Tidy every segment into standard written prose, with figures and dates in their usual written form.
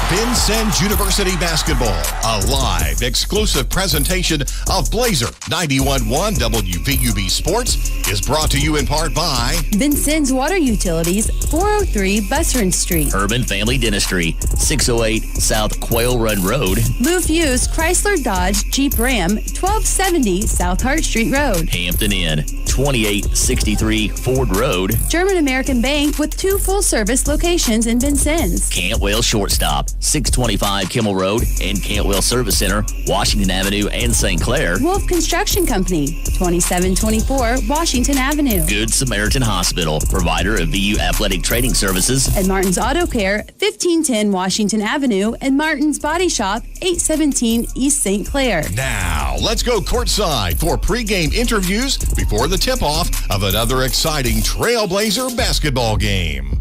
Vincennes University Basketball, a live, exclusive presentation of Blazer 91.1 WVUB Sports, is brought to you in part by Vincennes Water Utilities, 403 Busserin Street. Urban Family Dentistry, 608 South Quail Run Road. Lou Fuse Chrysler Dodge Jeep Ram, 1270 South Hart Street Road. Hampton Inn, 2863 Ford Road. German American Bank with 2 full-service locations in Vincennes. Cantwell Shortstop, 625 Kimmel Road and Cantwell Service Center, Washington Avenue and St. Clair. Wolf Construction Company, 2724 Washington Avenue. Good Samaritan Hospital, provider of VU Athletic Training Services. And Martin's Auto Care, 1510 Washington Avenue, and Martin's Body Shop, 817 East St. Clair. Now, let's go courtside for pregame interviews before the tip-off of another exciting Trailblazer basketball game.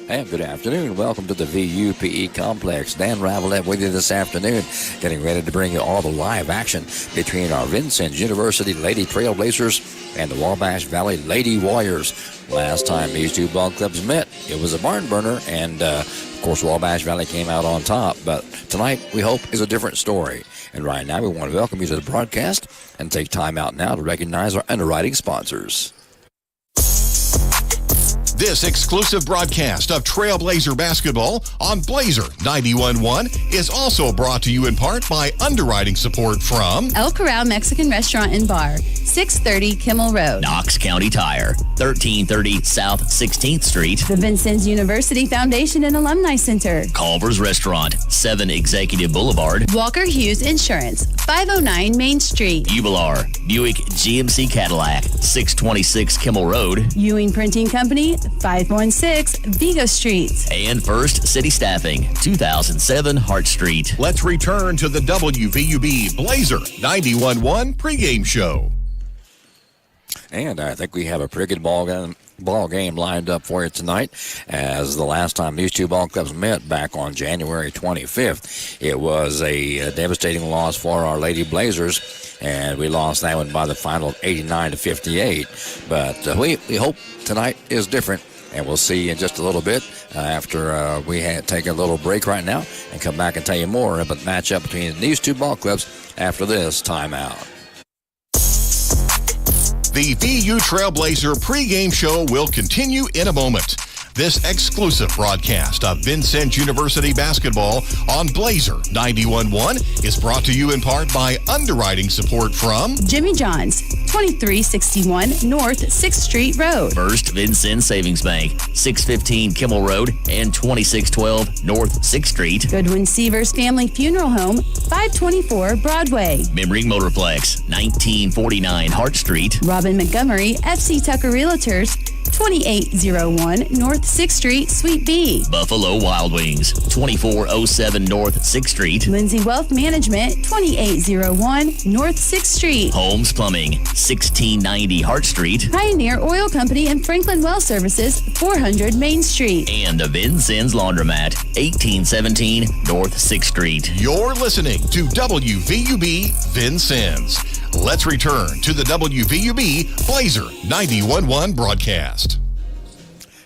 And good afternoon. Welcome to the VUPE Complex. Dan Ravelette with you this afternoon, getting ready to bring you all the live action between our Vincennes University Lady Trailblazers and the Wabash Valley Lady Warriors. Last time these two ball clubs met, it was a barn burner, and of course Wabash Valley came out on top. But tonight, we hope, is a different story. And right now, we want to welcome you to the broadcast and take time out now to recognize our underwriting sponsors. This exclusive broadcast of Trailblazer basketball on Blazer 91.1 is also brought to you in part by underwriting support from El Corral Mexican Restaurant and Bar, 630 Kimmel Road. Knox County Tire, 1330 South 16th Street. The Vincennes University Foundation and Alumni Center. Culver's Restaurant, 7 Executive Boulevard. Walker Hughes Insurance, 509 Main Street. Ubilar, Buick GMC Cadillac, 626 Kimmel Road. Ewing Printing Company, 516 Vigo Street. And First City Staffing, 2007 Hart Street. Let's return to the WVUB Blazer 91.1 pregame show. And I think we have a pretty good ball game lined up for you tonight, as the last time these two ball clubs met back on January 25th, it was a devastating loss for our Lady Blazers, and we lost that one by the final of 89-58. But we hope tonight is different, and we'll see in just a little bit after we take a little break right now and come back and tell you more about the matchup between these two ball clubs after this timeout. The VU Trailblazer pregame show will continue in a moment. This exclusive broadcast of Vincennes University basketball on Blazer 91.1 is brought to you in part by underwriting support from Jimmy John's, 2361 North 6th Street Road. First Vincennes Savings Bank, 615 Kimmel Road and 2612 North 6th Street. Goodwin Seavers Family Funeral Home, 524 Broadway. Memring Motorplex, 1949 Hart Street. Robin Montgomery, FC Tucker Realtors, 2801 North 6th Street, Suite B. Buffalo Wild Wings, 2407 North 6th Street. Lindsay Wealth Management, 2801 North 6th Street. Holmes Plumbing, 1690 Hart Street. Pioneer Oil Company and Franklin Well Services, 400 Main Street. And the Vincennes Laundromat, 1817 North 6th Street. You're listening to WVUB Vincennes. Let's return to the WVUB Blazer 91.1 broadcast.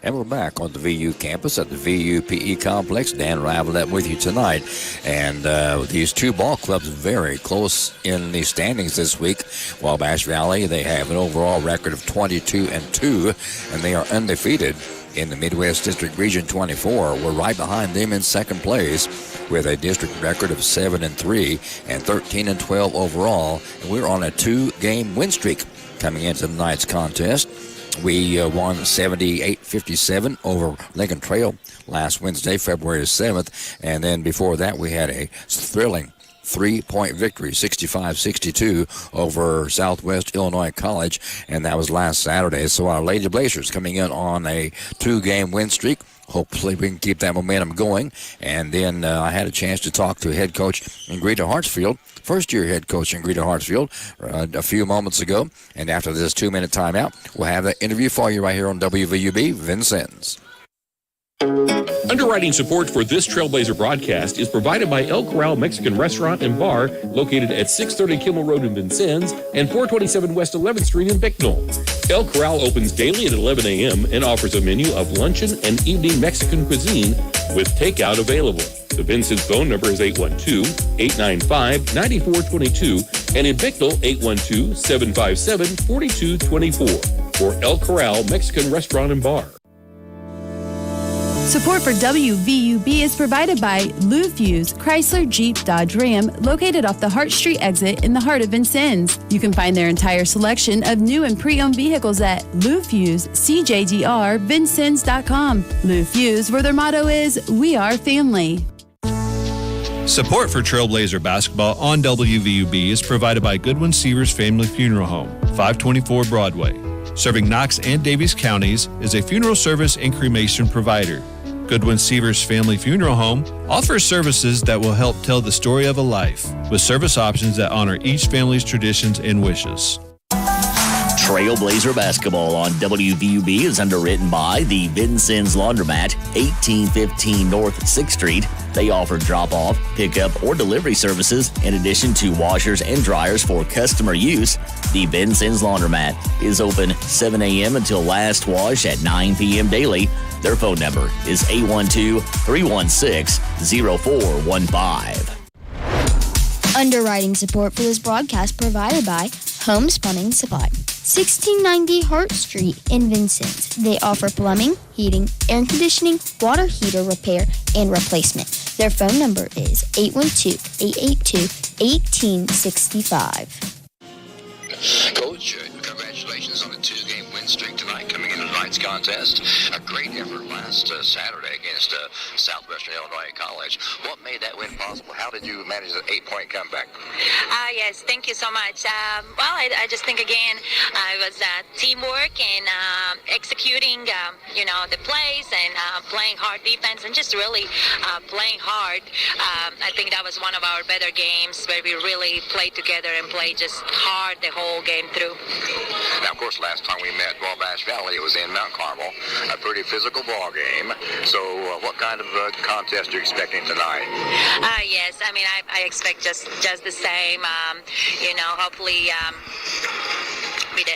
And we're back on the VU campus at the VUPE Complex. Dan Ravelette with you tonight. And these two ball clubs very close in the standings this week. Wabash Valley, they have an overall record of 22-2, and they are undefeated in the Midwest District Region 24. We're right behind them in second place with a district record of 7-3 and 13-12 overall. And we're on a 2-game win streak coming into tonight's contest. We won 78-57 over Lincoln Trail last Wednesday, February 7th. And then before that, we had a thrilling 3-point victory, 65-62 over Southwest Illinois College, and that was last Saturday. So our Lady Blazers coming in on a 2-game win streak. Hopefully we can keep that momentum going. And then I had a chance to talk to head coach Ingrita Hartsfield, first-year head coach Ingrita Hartsfield, a few moments ago. And after this 2-minute timeout, we'll have that interview for you right here on WVUB Vincennes. Underwriting support for this Trailblazer broadcast is provided by El Corral Mexican Restaurant and Bar, located at 630 Kimmel Road in Vincennes and 427 West 11th Street in Bicknell. El Corral opens daily at 11 a.m. and offers a menu of luncheon and evening Mexican cuisine with takeout available. The Vincennes phone number is 812-895-9422 and in Bicknell, 812-757-4224 for El Corral Mexican Restaurant and Bar. Support for WVUB is provided by Lou Fuse Chrysler Jeep Dodge Ram, located off the Hart Street exit in the heart of Vincennes. You can find their entire selection of new and pre-owned vehicles at Lou Fuse CJDR Vincennes.com. Lou Fuse, where their motto is, "We are family." Support for Trailblazer basketball on WVUB is provided by Goodwin Seavers Family Funeral Home, 524 Broadway. Serving Knox and Davies counties, is a funeral service and cremation provider. Goodwin Seavers Family Funeral Home offers services that will help tell the story of a life, with service options that honor each family's traditions and wishes. Trailblazer basketball on WVUB is underwritten by the Vincennes Laundromat, 1815 North 6th Street. They offer drop-off, pickup, or delivery services in addition to washers and dryers for customer use. The Vincennes Laundromat is open 7 a.m. until last wash at 9 p.m. daily. Their phone number is 812-316-0415. Underwriting support for this broadcast provided by Homes Plumbing Supply, 1690 Hart Street in Vincennes. They offer plumbing, heating, air conditioning, water heater repair, and replacement. Their phone number is 812-882-1865. Coach, congratulations on the two-game win streak tonight coming into tonight's contest. A great effort last Saturday against Southwestern Illinois College. What made that win possible? How did you manage an 8-point comeback? Yes, thank you so much. I just think, again, it was teamwork and executing, the plays and playing hard defense and just really playing hard. I think that was one of our better games where we really played together and played just hard the whole game through. Now, of course, last time we met Wabash Valley, it was in Mount Carmel, a pretty physical ball game. So what kind of contest are you expecting tonight? Yes, I mean, I expect just the same, hopefully with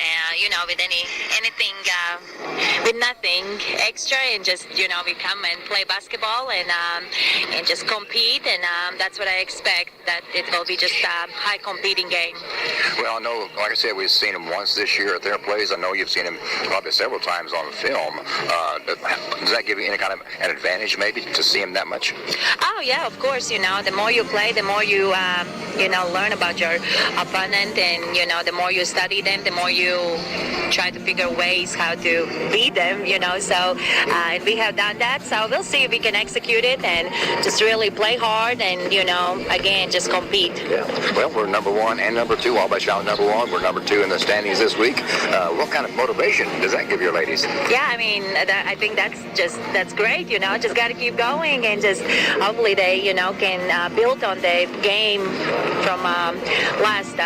anything, with nothing extra, and just, we come and play basketball and just compete, and that's what I expect, that it will be just a high competing game. Well, I know, like I said, we've seen them once this year at their plays. I know you've seen them probably several times on film. Does that give you any kind of an advantage maybe to see them that much? Oh, yeah, of course. The more you play, the more you, learn about your opponent, and, the more you study them, the more you try to figure ways how to beat them, so and we have done that, so we'll see if we can execute it and just really play hard and, again, just compete. Yeah. Well, we're number one and number two. Wabash Valley number one. We're number two in the standings this week. What kind of motivation does that give your ladies? Yeah, I mean, I think that's great, just got to keep going, and just hopefully they, can build on the game from last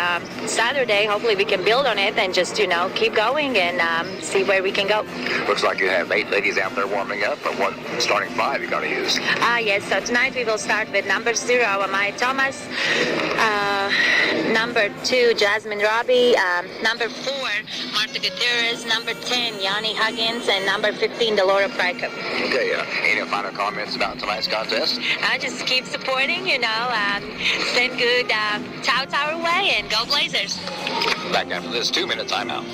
Saturday. Hopefully we can build on it and just, keep going and see where we can go. Looks like you have 8 ladies out there warming up, but what starting 5 you're going to use? Yes, so tonight we will start with number 0, Amaya Thomas, number 2, Jasmine Robbie, number 4, Martha Gutierrez, number 10, Yanni Huggins, and number 15, Delora Prykup. Okay, any final comments about tonight's contest? Just keep supporting, send good touts our way, and go Blazers. Back after this 2-minute timeout.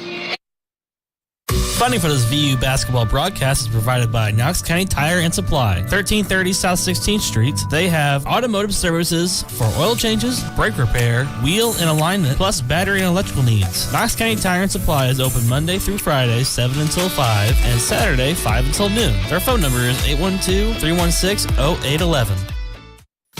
Funding for this VU basketball broadcast is provided by Knox County Tire and Supply, 1330 South 16th Street. They have automotive services for oil changes, brake repair, wheel and alignment, plus battery and electrical needs. Knox County Tire and Supply is open Monday through Friday, 7 until 5, and Saturday, 5 until noon. Their phone number is 812-316-0811.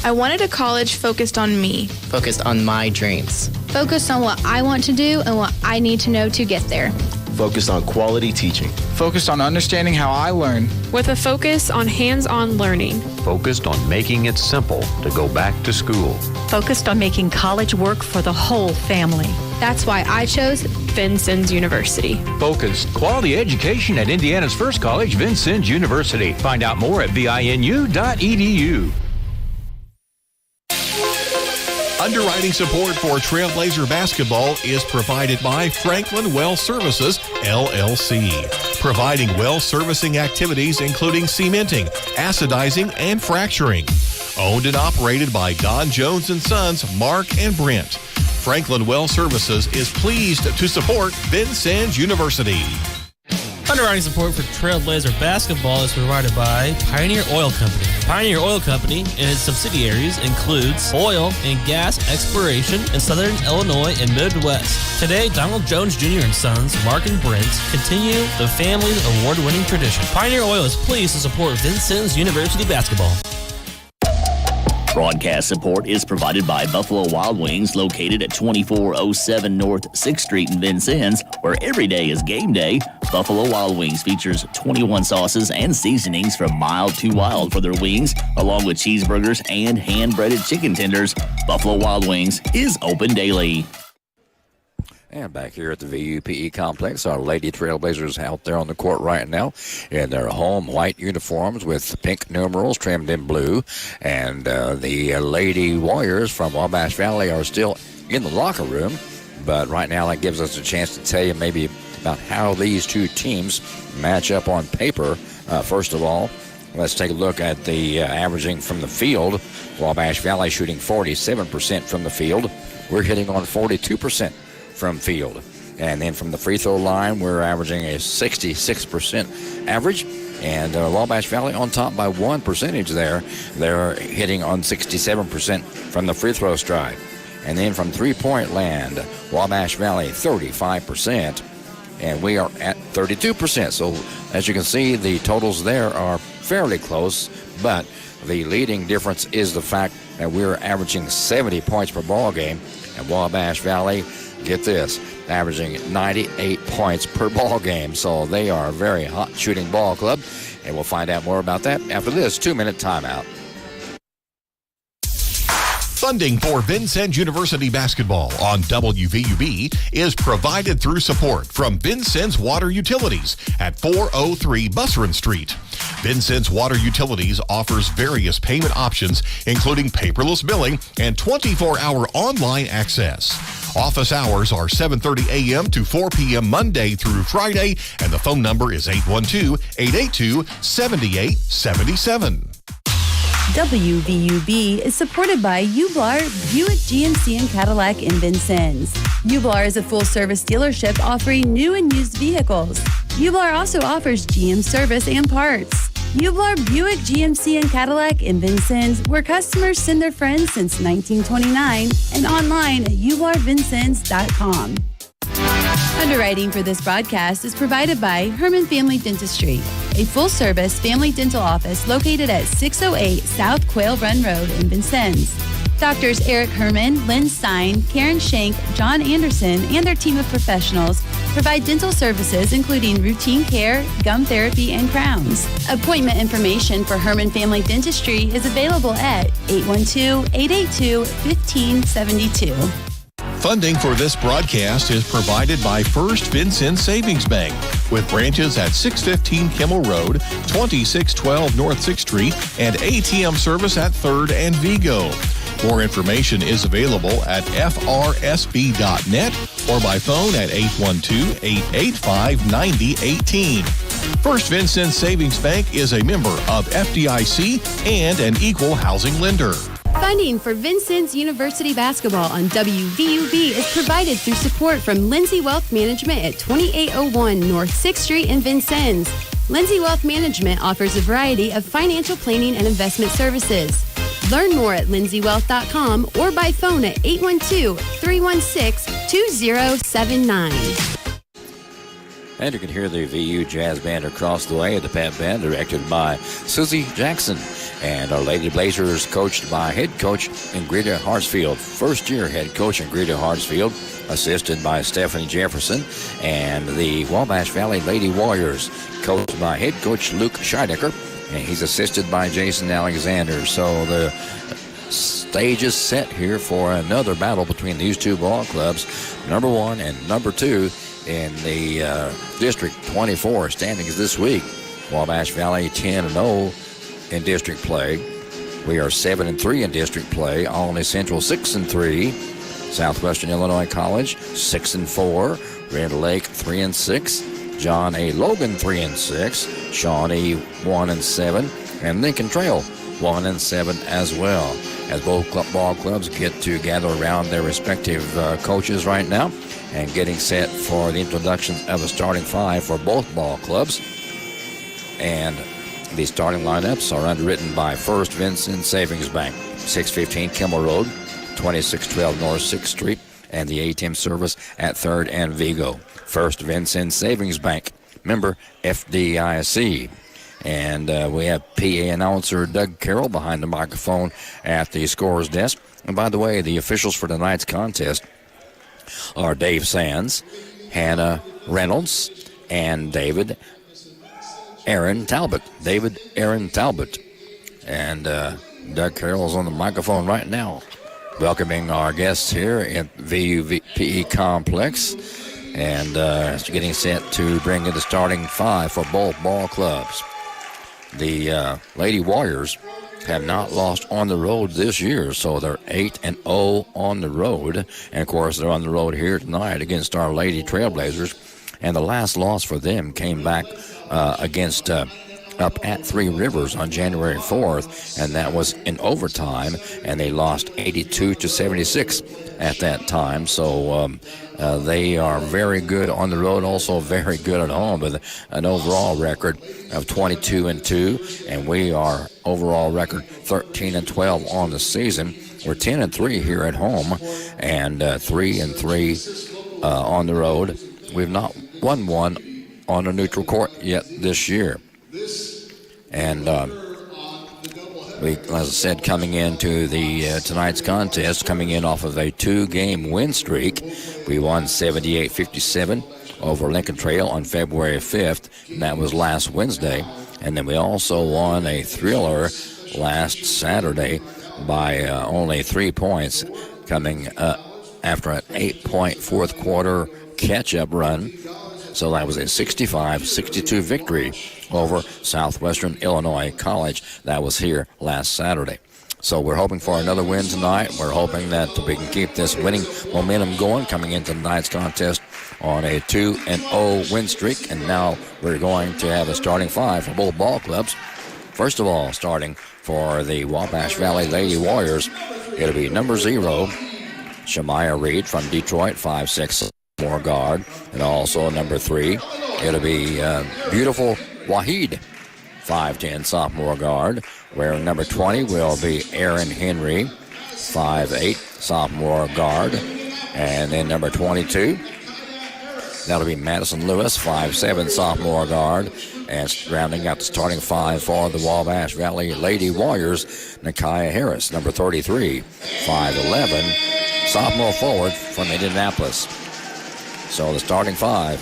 I wanted a college focused on me. Focused on my dreams. Focused on what I want to do and what I need to know to get there. Focused on quality teaching. Focused on understanding how I learn. With a focus on hands-on learning. Focused on making it simple to go back to school. Focused on making college work for the whole family. That's why I chose Vincennes University. Focused quality education at Indiana's first college, Vincennes University. Find out more at vinu.edu. Underwriting support for Trailblazer basketball is provided by Franklin Well Services, LLC, providing well servicing activities including cementing, acidizing, and fracturing. Owned and operated by Don Jones & Sons, Mark and Brent. Franklin Well Services is pleased to support Vincennes University. Underwriting support for Trailblazer basketball is provided by Pioneer Oil Company. Pioneer Oil Company and its subsidiaries includes oil and gas exploration in southern Illinois and Midwest. Today, Donald Jones Jr. and Sons, Mark and Brent, continue the family's award-winning tradition. Pioneer Oil is pleased to support Vincennes University basketball. Broadcast support is provided by Buffalo Wild Wings, located at 2407 North 6th Street in Vincennes, where every day is game day. Buffalo Wild Wings features 21 sauces and seasonings from mild to wild for their wings, along with cheeseburgers and hand-breaded chicken tenders. Buffalo Wild Wings is open daily. And back here at the VUPE complex, our Lady Trailblazers out there on the court right now in their home white uniforms with pink numerals trimmed in blue. And the Lady Warriors from Wabash Valley are still in the locker room. But right now that gives us a chance to tell you maybe about how these two teams match up on paper. First of all, let's take a look at the averaging from the field. Wabash Valley shooting 47% from the field. We're hitting on 42% from field. And then from the free throw line, we're averaging a 66% average. And Wabash Valley on top by 1 percentage there. They're hitting on 67% from the free throw strike. And then from three-point land, Wabash Valley 35%. And we are at 32%. So as you can see, the totals there are fairly close. But the leading difference is the fact that we're averaging 70 points per ball game. And Wabash Valley, get this, averaging 98 points per ball game. So they are a very hot shooting ball club. And we'll find out more about that after this 2-minute timeout. Funding for Vincennes University basketball on WVUB is provided through support from Vincennes Water Utilities at 403 Busserin Street. Vincennes Water Utilities offers various payment options, including paperless billing and 24-hour online access. Office hours are 7:30 a.m. to 4 p.m. Monday through Friday, and the phone number is 812-882-7877. WVUB is supported by Ublar, Buick GMC and Cadillac in Vincennes. Ublar is a full-service dealership offering new and used vehicles. Ublar also offers GM service and parts. Ublar, Buick GMC and Cadillac in Vincennes, where customers send their friends since 1929, and online at ublarvincennes.com. Underwriting for this broadcast is provided by Herman Family Dentistry, a full-service family dental office located at 608 South Quail Run Road in Vincennes. Doctors Eric Herman, Lynn Stein, Karen Shank, John Anderson, and their team of professionals provide dental services including routine care, gum therapy, and crowns. Appointment information for Herman Family Dentistry is available at 812-882-1572. Funding for this broadcast is provided by First Vincennes Savings Bank, with branches at 615 Kimmel Road, 2612 North 6th Street, and ATM service at 3rd and Vigo. More information is available at frsb.net or by phone at 812-885-9018. First Vincennes Savings Bank is a member of FDIC and an equal housing lender. Funding for Vincennes University basketball on WVUB is provided through support from Lindsay Wealth Management at 2801 North 6th Street in Vincennes. Lindsay Wealth Management offers a variety of financial planning and investment services. Learn more at lindsaywealth.com or by phone at 812-316-2079. And you can hear the VU Jazz Band across the way at the Pep Band, directed by Susie Jackson. And our Lady Blazers coached by head coach Ingrida Hartsfield, first-year head coach Ingrida Hartsfield, assisted by Stephanie Jefferson. And the Wabash Valley Lady Warriors coached by head coach Luke Scheidecker, and he's assisted by Jason Alexander. So the stage is set here for another battle between these two ball clubs, number 1 and number 2 in the District 24 standings this week. Wabash Valley 10-0 in district play. We are 7-3 in district play. Olney Central 6-3. Southwestern Illinois College 6-4. Red Lake 3-6. John A. Logan 3-6. Shawnee 1-7. And Lincoln Trail 1-7 as well. As both ball clubs get to gather around their respective coaches right now and getting set for the introductions of the starting 5 for both ball clubs. And the starting lineups are underwritten by First Vincent Savings Bank, 615 Kimmel Road, 2612 North 6th Street, and the ATM service at 3rd and Vigo. First Vincent Savings Bank, member FDIC. And we have PA announcer Doug Carroll behind the microphone at the scorer's desk. And by the way, the officials for tonight's contest are Dave Sands, Hannah Reynolds, and David Aaron Talbot. And Doug Carroll's on the microphone right now, welcoming our guests here at VUPE Complex, and getting set to bring in the starting 5 for both ball clubs. The Lady Warriors have not lost on the road this year, so they're 8-0 on the road. And, of course, they're on the road here tonight against our Lady Trailblazers. And the last loss for them came back against up at Three Rivers on January 4th, and that was in overtime, and they lost 82-76 at that time. So they are very good on the road, also very good at home, with an overall record of 22-2, and we are overall record 13-12 on the season. We're 10-3 here at home, and 3-3 on the road. We've not won one on a neutral court yet this year. And we, as I said, coming into the tonight's contest, coming in off of a 2-game win streak, we won 78-57 over Lincoln Trail on February 5th, and that was last Wednesday. And then we also won a thriller last Saturday by only 3 points, coming after an 8-point fourth quarter catch-up run. So that was a 65-62 victory over Southwestern Illinois College. That was here last Saturday. So we're hoping for another win tonight. We're hoping that we can keep this winning momentum going coming into tonight's contest on a 2-0 win streak. And now we're going to have a starting 5 for both ball clubs. First of all, starting for the Wabash Valley Lady Warriors, it'll be number 0, Shemaya Reed from Detroit, 5'6", more guard. And also number 3, it'll be beautiful Wahid, 5'10", sophomore guard. Where number 20 will be Aaron Henry, 5'8", sophomore guard. And then number 22, that'll be Madison Lewis, 5'7", sophomore guard. And rounding out the starting 5 for the Wabash Valley Lady Warriors, Nakia Harris, number 33, 5'11", sophomore forward from Indianapolis. So the starting 5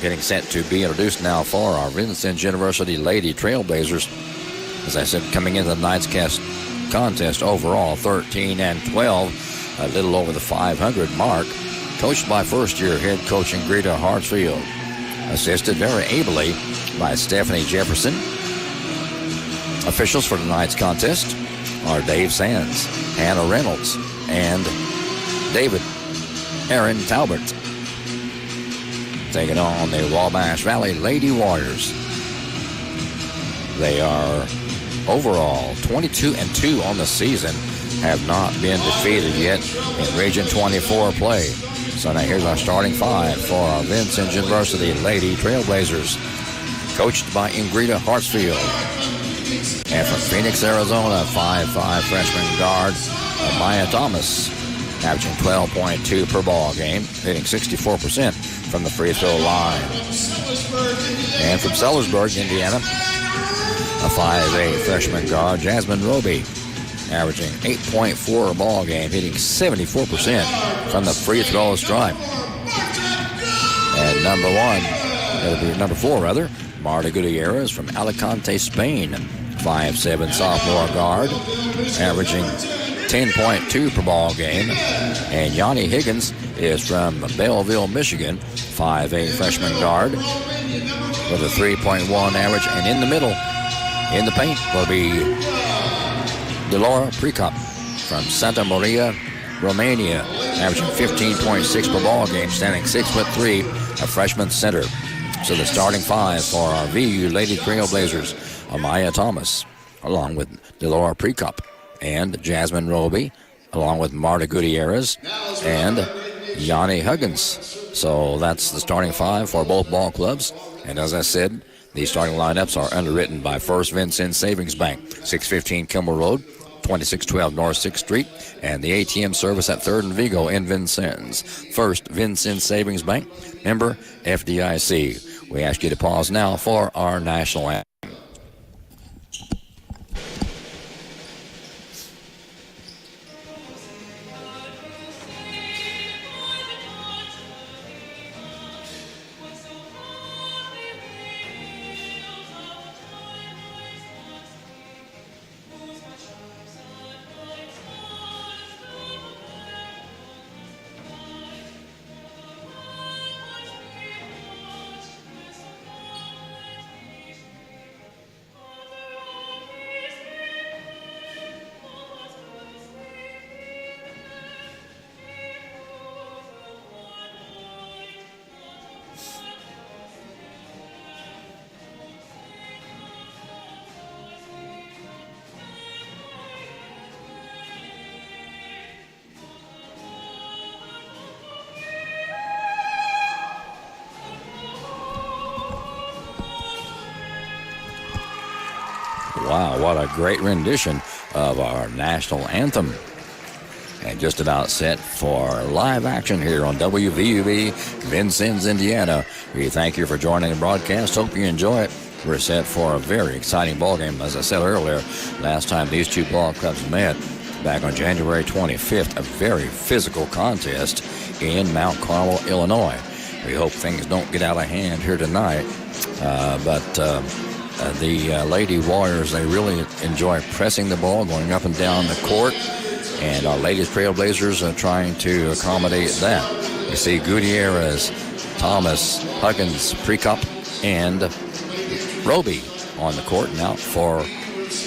getting set to be introduced now for our Vincent University Lady Trailblazers. As I said, coming into the night's contest overall, 13-12, a little over the 500 mark. Coached by first-year head coach Ingrida Hartsfield. Assisted very ably by Stephanie Jefferson. Officials for tonight's contest are Dave Sands, Hannah Reynolds, and David Aaron Talbot. Taking on the Wabash Valley Lady Warriors. They are overall 22-2 on the season, have not been defeated yet in Region 24 play. So now here's our starting 5 for our Vincent University Lady Trailblazers, coached by Ingrida Hartsfield. And from Phoenix, Arizona, 5'5" freshman guard Maya Thomas, averaging 12.2 per ball game, hitting 64% from the free throw line. And from Sellersburg, Indiana, a 5'8" freshman guard, Jasmine Roby, averaging 8.4 a ball game, hitting 74% from the free throw stripe. And number 4, Marta Gutierrez from Alicante, Spain, 5'7" sophomore guard, averaging 10.2 per ball game. And Yanni Higgins is from Belleville, Michigan, 5'8" freshman guard with a 3.1 average. And in the middle, in the paint, will be Delora Prekop from Santa Maria, Romania, averaging 15.6 per ball game, standing 6'3", a freshman center. So the starting five for our VU Lady Trailblazers, Amaya Thomas, along with Delora Prekop, and Jasmine Roby, along with Marta Gutierrez and Yanni Huggins. So that's the starting five for both ball clubs. And as I said, these starting lineups are underwritten by First Vincennes Savings Bank, 615 Kimmel Road, 2612 North 6th Street, and the ATM service at 3rd and Vigo in Vincennes. First Vincennes Savings Bank, member FDIC. We ask you to pause now for our national anthem. Wow, what a great rendition of our national anthem. And just about set for live action here on WVUB, Vincennes, Indiana. We thank you for joining the broadcast. Hope you enjoy it. We're set for a very exciting ball game. As I said earlier, last time these two ball clubs met back on January 25th, a very physical contest in Mount Carmel, Illinois. We hope things don't get out of hand here tonight. The Lady Warriors, they really enjoy pressing the ball, going up and down the court. And our Ladies Trailblazers are trying to accommodate that. You see Gutierrez, Thomas, Huggins, Prekop, and Roby on the court now for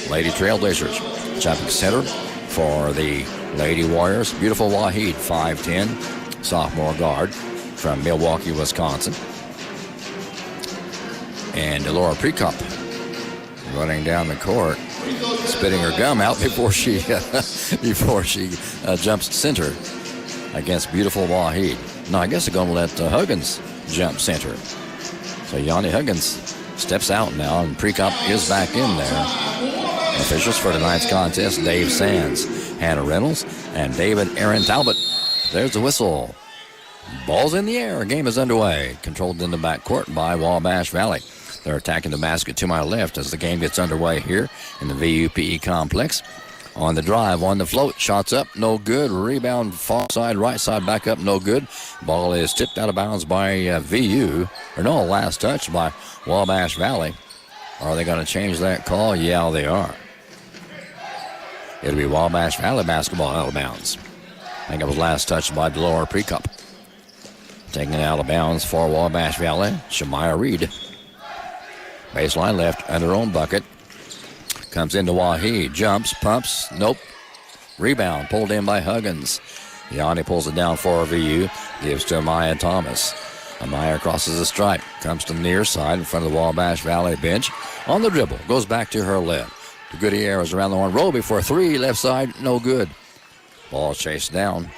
Lady Trailblazers. Jumping center for the Lady Warriors, beautiful Wahid, 5'10", sophomore guard from Milwaukee, Wisconsin. And Delora Prekop running down the court, spitting her gum out before she jumps center against beautiful Wahid. Now, I guess they're going to let Huggins jump center. So Yanni Huggins steps out now, and Prekop is back in there. Officials for tonight's contest, Dave Sands, Hannah Reynolds, and David Aaron Talbot. There's the whistle. Ball's in the air. Game is underway. Controlled in the backcourt by Wabash Valley. They're attacking the basket to my left as the game gets underway here in the VUPE complex. On the drive, on the float, shots up, no good. Rebound, far side, right side, back up, no good. Ball is tipped out of bounds by VU. Last touch by Wabash Valley. Are they going to change that call? Yeah, they are. It'll be Wabash Valley basketball out of bounds. I think it was last touch by Delora Prekop. Taking it out of bounds for Wabash Valley, Shamaya Reed. Baseline left, under her own bucket. Comes into Wahid, jumps, pumps, nope. Rebound, pulled in by Huggins. Yanni pulls it down for VU, gives to Amaya Thomas. Amaya crosses the stripe, comes to the near side in front of the Wabash Valley bench. On the dribble, goes back to her left. The Gutierrez around the horn. Roby for three, left side, no good. Ball chased down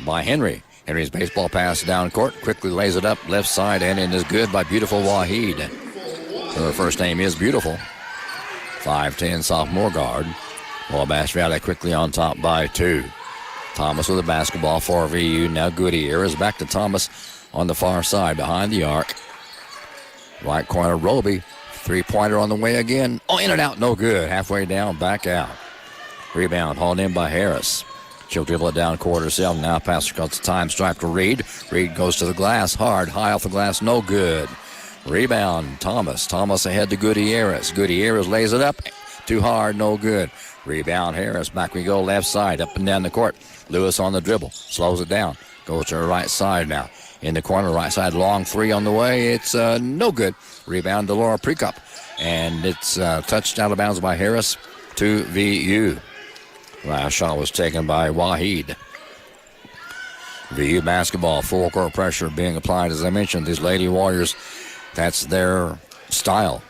by Henry. Henry's baseball pass down court, quickly lays it up left side, and it is good by beautiful Wahid. Her first name is Beautiful. 5'10" sophomore guard. Wabash Valley quickly on top by two. Thomas with the basketball for VU. Now Gutierrez back to Thomas on the far side behind the arc. Right corner, Roby. Three-pointer on the way again. Oh, in and out, no good. Halfway down, back out. Rebound hauled in by Harris. She'll dribble it down court herself. Now pass across the time stripe to Reed. Reed goes to the glass. Hard, high off the glass, no good. Rebound, Thomas. Thomas ahead to Gutierrez. Gutierrez lays it up. Too hard, no good. Rebound Harris. Back we go, left side, up and down the court. Lewis on the dribble. Slows it down. Goes to her right side now. In the corner, right side, long three on the way. It's no good. Rebound to Laura Prekop. And it's touched out of bounds by Harris to VU. Last shot was taken by Waheed. VU basketball, full court pressure being applied. As I mentioned, these Lady Warriors, that's their style.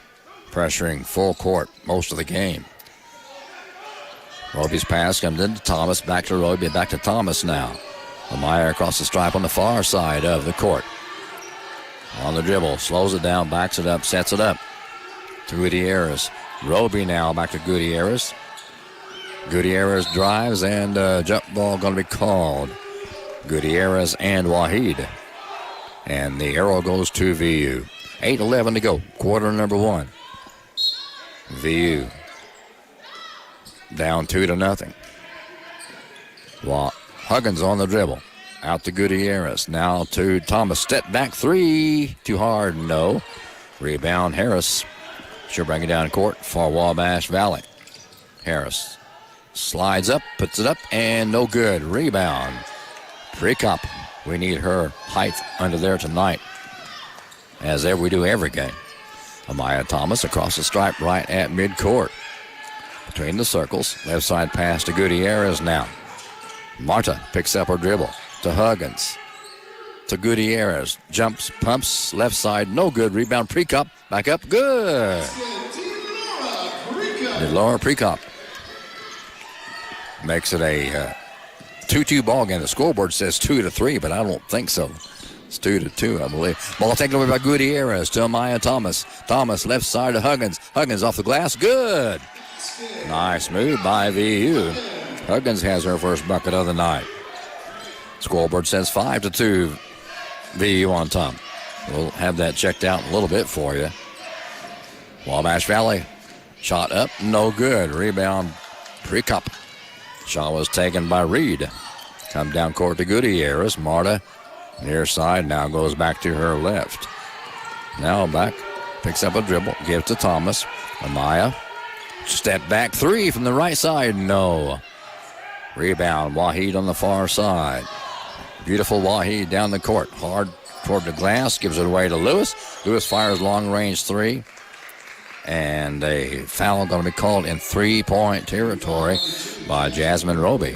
Pressuring full court most of the game. Roby's pass comes into Thomas. Back to Roby. Back to Thomas now. Amaya across the stripe on the far side of the court. On the dribble. Slows it down. Backs it up. Sets it up. To Gutierrez. Roby now back to Gutierrez. Gutierrez drives and jump ball going to be called. Gutierrez and Waheed. And the arrow goes to VU. 8:11 to go. Quarter number one. VU down 2-0. Huggins on the dribble. Out to Gutierrez. Now to Thomas. Step back three. Too hard. No. Rebound Harris. She'll bring it down court for Wabash Valley. Harris slides up. Puts it up. And no good. Rebound. Prekop. We need her height under there tonight. As we do every game. Amaya Thomas across the stripe right at midcourt. Between the circles. Left side pass to Gutierrez now. Marta picks up her dribble to Huggins. To Gutierrez. Jumps, pumps, left side, no good. Rebound, Prekop. Back up, good. Laura Prekop makes it a 2-2 ball game. The scoreboard says 2-3, but I don't think so. It's 2-2, I believe. Ball taken away by Gutierrez to Amaya Thomas. Thomas left side to Huggins. Huggins off the glass, good. Nice move by VU. Huggins has her first bucket of the night. Scoreboard says 5-2. VU on top. We'll have that checked out in a little bit for you. Wabash Valley. Shot up, no good. Rebound, Prekop. Shot was taken by Reed. Come down court to Gutierrez. Marta, near side, now goes back to her left. Now back, picks up a dribble, gives to Thomas. Amaya, step back three from the right side, no. Rebound, Waheed on the far side. Beautiful Waheed down the court. Hard toward the glass, gives it away to Lewis. Lewis fires long range three. And a foul going to be called in 3-point territory by Jasmine Roby.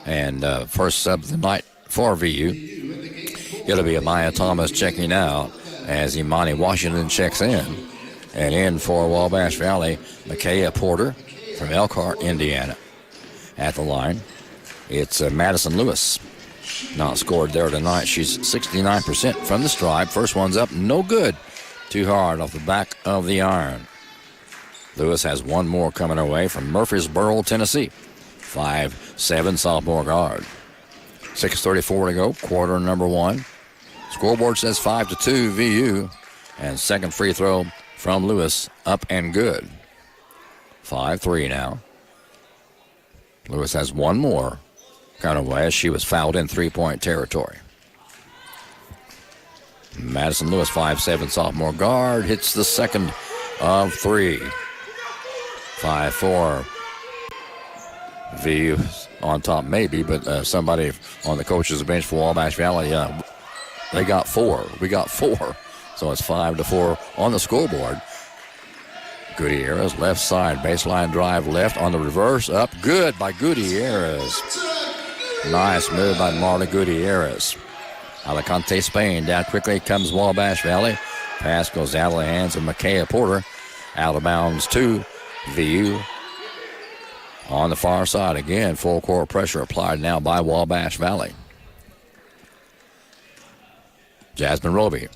And first sub of the night for VU. It'll be Amaya Thomas checking out as Imani Washington checks in. And in for Wabash Valley, Micaiah Porter from Elkhart, Indiana. At the line, it's Madison Lewis. Not scored there tonight. She's 69% from the stripe. First one's up, no good. Too hard off the back of the iron. Lewis has one more coming away from Murfreesboro, Tennessee. 5'7" sophomore guard. 6:34 to go, quarter number one. Scoreboard says 5-2 VU. And second free throw from Lewis, up and good. 5-3 now. Lewis has one more kind of way as she was fouled in 3-point territory. Madison Lewis, 5'7" sophomore guard, hits the second of three. 5-4. VU on top maybe, but somebody on the coach's bench for Wabash Valley, they got four. We got four. So it's 5-4 on the scoreboard. Gutierrez, left side, baseline drive left on the reverse, up, good by Gutierrez. Nice move by Marta Gutierrez. Alicante, Spain, down quickly comes Wabash Valley. Pass goes out of the hands of Micaiah Porter. Out of bounds to VU. On the far side again, full court pressure applied now by Wabash Valley. Jasmine Roby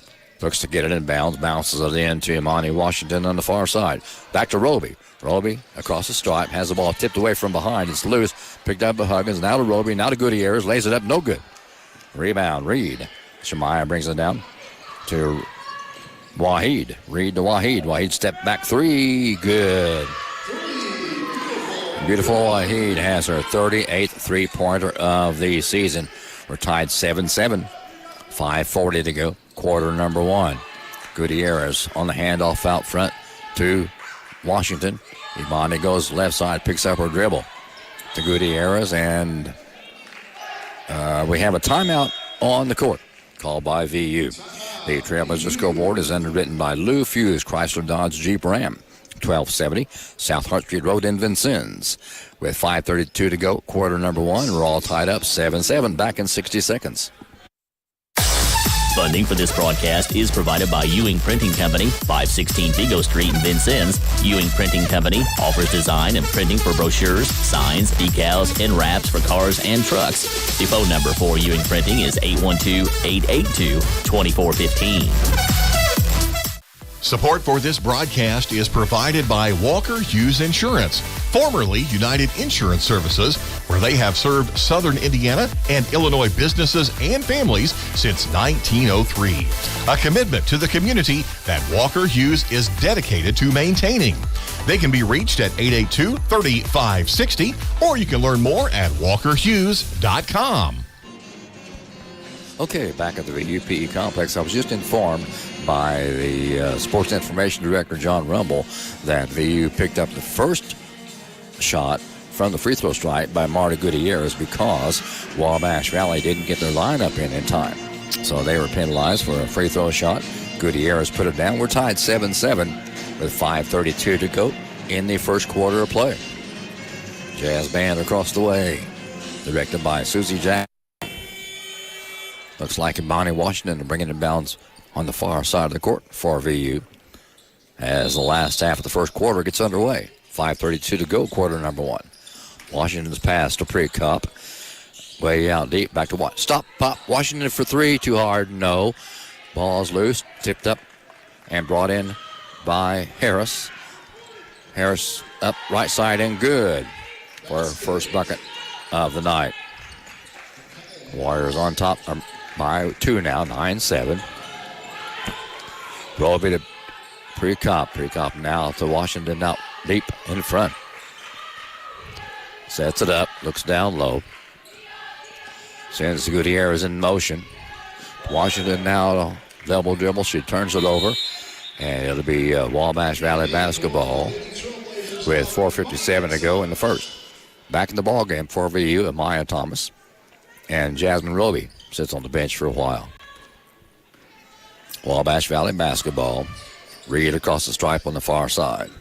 looks to get it in bounds, bounces it in to Imani Washington on the far side. Back to Roby. Roby across the stripe, has the ball tipped away from behind. It's loose, picked up by Huggins, now to Roby, now to Gutierrez, lays it up, no good. Rebound, Reed. Shemaiah brings it down to Waheed. Reed to Waheed. Waheed step back three, good. Beautiful Waheed has her 38th three-pointer of the season. We're tied 7-7. 5:40 to go. Quarter number one. Gutierrez on the handoff out front to Washington. Imani goes left side, picks up her dribble to Gutierrez, and we have a timeout on the court called by VU. The Trailblazer scoreboard is underwritten by Lou Fuse, Chrysler Dodge Jeep Ram, 1270 South Hart Street Road in Vincennes. With 5:32 to go, quarter number one, we're all tied up 7-7, back in 60 seconds. Funding for this broadcast is provided by Ewing Printing Company, 516 Vigo Street in Vincennes. Ewing Printing Company offers design and printing for brochures, signs, decals, and wraps for cars and trucks. The phone number for Ewing Printing is 812-882-2415. Support for this broadcast is provided by Walker Hughes Insurance, formerly United Insurance Services, where they have served Southern Indiana and Illinois businesses and families since 1903. A commitment to the community that Walker Hughes is dedicated to maintaining. They can be reached at 882-3560, or you can learn more at walkerhughes.com. Okay, back at the VUPE complex, I was just informed by the Sports Information Director, John Rumble, that VU picked up the first shot from the free throw stripe by Marta Gutierrez because Wabash Valley didn't get their lineup in time. So they were penalized for a free throw shot. Gutierrez put it down. We're tied 7-7 with 5:32 to go in the first quarter of play. Jazz Band across the way, directed by Susie Jack. Looks like Imani Washington bringing it bounds on the far side of the court for VU as the last half of the first quarter gets underway. 5:32 to go, quarter number one. Washington's pass to Prekop. Way out deep, back to Washington. Stop, pop, Washington for three, too hard, no. Ball's loose, tipped up and brought in by Harris. Harris up right side and good for first bucket of the night. Warriors on top by two now, 9-7. Roby to Prekop. Prekop now to Washington out deep in front. Sets it up, looks down low. Sends Gutierrez in motion. Washington now double dribble. She turns it over. And it'll be Wabash Valley basketball with 4:57 to go in the first. Back in the ball game for VU, Amaya Thomas. And Jasmine Roby sits on the bench for a while. Wabash Valley basketball. Reed across the stripe on the far side.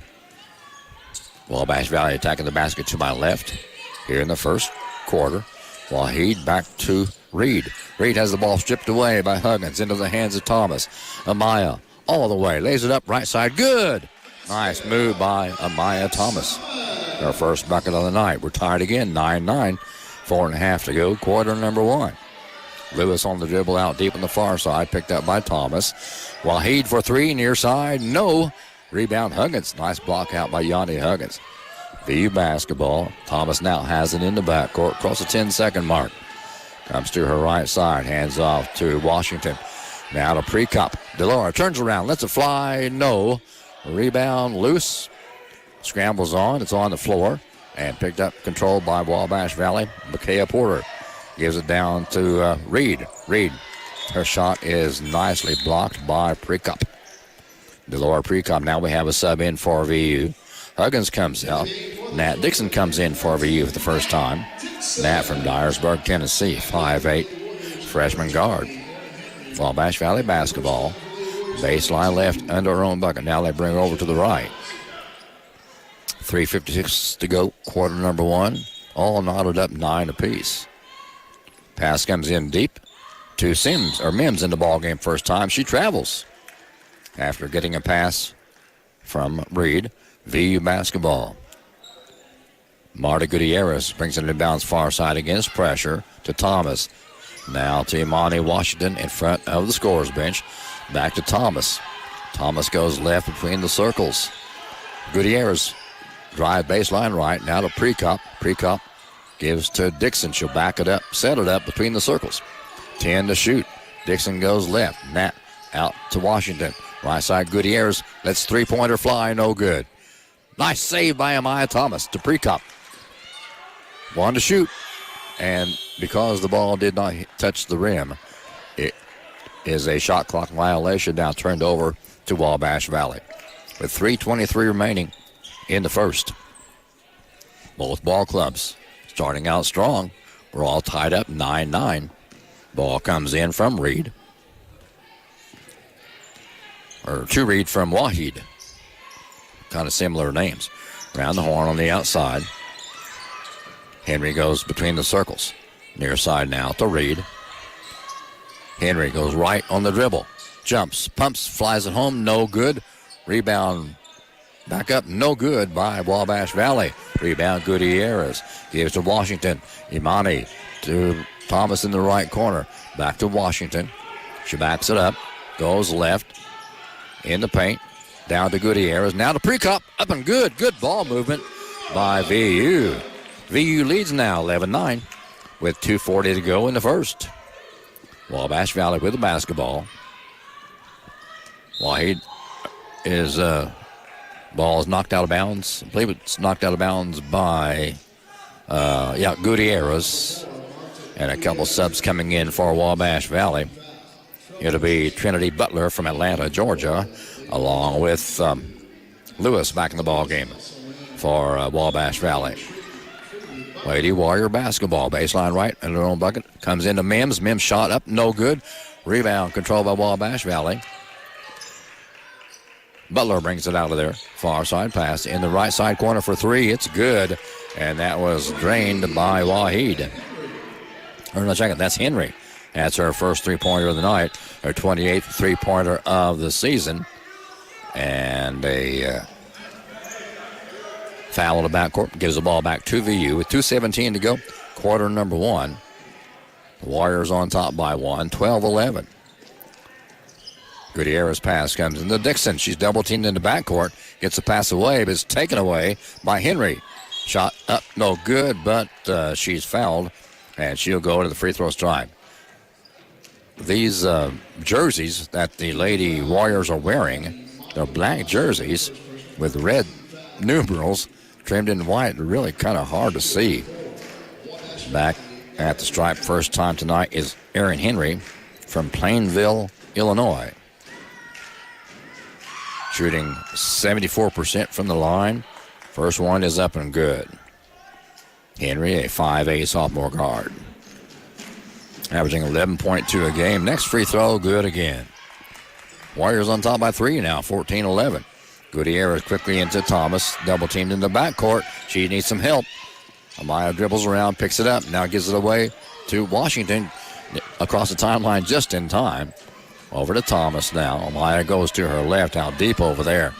Wabash Valley attacking the basket to my left here in the first quarter. Wahid back to Reed. Reed has the ball stripped away by Huggins into the hands of Thomas. Amaya all the way. Lays it up right side. Good. Nice move by Amaya Thomas. Her first bucket of the night. We're tied again. 9-9. 4.5 to go. Quarter number one. Lewis on the dribble out deep on the far side. Picked up by Thomas. Wahid for three. Near side. No. Rebound Huggins. Nice block out by Yanni Huggins. VU basketball. Thomas now has it in the backcourt. Across the 10-second mark. Comes to her right side. Hands off to Washington. Now to Prekop. Delora turns around. Lets it fly. No. Rebound loose. Scrambles on. It's on the floor. And picked up, controlled by Wabash Valley. Micaiah Porter gives it down to Reed. Reed. Her shot is nicely blocked by Prekop. Delora Prekop. Now we have a sub in for VU. Huggins comes out. Nat Dixon comes in for VU for the first time. Nat from Dyersburg, Tennessee, 5'8", freshman guard. Wabash Valley basketball. Baseline left under her own bucket. Now they bring her over to the right. 3:56 to go, quarter number one. All knotted up 9 apiece. Pass comes in deep to Mims in the ballgame first time. She travels after getting a pass from Reed. VU basketball. Marta Gutierrez brings it inbounds far side against pressure to Thomas. Now to Imani Washington in front of the scorer's bench. Back to Thomas. Thomas goes left between the circles. Gutierrez drive baseline right. Now to Prekop. Prekop gives to Dixon. She'll back it up, set it up between the circles. 10 to shoot. Dixon goes left. Nat out to Washington. Right side Gutierrez lets three-pointer fly. No good. Nice save by Amaya Thomas to Prekop. One to shoot. And because the ball did not touch the rim, it is a shot clock violation now turned over to Wabash Valley. With 3:23 remaining in the first. Both ball clubs starting out strong. We're all tied up 9-9. Ball comes in from Reed. Or to Reed from Wahid. Kind of similar names. Around the horn on the outside. Henry goes between the circles. Near side now to Reed. Henry goes right on the dribble. Jumps, pumps, flies it home. No good. Rebound back up. No good by Wabash Valley. Rebound Gutierrez. Gives to Washington. Imani to Thomas in the right corner. Back to Washington. She backs it up. Goes left. In the paint. Down to Gutierrez. Now to Prekop. Up and good. Good ball movement by VU. VU leads now 11-9 with 2:40 to go in the first. Wabash Valley with the basketball. Wahid is ball is knocked out of bounds. I believe it's knocked out of bounds by Gutierrez. And a couple subs coming in for Wabash Valley. It'll be Trinity Butler from Atlanta, Georgia, along with Lewis back in the ball game for Wabash Valley. Lady Warrior basketball. Baseline right in their own bucket. Comes into Mims. Mims shot up. No good. Rebound controlled by Wabash Valley. Butler brings it out of there. Far side pass in the right side corner for three. It's good. And that was drained by Wahid. Or no, check it. That's Henry. That's her first three-pointer of the night. Her 28th three-pointer of the season. And a foul in the backcourt. Gives the ball back to VU with 2:17 to go. Quarter number one. The Warriors on top by one. 12-11. Gutierrez pass comes into Dixon. She's double-teamed in the backcourt. Gets the pass away, but it's taken away by Henry. Shot up, no good, but she's fouled. And she'll go to the free throw stripe. These jerseys that the Lady Warriors are wearing, they're black jerseys with red numerals trimmed in white. They're really kind of hard to see. Back at the stripe first time tonight is Erin Henry from Plainville, Illinois. Shooting 74% from the line. First one is up and good. Henry, a 5'8" sophomore guard. Averaging 11.2 a game. Next free throw, good again. Warriors on top by three now, 14-11. Gutierrez quickly into Thomas. Double teamed in the backcourt. She needs some help. Amaya dribbles around, picks it up. Now gives it away to Washington across the timeline just in time. Over to Thomas now. Amaya goes to her left, out deep over there.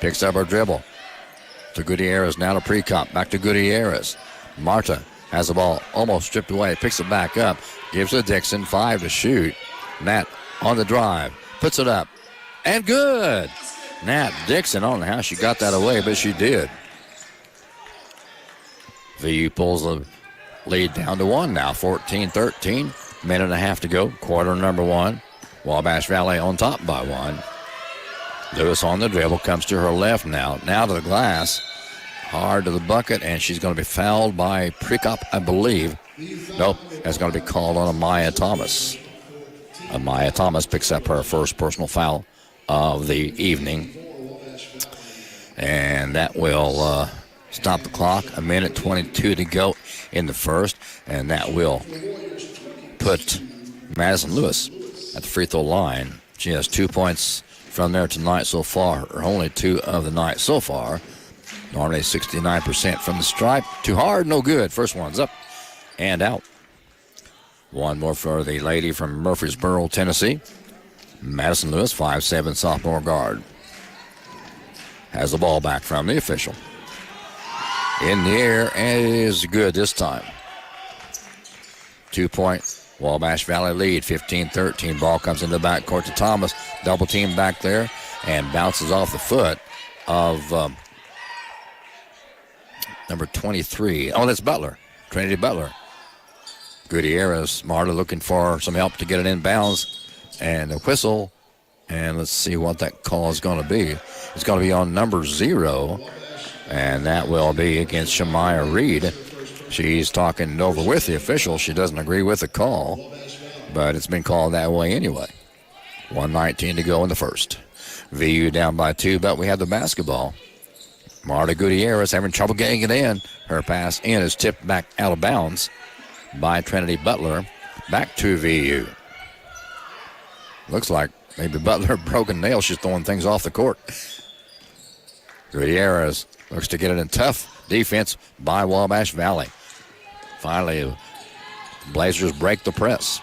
Picks up her dribble. To Gutierrez, now to Prekop. Back to Gutierrez. Marta has the ball almost stripped away. Picks it back up. Gives it to Dixon. 5 to shoot. Nat on the drive. Puts it up. And good. Nat Dixon, I don't know how she got that away, but she did. VU pulls the lead down to one now. 14-13. Minute and a half to go. Quarter number one. Wabash Valley on top by one. Lewis on the dribble. Comes to her left now. Now to the glass. Hard to the bucket, and she's going to be fouled by Prekop, I believe. Nope, that's going to be called on Amaya Thomas. Amaya Thomas picks up her first personal foul of the evening. And that will stop the clock. A minute 22 to go in the first, and that will put Madison Lewis at the free throw line. She has 2 points from there tonight so far, or only 2 of the night so far. Normally 69% from the stripe. Too hard, no good. First one's up and out. One more for the lady from Murfreesboro, Tennessee. Madison Lewis, 5'7" sophomore guard. Has the ball back from the official. In the air, and it is good this time. 2-point Wabash Valley lead, 15-13. Ball comes into the backcourt to Thomas. Double team back there and bounces off the foot of number 23. Oh, that's Butler. Trinity Butler. Gutierrez, Marta looking for some help to get it in bounds. And a whistle. And let's see what that call is going to be. It's going to be on number 0. And that will be against Shemaya Reed. She's talking over with the official. She doesn't agree with the call. But it's been called that way anyway. 1:19 to go in the first. VU down by 2, but we have the basketball. Marta Gutierrez having trouble getting it in. Her pass in is tipped back out of bounds by Trinity Butler. Back to VU. Looks like maybe Butler broke a nail. She's throwing things off the court. Gutierrez looks to get it in tough defense by Wabash Valley. Finally, Blazers break the press.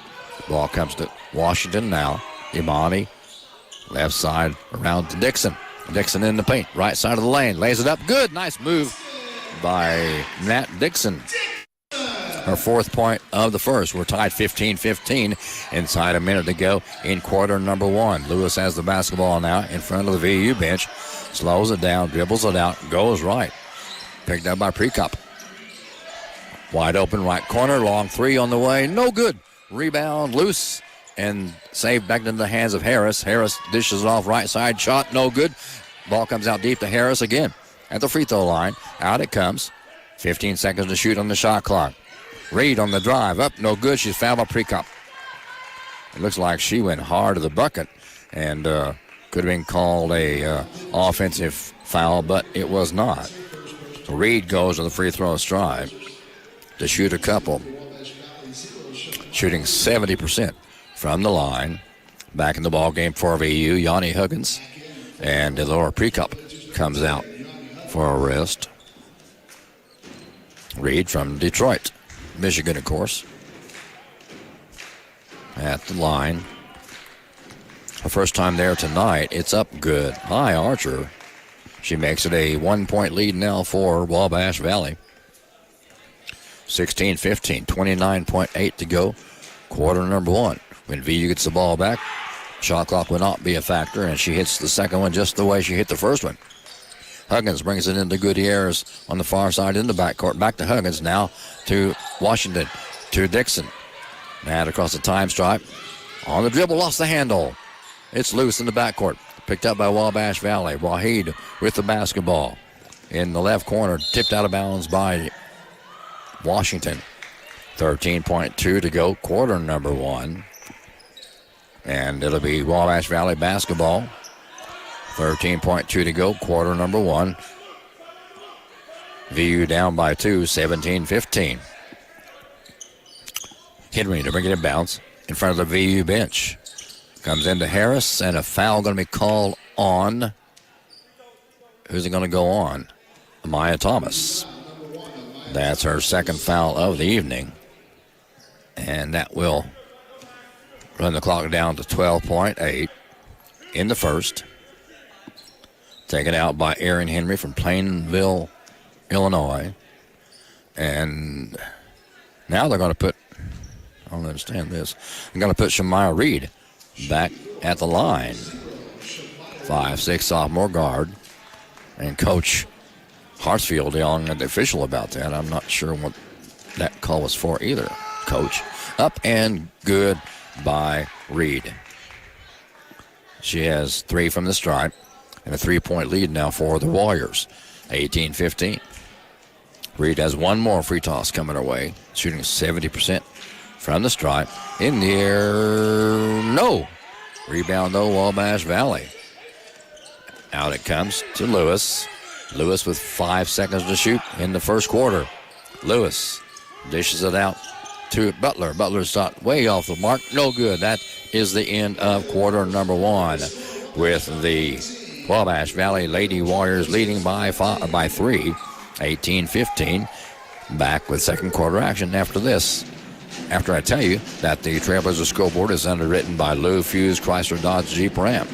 Ball comes to Washington now. Imani, left side around to Dixon. Dixon in the paint, right side of the lane, lays it up. Good, nice move by Nat Dixon. Her 4th point of the first. We're tied 15-15. Inside a minute to go in quarter number 1. Lewis has the basketball now in front of the VU bench. Slows it down, dribbles it out, goes right. Picked up by Prekop. Wide open right corner, long 3 on the way. No good. Rebound loose and saved back into the hands of Harris. Harris dishes it off right side. Shot no good. Ball comes out deep to Harris again at the free throw line. Out it comes. 15 seconds to shoot on the shot clock. Reed on the drive. Up, no good. She's fouled by Prekop. It looks like she went hard to the bucket and could have been called a offensive foul, but it was not. So Reed goes to the free throw stride to shoot a couple. Shooting 70% from the line. Back in the ball game for VU, Yanni Huggins. And Delora Prekop comes out for a rest. Reed from Detroit, Michigan, of course. At the line. Her first time there tonight. It's up good. High Archer. She makes it a 1-point lead now for Wabash Valley. 16-15, 29.8 to go. Quarter number 1. When VU gets the ball back, shot clock will not be a factor, and she hits the second one just the way she hit the first one. Huggins brings it into Gutierrez on the far side in the backcourt. Back to Huggins, now to Washington, to Dixon. And across the time stripe. On the dribble, lost the handle. It's loose in the backcourt. Picked up by Wabash Valley. Wahid with the basketball. In the left corner, tipped out of bounds by Washington. 13.2 to go, quarter number 1. And it'll be Wabash Valley basketball. 13.2 to go, quarter number 1. VU down by 2, 17-15. Henry to bring it in bounce in front of the VU bench. Comes into Harris, and a foul going to be called on. Who's it going to go on? Amaya Thomas. That's her second foul of the evening. And that will run the clock down to 12.8 in the first. Taken out by Aaron Henry from Plainville, Illinois. And now they're going to put, I don't understand this, they're going to put Shamaya Reed back at the line. 5'6" sophomore guard. And Coach Hartsfield yelling at the official about that. I'm not sure what that call was for either, Coach. Up and good by Reed. She has 3 from the stripe and a 3-point lead now for the Warriors. 18-15. Reed has one more free toss coming her way, shooting 70% from the stripe. In the air, no. Rebound, though, Wabash Valley. Out it comes to Lewis. Lewis with 5 seconds to shoot in the first quarter. Lewis dishes it out to Butler. Butler's shot way off the mark. No good. That is the end of quarter number 1 with the Wabash Valley Lady Warriors leading by 3, 18-15. Back with second quarter action after this. After I tell you that the Trailblazer scoreboard is underwritten by Lou Fuse Chrysler Dodge Jeep Ram.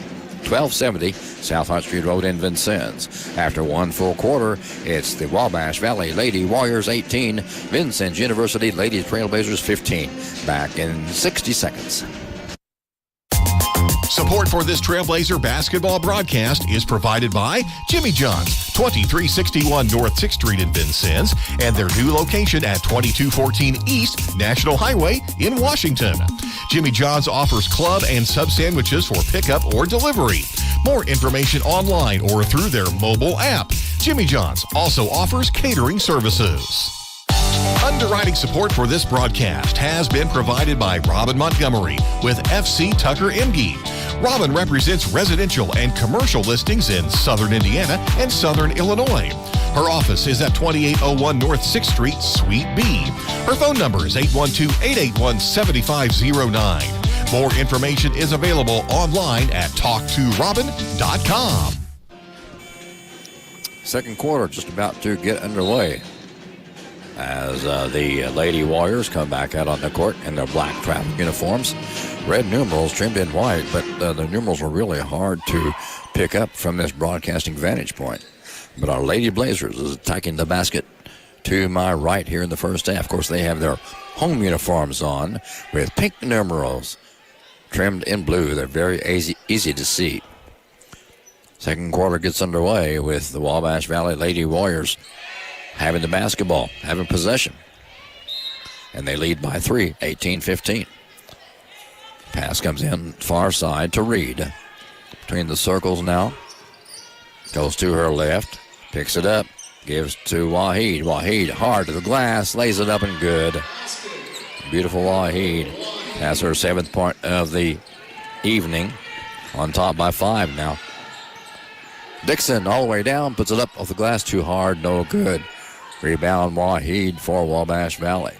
1270 South Hart Street Road in Vincennes. After one full quarter, it's the Wabash Valley Lady Warriors 18, Vincennes University Lady Trailblazers 15. Back in 60 seconds. Support for this Trailblazer basketball broadcast is provided by Jimmy John's, 2361 North 6th Street in Vincennes, and their new location at 2214 East National Highway in Washington. Jimmy John's offers club and sub sandwiches for pickup or delivery. More information online or through their mobile app. Jimmy John's also offers catering services. Underwriting support for this broadcast has been provided by Robin Montgomery with FC Tucker Emge. Robin represents residential and commercial listings in Southern Indiana and Southern Illinois. Her office is at 2801 North 6th Street, Suite B. Her phone number is 812-881-7509. More information is available online at talktorobin.com. Second quarter just about to get underway as the Lady Warriors come back out on the court in their black travel uniforms. Red numerals trimmed in white, but the numerals were really hard to pick up from this broadcasting vantage point. But our Lady Blazers is attacking the basket to my right here in the first half. Of course, they have their home uniforms on with pink numerals trimmed in blue. They're very easy to see. Second quarter gets underway with the Wabash Valley Lady Warriors having the basketball, having possession. And they lead by 3, 18-15. Pass comes in far side to Reed. Between the circles now. Goes to her left. Picks it up. Gives to Waheed. Waheed hard to the glass. Lays it up and good. Beautiful Waheed. Has her 7th point of the evening. On top by 5 now. Dixon all the way down. Puts it up off the glass. Too hard. No good. Rebound Waheed for Wabash Valley.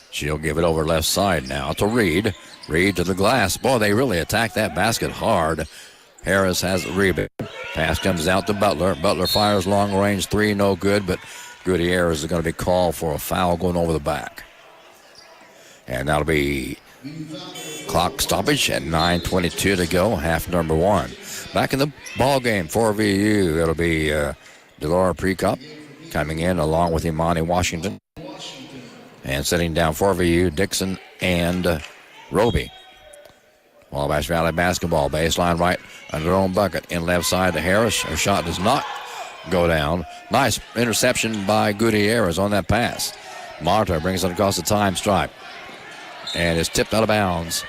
She'll give it over left side now to Reed. Reed to the glass. Boy, they really attacked that basket hard. Harris has the rebound. Pass comes out to Butler. Butler fires long range 3, no good, but Gutierrez is going to be called for a foul going over the back. And that'll be clock stoppage at 9:22 to go, half number 1. Back in the ball game for VU, it'll be Delora Precop coming in along with Imani Washington. And sitting down for VU, Dixon and Roby. Wabash Valley basketball, baseline right under their own bucket. In left side to Harris. Her shot does not go down. Nice interception by Gutierrez on that pass. Marta brings it across the time stripe. And is tipped out of bounds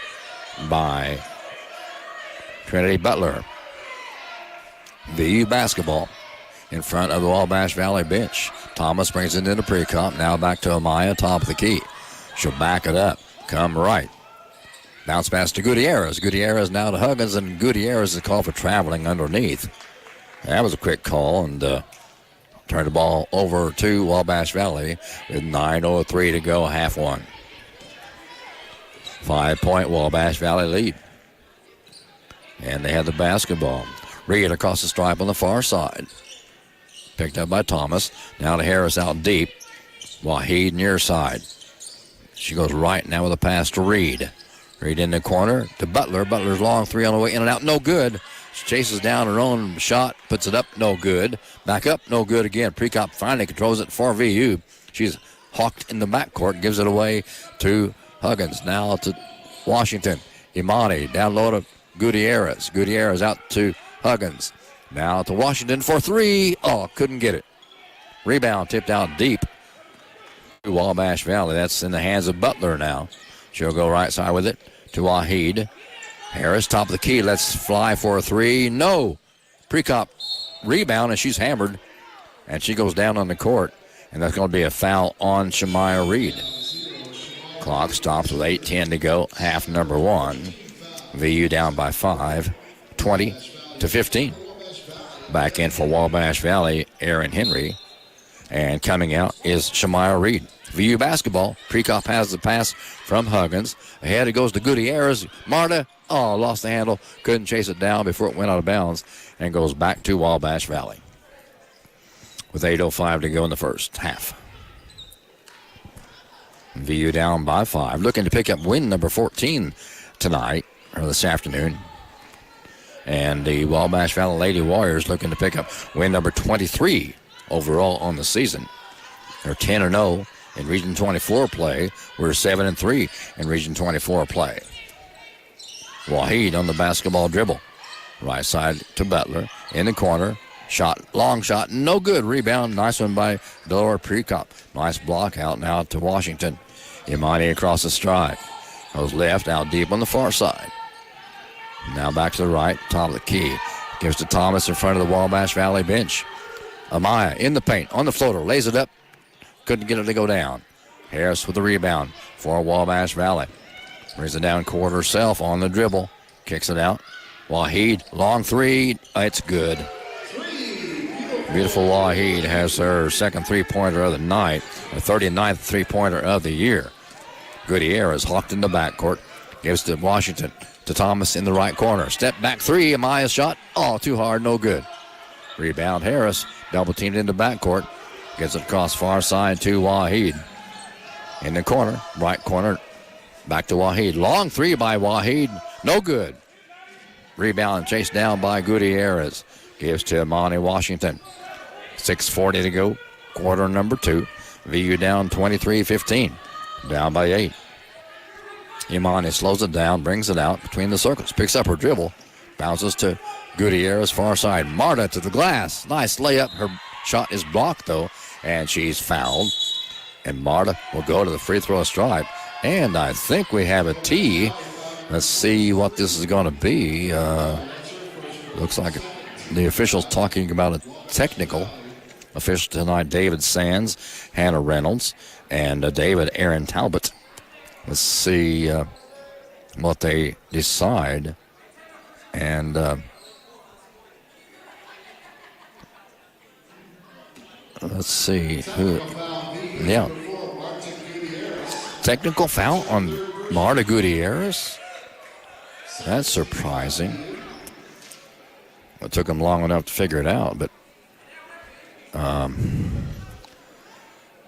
by Trinity Butler. VU basketball in front of the Wabash Valley bench. Thomas brings it into Precop. Now back to Amaya, top of the key. She'll back it up. Come right. Bounce pass to Gutierrez. Gutierrez now to Huggins, and Gutierrez is called for traveling underneath. That was a quick call, and turned the ball over to Wabash Valley with 9:03 to go, half 1. 5-point Wabash Valley lead. And they had the basketball. Reed across the stripe on the far side. Picked up by Thomas. Now to Harris out deep. Waheed near side. She goes right now with a pass to Reed. Reed in the corner to Butler. Butler's long 3 on the way in and out. No good. She chases down her own shot. Puts it up. No good. Back up. No good again. Precop finally controls it for VU. She's hawked in the backcourt. Gives it away to Huggins. Now to Washington. Imani down low to Gutierrez. Gutierrez out to Huggins. Now to Washington for 3. Oh, couldn't get it. Rebound tipped out deep to Wabash Valley. That's in the hands of Butler now. She'll go right side with it to Waheed. Harris, top of the key. Let's fly for a 3. No. Precop rebound, and she's hammered. And she goes down on the court. And that's going to be a foul on Shemaya Reed. Clock stops with 8:10 to go. Half number 1. VU down by 5. 20-15. Back in for Wabash Valley, Aaron Henry. And coming out is Shemaya Reed. VU basketball. Precop has the pass from Huggins. Ahead it goes to Gutierrez. Marta, lost the handle. Couldn't chase it down before it went out of bounds. And goes back to Wabash Valley. With 8:05 to go in the first half. VU down by 5. Looking to pick up win number 14 tonight, or this afternoon. And the Wabash Valley Lady Warriors looking to pick up win number 23 overall on the season. They're 10-0 in Region 24 play. We're 7-3 in Region 24 play. Waheed on the basketball dribble. Right side to Butler. In the corner. Shot, long shot, no good. Rebound, nice one by Delora Precop. Nice block out now to Washington. Imani across the stride. Goes left, out deep on the far side. Now back to the right, top of the key. Gives to Thomas in front of the Wabash Valley bench. Amaya in the paint, on the floater, lays it up. Couldn't get it to go down. Harris with the rebound for Wabash Valley. Brings it down court herself on the dribble. kicks it out. Waheed, long three. It's good. Beautiful Waheed has her second three-pointer of the night, her 39th three-pointer of the year. Gutierrez hawked in the backcourt. Gives to Washington, to Thomas in the right corner. Step back three, Amaya's shot. Oh, too hard, no good. Rebound Harris, double teamed into backcourt. Gets it across far side to Waheed. In the corner, right corner, back to Waheed. Long three by Waheed, no good. Rebound chased down by Gutierrez. Gives to Imani Washington. 6:40 to go, quarter number 2. VU down 23-15, down by 8. Imani slows it down, brings it out between the circles, picks up her dribble, bounces to Gutierrez, far side. Marta to the glass. Nice layup. Her shot is blocked, though, and she's fouled. And Marta will go to the free throw stripe. And I think we have a tee. Let's see what this is going to be. Looks like the officials talking about a technical. Official tonight, David Sands, Hannah Reynolds, and David Aaron Talbot. Let's see what they decide. And let's see who. Yeah. Technical foul on Marta Gutierrez? That's surprising. It took them long enough to figure it out, but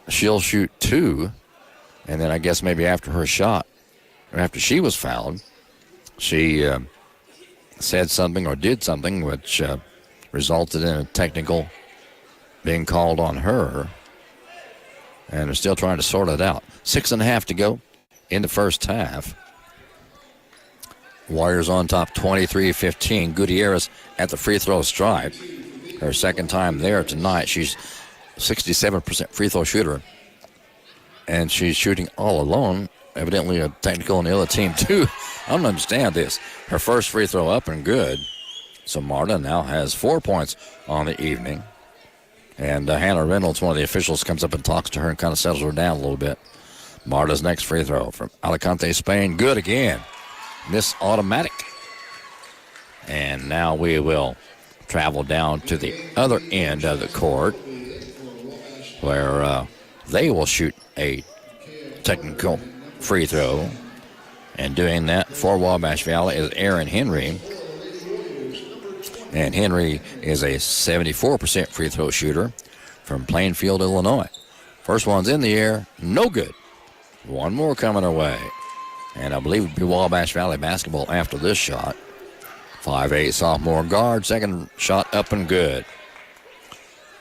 she'll shoot 2. And then I guess maybe after her shot, or after she was fouled, she said something or did something which resulted in a technical being called on her. And they're still trying to sort it out. 6.5 to go in the first half. Warriors on top 23-15. Gutierrez at the free throw stripe. Her second time there tonight. She's 67% free throw shooter. And she's shooting all alone. Evidently a technical on the other team, too. I don't understand this. Her first free throw up and good. So Marta now has 4 points on the evening. And Hannah Reynolds, one of the officials, comes up and talks to her and kind of settles her down a little bit. Marta's next free throw from Alicante, Spain. Good again. Miss automatic. And now we will travel down to the other end of the court where they will shoot a technical free throw. And doing that for Wabash Valley is Aaron Henry. And Henry is a 74% free throw shooter from Plainfield, Illinois. First one's in the air, no good. One more coming our way. And I believe it'll be Wabash Valley basketball after this shot. 5'8" sophomore guard, second shot up and good.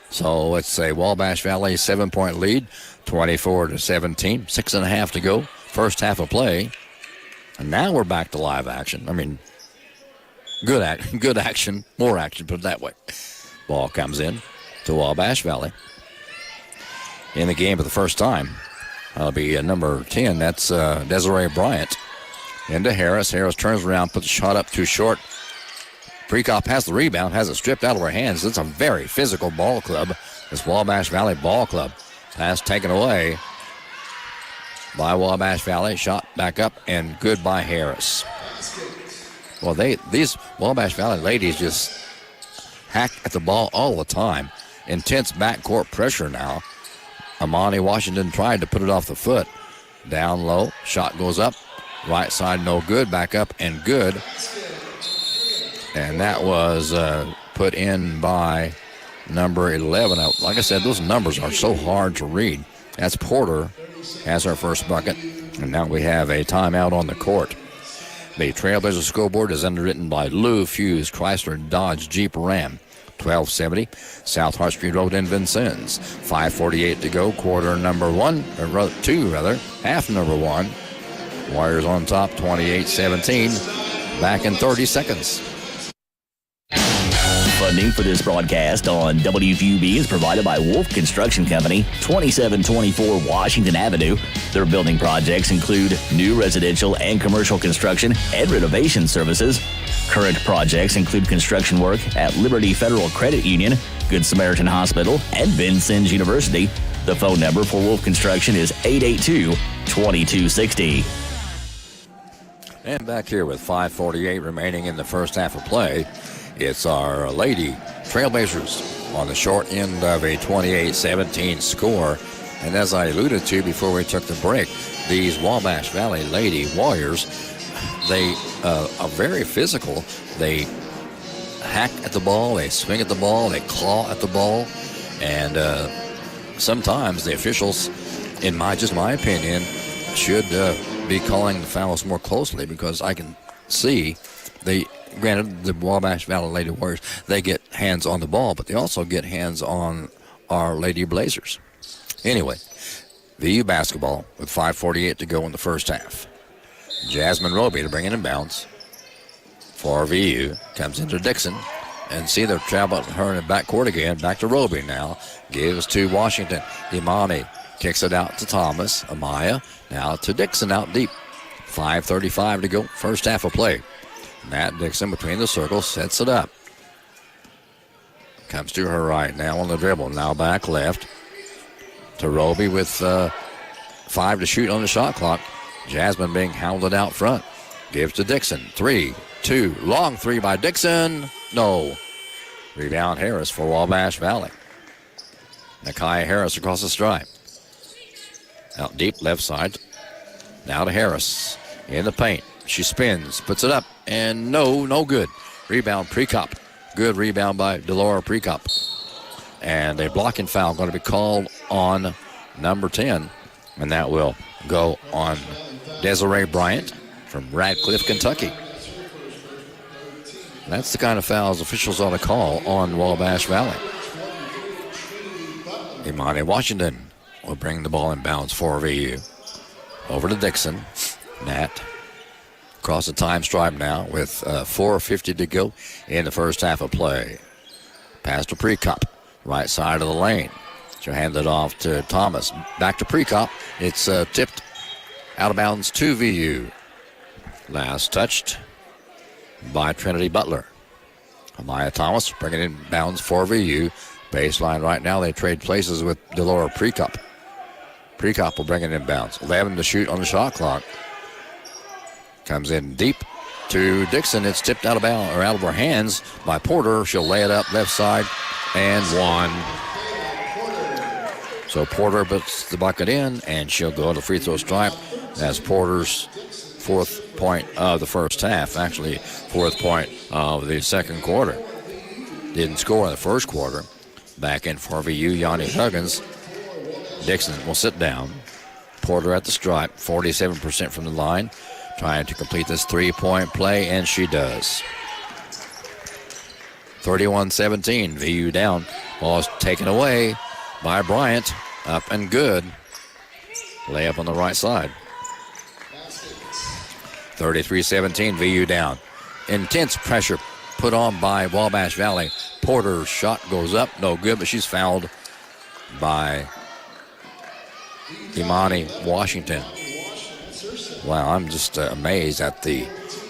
So it's a Wabash Valley 7-point lead, 24-17, 6.5 to go. First half of play. And now we're back to live action. I mean, good action, more action, put it that way. Ball comes in to Wabash Valley. In the game for the first time. That'll be number 10. That's Desiree Bryant. Into Harris. Harris turns around, puts the shot up too short. Prekop has the rebound, has it stripped out of her hands. It's a very physical ball club. This Wabash Valley ball club. Pass taken away by Wabash Valley. Shot back up and good by Harris. Well, these Wabash Valley ladies just hack at the ball all the time. Intense backcourt pressure now. Imani Washington tried to put it off the foot. Down low, shot goes up. Right side no good, back up and good. And that was put in by number 11. Like I said, those numbers are so hard to read. That's Porter has our first bucket. And now we have a timeout on the court. The Trailblazer scoreboard is underwritten by Lou Fuse Chrysler Dodge Jeep Ram. 1270 South Hart Street Road in Vincennes. 5:48 to go, quarter number 1, or 2 rather, half number 1. Warriors on top, 28-17. Back in 30 seconds. Funding for this broadcast on WVUB is provided by Wolf Construction Company, 2724 Washington Avenue. Their building projects include new residential and commercial construction and renovation services. Current projects include construction work at Liberty Federal Credit Union, Good Samaritan Hospital, and Vincennes University. The phone number for Wolf Construction is 882-2260. And back here with 5:48 remaining in the first half of play, it's our Lady Trailblazers on the short end of a 28-17 score. And as I alluded to before we took the break, these Wabash Valley Lady Warriors, they are very physical. They hack at the ball, they swing at the ball, they claw at the ball, and sometimes the officials, in my opinion, should be calling the fouls more closely, because I can see granted, the Wabash Valley Lady Warriors, they get hands on the ball, but they also get hands on our Lady Blazers. Anyway, VU basketball with 5:48 to go in the first half. Jasmine Roby to bring it in bounds for VU. Comes into Dixon. And see, they're traveling her in the backcourt again. Back to Roby now. Gives to Washington. Imani kicks it out to Thomas. Amaya now to Dixon out deep. 5:35 to go. First half of play. Matt Dixon between the circles. Sets it up. Comes to her right now on the dribble. Now back left to Roby with 5 to shoot on the shot clock. Jasmine being hounded out front. Gives to Dixon. 3-2. Long three by Dixon. No. Rebound Harris for Wabash Valley. Nakia Harris across the stripe. Out deep left side. Now to Harris. In the paint. She spins. Puts it up. And no good. Rebound Prekop. Good rebound by Delora Prekop. And a blocking foul going to be called on number 10. And that will go on Desiree Bryant from Radcliffe, Kentucky. That's the kind of fouls officials ought to call on Wabash Valley. Imani Washington will bring the ball in bounds for VU. Over to Dixon. Nat across the time stripe now with 4:50 to go in the first half of play. Pass to Prekop. Right side of the lane. She'll hand it off to Thomas. Back to Prekop. It's tipped out of bounds to VU. Last touched by Trinity Butler. Amaya Thomas bringing in bounds for VU. Baseline right now. They trade places with Delora Prekop. Prekop will bring it in bounds. 11 to shoot on the shot clock. Comes in deep to Dixon. It's tipped out of bounds, or out of her hands by Porter. She'll lay it up left side and one. So Porter puts the bucket in, and she'll go to the free throw stripe. That's Porter's fourth point of the first half. Actually, fourth point of the second quarter. Didn't score in the first quarter. Back in for VU, Yanni Huggins. Dixon will sit down. Porter at the stripe, 47% from the line. Trying to complete this three-point play, and she does. 31-17, VU down. Ball is taken away by Bryant. Up and good. Layup on the right side. 33-17, VU down. Intense pressure put on by Wabash Valley. Porter's shot goes up, no good, but she's fouled by Imani Washington. Wow, I'm just amazed at the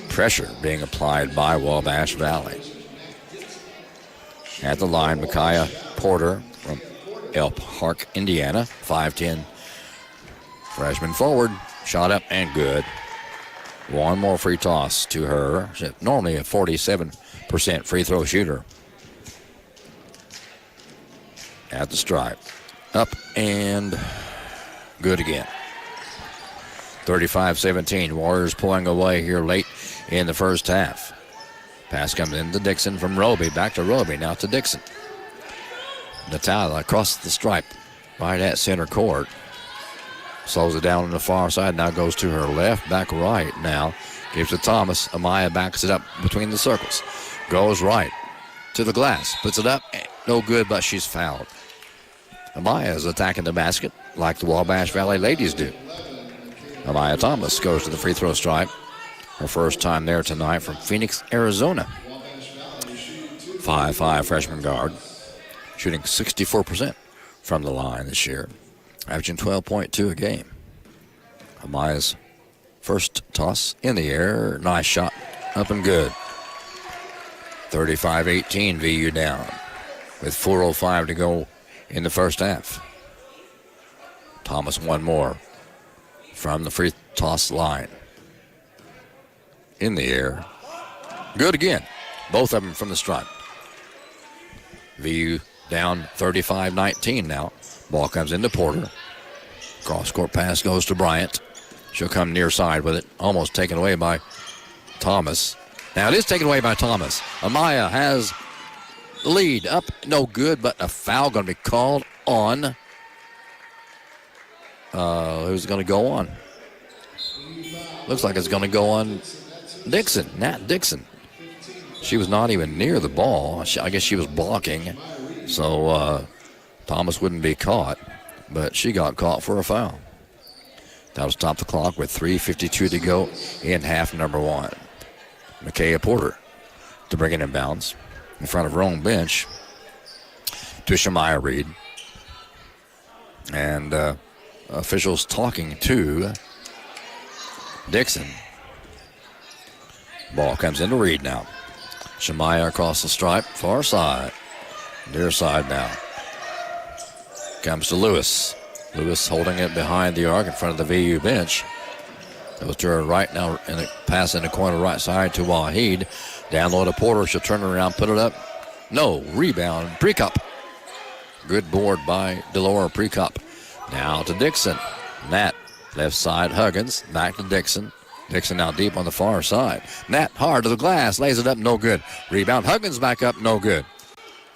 pressure being applied by Wabash Valley. At the line, Micaiah Porter from Elk Park, Indiana, 5'10". Freshman forward, shot up and good. One more free toss to her. She's normally a 47% free throw shooter. At the stripe, up and good again. 35-17, Warriors pulling away here late in the first half. Pass comes in to Dixon from Roby. Back to Roby, now to Dixon. Natalia across the stripe, right at center court. Slows it down on the far side, now goes to her left, back right now. Gives to Thomas. Amaya backs it up between the circles. Goes right to the glass, puts it up, no good, but she's fouled. Amaya is attacking the basket like the Wabash Valley ladies do. Amaya Thomas goes to the free throw stripe. Her first time there tonight from Phoenix, Arizona. 5'5" freshman guard. Shooting 64% from the line this year. Averaging 12.2 a game. Amaya's first toss in the air. Nice shot. Up and good. 35-18 VU down. With 4:05 to go in the first half. Thomas one more from the free toss line. in the air. Good again. Both of them from the stripe. VU down 35-19 now. Ball comes into Porter. Cross-court pass goes to Bryant. She'll come near side with it. Almost taken away by Thomas. Now it is taken away by Thomas. Amaya has the lead up. No good, but a foul going to be called on. Who's going to go on? Looks like it's going to go on Dixon, Nat Dixon. She was not even near the ball. I guess she was blocking, so Thomas wouldn't be caught, but she got caught for a foul. That'll stop the clock with 3:52 to go in half number one. Micaiah Porter to bring it in bounds in front of her own bench to Shemaya Reed. And officials talking to Dixon. Ball comes into Reed now. Shemaya across the stripe, far side. Near side now. Comes to Lewis. Lewis holding it behind the arc in front of the VU bench. Goes to her right now, and pass in the corner right side to Waheed. Down low to Porter. She'll turn around, put it up. No, rebound. Prekop. Good board by Delora Prekop. Now to Dixon. Nat, left side, Huggins. Back to Dixon. Dixon now deep on the far side. Nat hard to the glass, lays it up, no good. Rebound, Huggins back up, no good.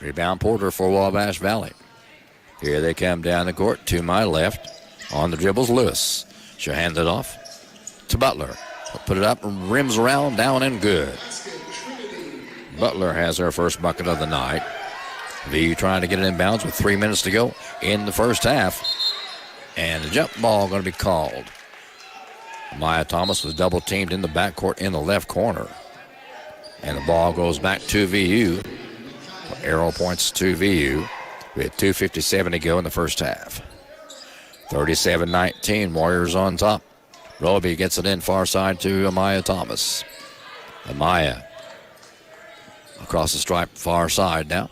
Rebound Porter for Wabash Valley. Here they come down the court to my left. On the dribbles, Lewis. She'll hand it off to Butler. Put it up, rims around, down and good. Butler has her first bucket of the night. VU trying to get it in bounds with 3 minutes to go in the first half. And the jump ball going to be called. Maya Thomas was double teamed in the backcourt in the left corner. And the ball goes back to VU. Arrow points to VU with 2:57 to go in the first half. 37-19, Warriors on top. Roby gets it in far side to Amaya Thomas. Amaya across the stripe, far side now.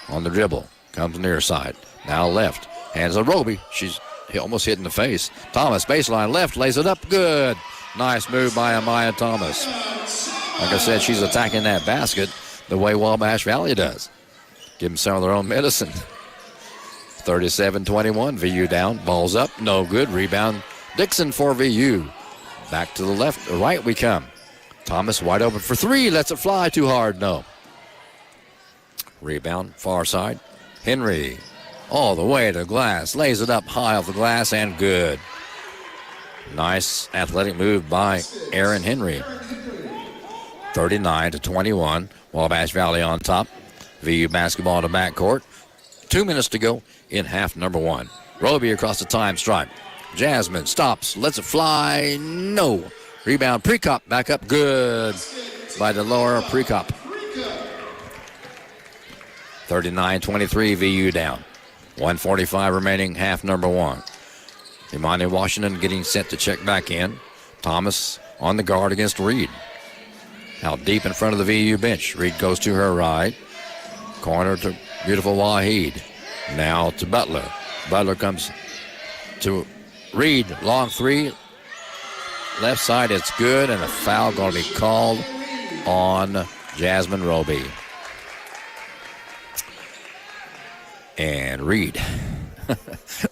On the dribble, comes near side. Now left, hands to Roby. She's almost hit in the face. Thomas, baseline left, lays it up, good. Nice move by Amaya Thomas. Like I said, she's attacking that basket the way Wabash Valley does. Give them some of their own medicine. 37-21, VU down, ball's up, no good. Rebound, Dixon for VU. Back to the left, or right we come. Thomas wide open for three, lets it fly, too hard, no. Rebound, far side, Henry. All the way to the glass, lays it up high off the glass and good. Nice athletic move by Aaron Henry. 39-21, Wabash Valley on top. VU basketball to backcourt. 2 minutes to go in half number one. Roby across the time stripe. Jasmine stops, lets it fly, no. Rebound, Prekop back up, good by Delora Prekop. 39-23, VU down. 1:45 remaining, half number one. Imani Washington getting set to check back in. Thomas on the guard against Reed. Out deep in front of the VU bench. Reed goes to her right. Corner to beautiful Waheed. Now to Butler. Butler comes to Reed. Long three. Left side, it's good, and a foul going to be called on Jasmine Roby. And Reed.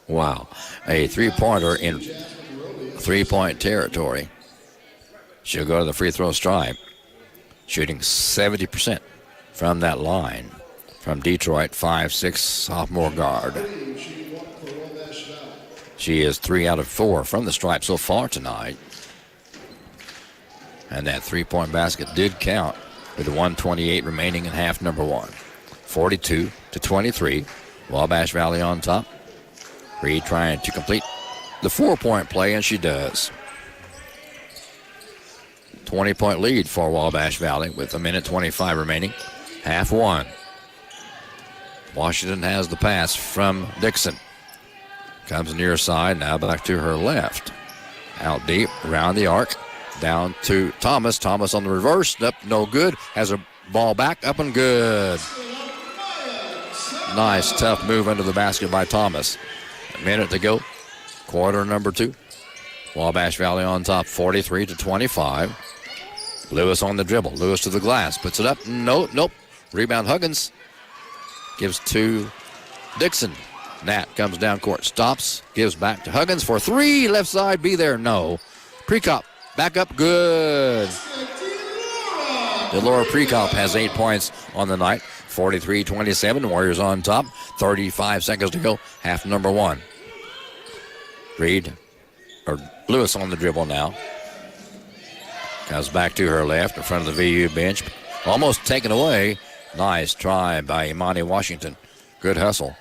Wow. A three-pointer in three-point territory. She'll go to the free throw stripe. Shooting 70% from that line. From Detroit, 5'6", sophomore guard. She is 3 out of 4 from the stripe so far tonight. And that three-point basket did count with 1:28 remaining in half number one. 42-23. Wabash Valley on top. Reed trying to complete the 4-point play, and she does. 20-point lead for Wabash Valley with 1:25 remaining. Half one. Washington has the pass from Dixon. Comes near side, now back to her left. Out deep, around the arc. Down to Thomas. Thomas on the reverse. Up, no good. Has a ball back, up and good. Nice, tough move under the basket by Thomas. A minute to go. Quarter number two. Wabash Valley on top, 43-25. Lewis on the dribble. Lewis to the glass. Puts it up. Nope. Rebound Huggins. Gives to Dixon. Nat comes down court. Stops. Gives back to Huggins for three. Left side. Be there. No. Prekop. Back up. Good. Delora Prekop has 8 points on the night. 43-27. Warriors on top. 35 seconds to go. Half number one. Lewis on the dribble now. Comes back to her left in front of the VU bench. Almost taken away. Nice try by Imani Washington. Good hustle.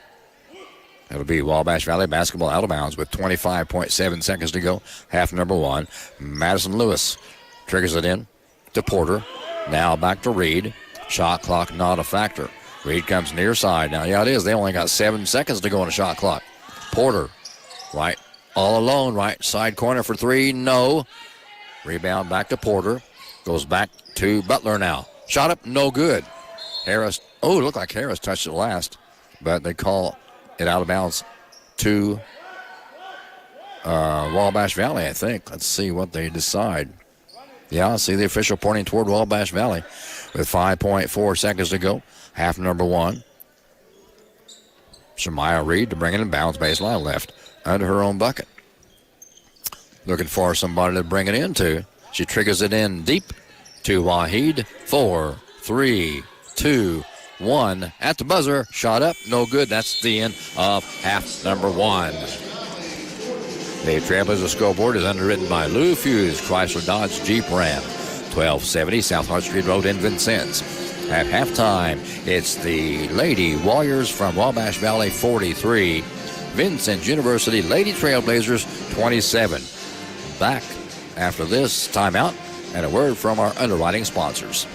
It'll be Wabash Valley basketball out of bounds with 25.7 seconds to go. Half number one. Madison Lewis triggers it in to Porter. Now back to Reed. Shot clock not a factor. Reed comes near side. Now, yeah, it is. They only got 7 seconds to go on a shot clock. Porter, right, all alone, right side corner for three. No. Rebound back to Porter. Goes back to Butler now. Shot up, no good. Harris, it looked like Harris touched it last, but they call it out of bounds to Wabash Valley, I think. Let's see what they decide. Yeah, I see the official pointing toward Wabash Valley with 5.4 seconds to go. Half number one. Shemaya Reed to bring it in bounds baseline left under her own bucket. Looking for somebody to bring it into. She triggers it in deep to Waheed. 4, 3, 2, 1. At the buzzer. Shot up. No good. That's the end of half number one. The Trailblazer scoreboard is underwritten by Lou Fuse, Chrysler Dodge Jeep Ram. 1270 South Hart Street Road in Vincennes. At halftime, it's the Lady Warriors from Wabash Valley 43. Vincennes University Lady Trailblazers 27. Back after this timeout and a word from our underwriting sponsors.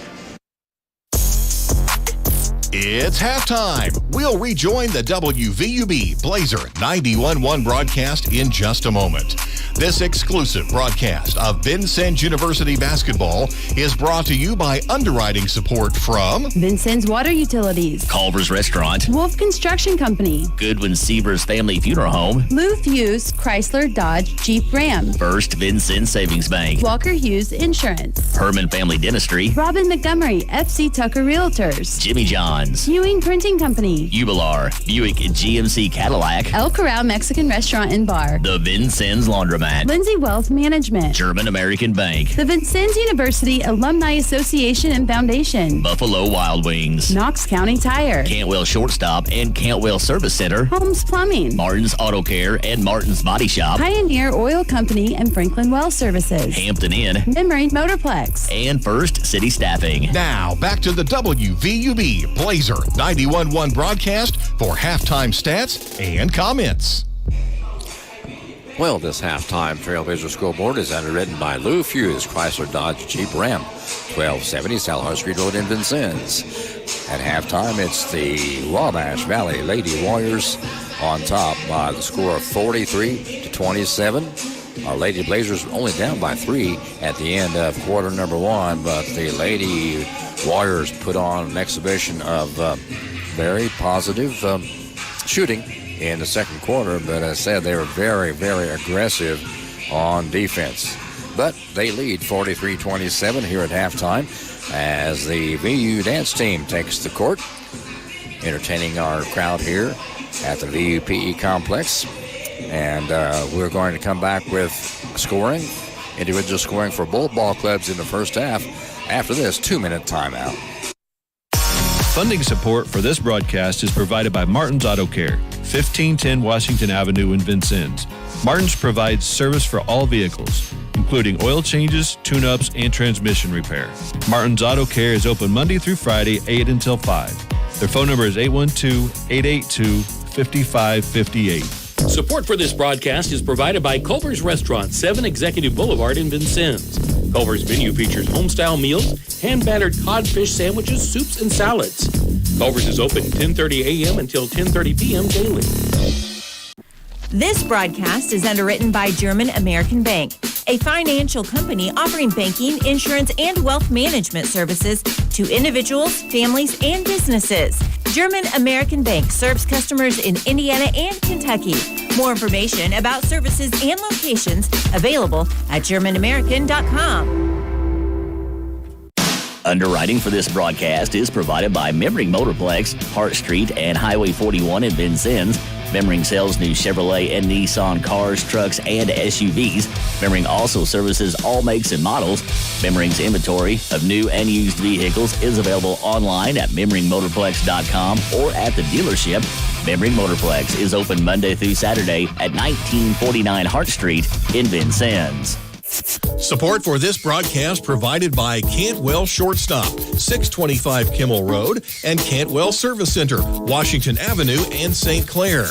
It's halftime. We'll rejoin the WVUB Blazer 91.1 broadcast in just a moment. This exclusive broadcast of Vincennes University basketball is brought to you by underwriting support from Vincennes Water Utilities, Culver's Restaurant, Wolf Construction Company, Goodwin Sievers Family Funeral Home, Lou Fuse, Chrysler Dodge Jeep Ram, First Vincennes Savings Bank, Walker Hughes Insurance, Herman Family Dentistry, Robin Montgomery, FC Tucker Realtors, Jimmy John's, Ewing Printing Company, Ubilar, Buick GMC Cadillac, El Corral Mexican Restaurant and Bar, the Vincennes Laundromat, Lindsay Wealth Management, German American Bank, the Vincennes University Alumni Association and Foundation, Buffalo Wild Wings, Knox County Tire, Cantwell Shortstop and Cantwell Service Center, Holmes Plumbing, Martin's Auto Care and Martin's Body Shop, Pioneer Oil Company and Franklin Well Services, Hampton Inn, Memory Motorplex, and First City Staffing. Now, back to the WVUB Blazer 91.1 broadcast for halftime stats and comments. Well, this halftime Trailblazer scoreboard is underwritten by Lou Fuse, Chrysler Dodge Jeep Ram, 1270 South Hart Street Road in Vincennes. At halftime, it's the Wabash Valley Lady Warriors on top by the score of 43-27. Our Lady Blazers only down by 3 at the end of quarter number one, but the Lady Warriors put on an exhibition of very positive shooting in the second quarter, but as I said, they were very, very aggressive on defense. But they lead 43-27 here at halftime as the VU dance team takes the court, entertaining our crowd here at the VU PE complex. And we're going to come back with scoring, individual scoring for both ball clubs in the first half after this 2-minute timeout. Funding support for this broadcast is provided by Martin's Auto Care, 1510 Washington Avenue in Vincennes. Martin's provides service for all vehicles, including oil changes, tune-ups, and transmission repair. Martin's Auto Care is open Monday through Friday, 8 until 5. Their phone number is 812-882-5558. Support for this broadcast is provided by Culver's Restaurant, 7 Executive Boulevard in Vincennes. Culver's menu features home-style meals, hand-battered codfish sandwiches, soups, and salads. Culver's is open 10:30 a.m. until 10:30 p.m. daily. This broadcast is underwritten by German American Bank, a financial company offering banking, insurance, and wealth management services to individuals, families, and businesses. German American Bank serves customers in Indiana and Kentucky. More information about services and locations available at GermanAmerican.com. Underwriting for this broadcast is provided by Memmering Motorplex, Hart Street, and Highway 41 in Vincennes. Memmering sells new Chevrolet and Nissan cars, trucks, and SUVs. Memmering also services all makes and models. Memmering's inventory of new and used vehicles is available online at memmeringmotorplex.com or at the dealership. Memmering Motorplex is open Monday through Saturday at 1949 Hart Street in Vincennes. Support for this broadcast provided by Cantwell Shortstop, 625 Kimmel Road, and Cantwell Service Center, Washington Avenue and St. Clair.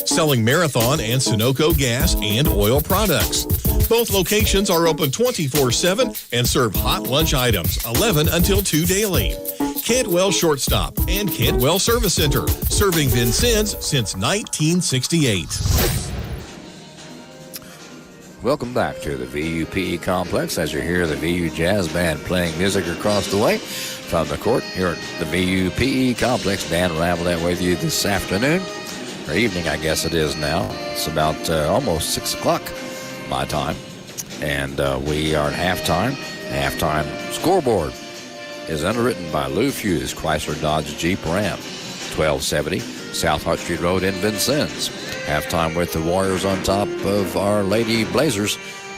Selling Marathon and Sunoco gas and oil products. Both locations are open 24/7 and serve hot lunch items, 11 until 2 daily. Cantwell Shortstop and Cantwell Service Center, serving Vincennes since 1968. Welcome back to the VUPE complex as you hear the VU Jazz Band playing music across the way from the court here at the VUPE complex. Dan Ravelette with you this afternoon, or evening I guess it is now. It's about almost 6 o'clock my time, and we are at halftime. Halftime scoreboard is underwritten by Lou Fuse, Chrysler Dodge Jeep Ram, 1270 South Hart Street Road in Vincennes. Halftime with the Warriors on top of our Lady Blazers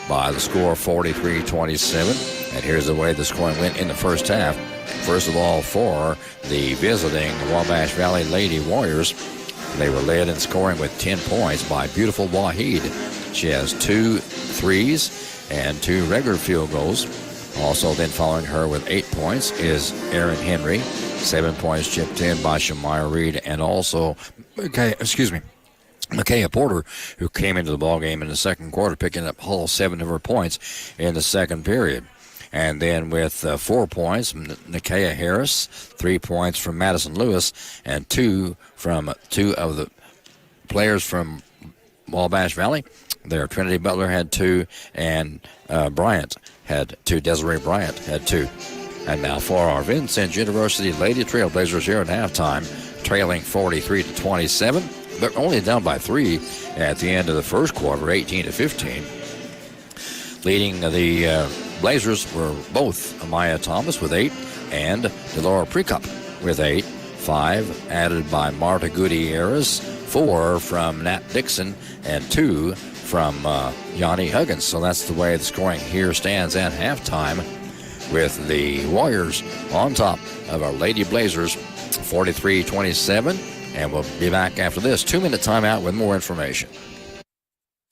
by the score 43-27. And here's the way the scoring went in the first half. First of all, for the visiting Wabash Valley Lady Warriors, they were led in scoring with 10 points by beautiful Wahid. She has 2 threes and 2 regular field goals. Also then following her with 8 points is Erin Henry. 7 points chipped in by Shamaya Reed, and also, Micaiah Porter, who came into the ballgame in the second quarter, picking up all 7 of her points in the second period. And then with 4 points, Nikia Harris, 3 points from Madison Lewis, and 2 from 2 of the players from Wabash Valley. There, Trinity Butler had 2, and Bryant had 2. Desiree Bryant had 2. And now for our Vincennes University Lady Trailblazers here at halftime, trailing 43-27. They're only down by 3 at the end of the first quarter, 18-15. Leading the Blazers were both Amaya Thomas with 8 and Delora Prekop with 8. 5 added by Marta Gutierrez, 4 from Nat Dixon, and 2 from Yanni Huggins. So that's the way the scoring here stands at halftime, with the Warriors on top of our Lady Blazers, 43-27. And we'll be back after this 2-minute timeout with more information.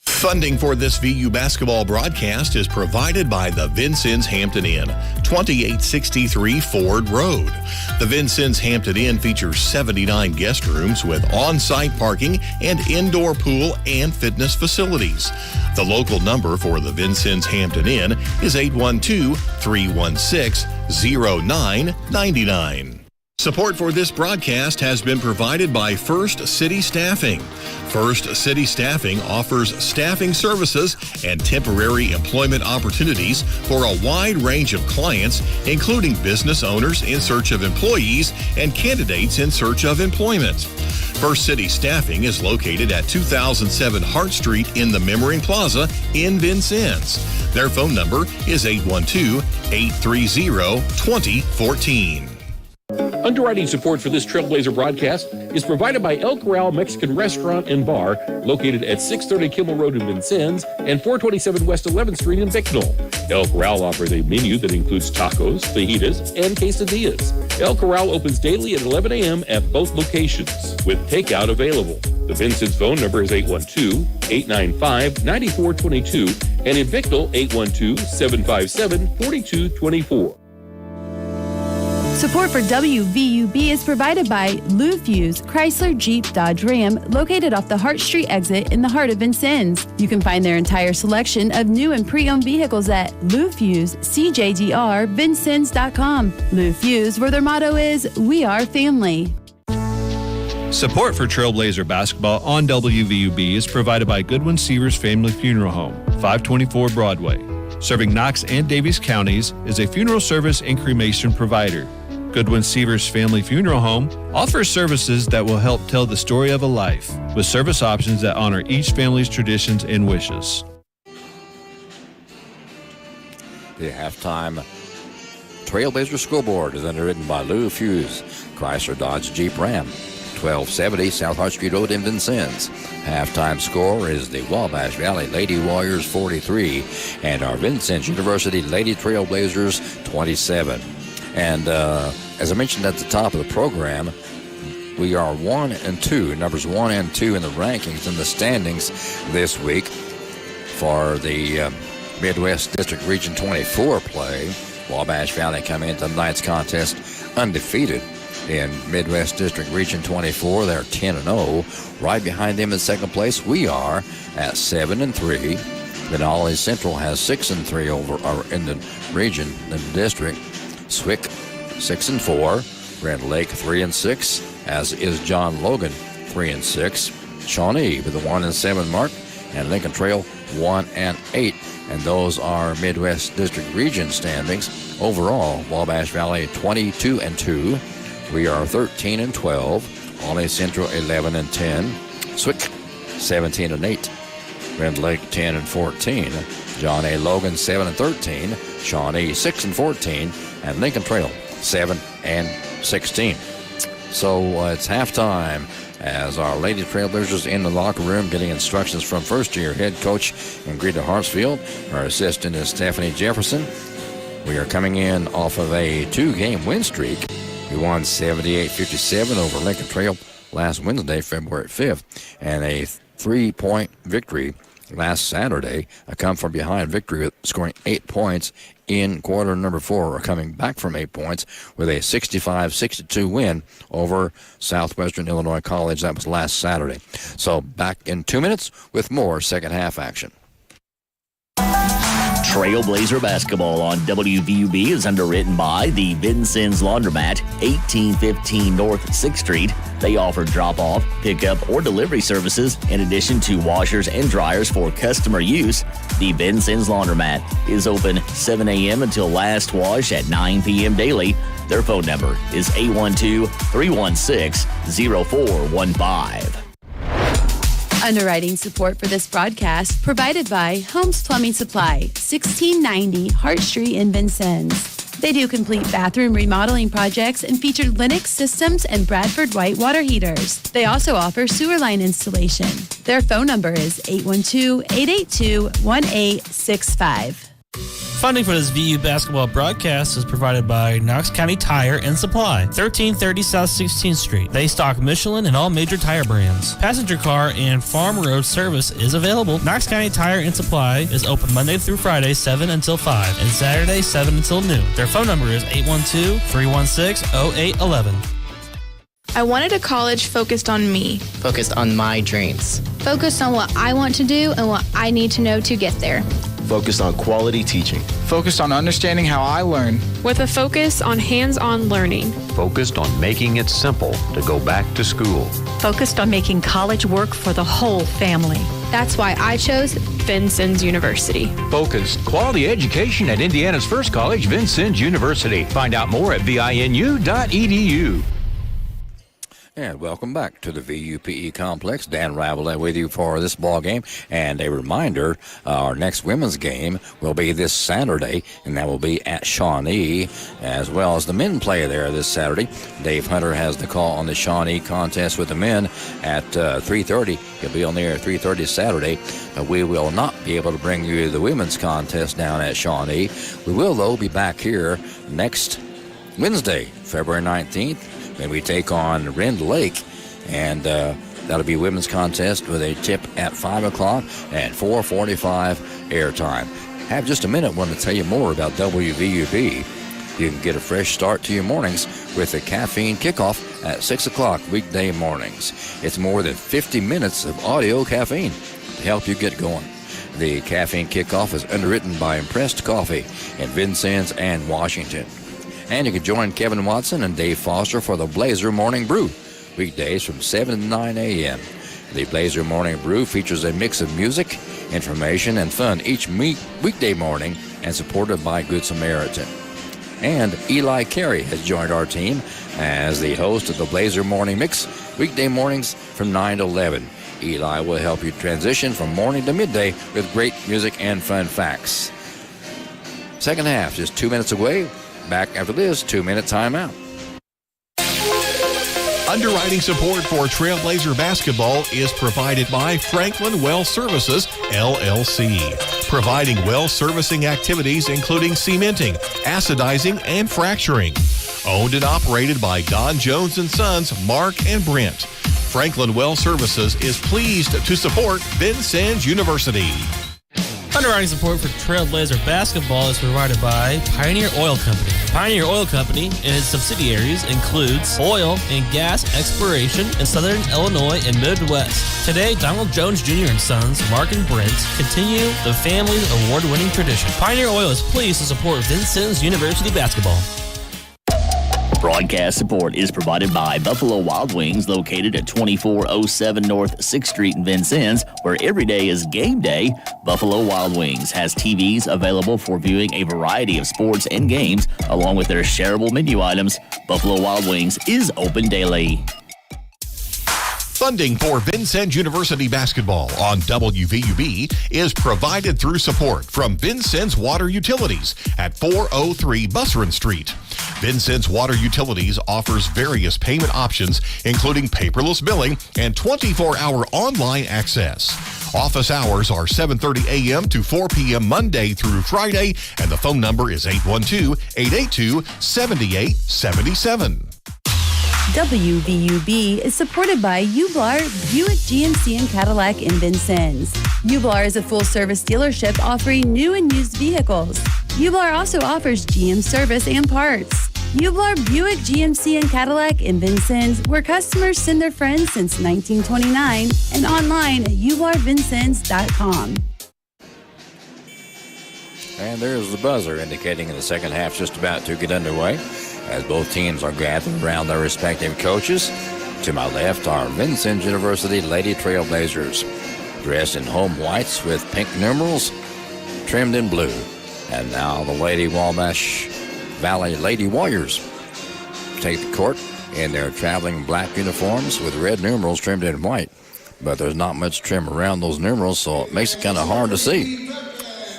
Funding for this VU basketball broadcast is provided by the Vincennes Hampton Inn, 2863 Ford Road. The Vincennes Hampton Inn features 79 guest rooms with on-site parking and indoor pool and fitness facilities. The local number for the Vincennes Hampton Inn is 812-316-0999. Support for this broadcast has been provided by First City Staffing. First City Staffing offers staffing services and temporary employment opportunities for a wide range of clients, including business owners in search of employees and candidates in search of employment. First City Staffing is located at 2007 Hart Street in the Memmering Plaza in Vincennes. Their phone number is 812-830-2014. Underwriting support for this Trailblazer broadcast is provided by El Corral Mexican Restaurant and Bar, located at 630 Kimmel Road in Vincennes and 427 West 11th Street in Bicknell. El Corral offers a menu that includes tacos, fajitas, and quesadillas. El Corral opens daily at 11 a.m. at both locations, with takeout available. The Vincennes phone number is 812-895-9422, and in Bicknell, 812-757-4224. Support for WVUB is provided by Lou Fuse, Chrysler Jeep Dodge Ram, located off the Hart Street exit in the heart of Vincennes. You can find their entire selection of new and pre-owned vehicles at Lou Fuse, CJDR, Lou Fuse, where their motto is, "We are family." Support for Trailblazer basketball on WVUB is provided by Goodwin Seavers Family Funeral Home, 524 Broadway. Serving Knox and Daviess counties, is a funeral service and cremation provider. Goodwin Seavers Family Funeral Home offers services that will help tell the story of a life, with service options that honor each family's traditions and wishes. The halftime Trailblazer Scoreboard is underwritten by Lou Fuse, Chrysler Dodge Jeep Ram, 1270 South Hart Street Road in Vincennes. Halftime score is the Wabash Valley Lady Warriors 43 and our Vincennes University Lady Trailblazers 27. And as I mentioned at the top of the program, we are 1 and 2, numbers 1 and 2 in the rankings in the standings this week for the Midwest District Region 24 play. Wabash Valley coming into tonight's contest undefeated in Midwest District Region 24. They're 10-0. Right behind them in second place, we are at 7-3. Denali Central has 6-3 over in the region, in the district. Swick 6-4. Red Lake 3-6, as is John Logan 3-6. Shawnee with the 1-7 mark, and Lincoln Trail 1-8. And those are Midwest District Region standings. Overall, Wabash Valley 22-2. We are 13-12. Olney Central 11-10. Swick 17-8. Red Lake 10-14. John A. Logan 7-13. Shawnee 6-14. And Lincoln Trail 7-16. So it's halftime as our Lady Trailblazers in the locker room getting instructions from first-year head coach Ingrida Hartsfield. Our assistant is Stephanie Jefferson. We are coming in off of a 2-game win streak. We won 78-57 over Lincoln Trail last Wednesday, February 5th, and a 3-point victory last Saturday, a come-from-behind victory scoring 8 points in quarter number 4, or coming back from 8 points with a 65-62 win over Southwestern Illinois College. That was last Saturday. So back in 2 minutes with more second half action. Trailblazer basketball on WVUB is underwritten by the Vincennes Laundromat, 1815 North 6th Street. They offer drop-off, pickup, or delivery services in addition to washers and dryers for customer use. The Vincennes Laundromat is open 7 a.m. until last wash at 9 p.m. daily. Their phone number is 812-316-0415. Underwriting support for this broadcast provided by Holmes Plumbing Supply, 1690 Hart Street in Vincennes. They do complete bathroom remodeling projects and feature Lennox systems and Bradford White water heaters. They also offer sewer line installation. Their phone number is 812-882-1865. Funding for this VU basketball broadcast is provided by Knox County Tire and Supply, 1330 South 16th Street. They stock Michelin and all major tire brands. Passenger car and farm road service is available. Knox County Tire and Supply is open Monday through Friday, 7 until 5, and Saturday, 7 until noon. Their phone number is 812-316-0811. I wanted a college focused on me. Focused on my dreams. Focused on what I want to do and what I need to know to get there. Focused on quality teaching. Focused on understanding how I learn. With a focus on hands-on learning. Focused on making it simple to go back to school. Focused on making college work for the whole family. That's why I chose Vincennes University. Focused quality education at Indiana's first college, Vincennes University. Find out more at vinu.edu. And welcome back to the VUPE complex. Dan Ravelette with you for this ball game. And a reminder, our next women's game will be this Saturday, and that will be at Shawnee, as well as the men play there this Saturday. Dave Hunter has the call on the Shawnee contest with the men at 3:30. He'll be on the air at 3:30 Saturday. We will not be able to bring you the women's contest down at Shawnee. We will, though, be back here next Wednesday, February 19th. When we take on Rend Lake, and that'll be women's contest with a tip at 5 o'clock and 4:45 airtime. Have just a minute, want to tell you more about WVUB. You can get a fresh start to your mornings with a caffeine kickoff at 6 o'clock weekday mornings. It's more than 50 minutes of audio caffeine to help you get going. The caffeine kickoff is underwritten by Impressed Coffee in Vincennes and Washington. And you can join Kevin Watson and Dave Foster for the Blazer Morning Brew, weekdays from 7 to 9 a.m. The Blazer Morning Brew features a mix of music, information, and fun each weekday morning, and supported by Good Samaritan. And Eli Carey has joined our team as the host of the Blazer Morning Mix, weekday mornings from 9 to 11. Eli will help you transition from morning to midday with great music and fun facts. Second half, just 2 minutes away. back after this 2-minute timeout. Underwriting support for Trailblazer basketball is provided by Franklin Well Services, LLC, providing well servicing activities including cementing, acidizing, and fracturing. Owned and operated by Don Jones & Sons, Mark and Brent. Franklin Well Services is pleased to support Vincennes University. Underwriting support for Trailblazer basketball is provided by Pioneer Oil Company. Pioneer Oil Company and its subsidiaries includes oil and gas exploration in southern Illinois and Midwest. Today, Donald Jones Jr. and Sons, Mark and Brent, continue the family's award-winning tradition. Pioneer Oil is pleased to support Vincennes University basketball. Broadcast support is provided by Buffalo Wild Wings, located at 2407 North 6th Street in Vincennes, where every day is game day. Buffalo Wild Wings has TVs available for viewing a variety of sports and games, along with their shareable menu items. Buffalo Wild Wings is open daily. Funding for Vincennes University basketball on WVUB is provided through support from Vincennes Water Utilities at 403 Busserin Street. Vincennes Water Utilities offers various payment options, including paperless billing and 24-hour online access. Office hours are 7:30 a.m. to 4 p.m. Monday through Friday, and the phone number is 812-882-7877. WVUB is supported by Ublar, Buick GMC and Cadillac in Vincennes. Ublar is a full-service dealership offering new and used vehicles. Ublar also offers GM service and parts. Ublar, Buick GMC and Cadillac in Vincennes, where customers send their friends since 1929, and online at ublarvincennes.com. And there's the buzzer indicating the second half just about to get underway, as both teams are gathered around their respective coaches. To my left are Vincennes University Lady Trailblazers, dressed in home whites with pink numerals trimmed in blue. And now the Lady Wabash Valley Lady Warriors take the court in their traveling black uniforms with red numerals trimmed in white. But there's not much trim around those numerals, so it makes it kind of hard to see.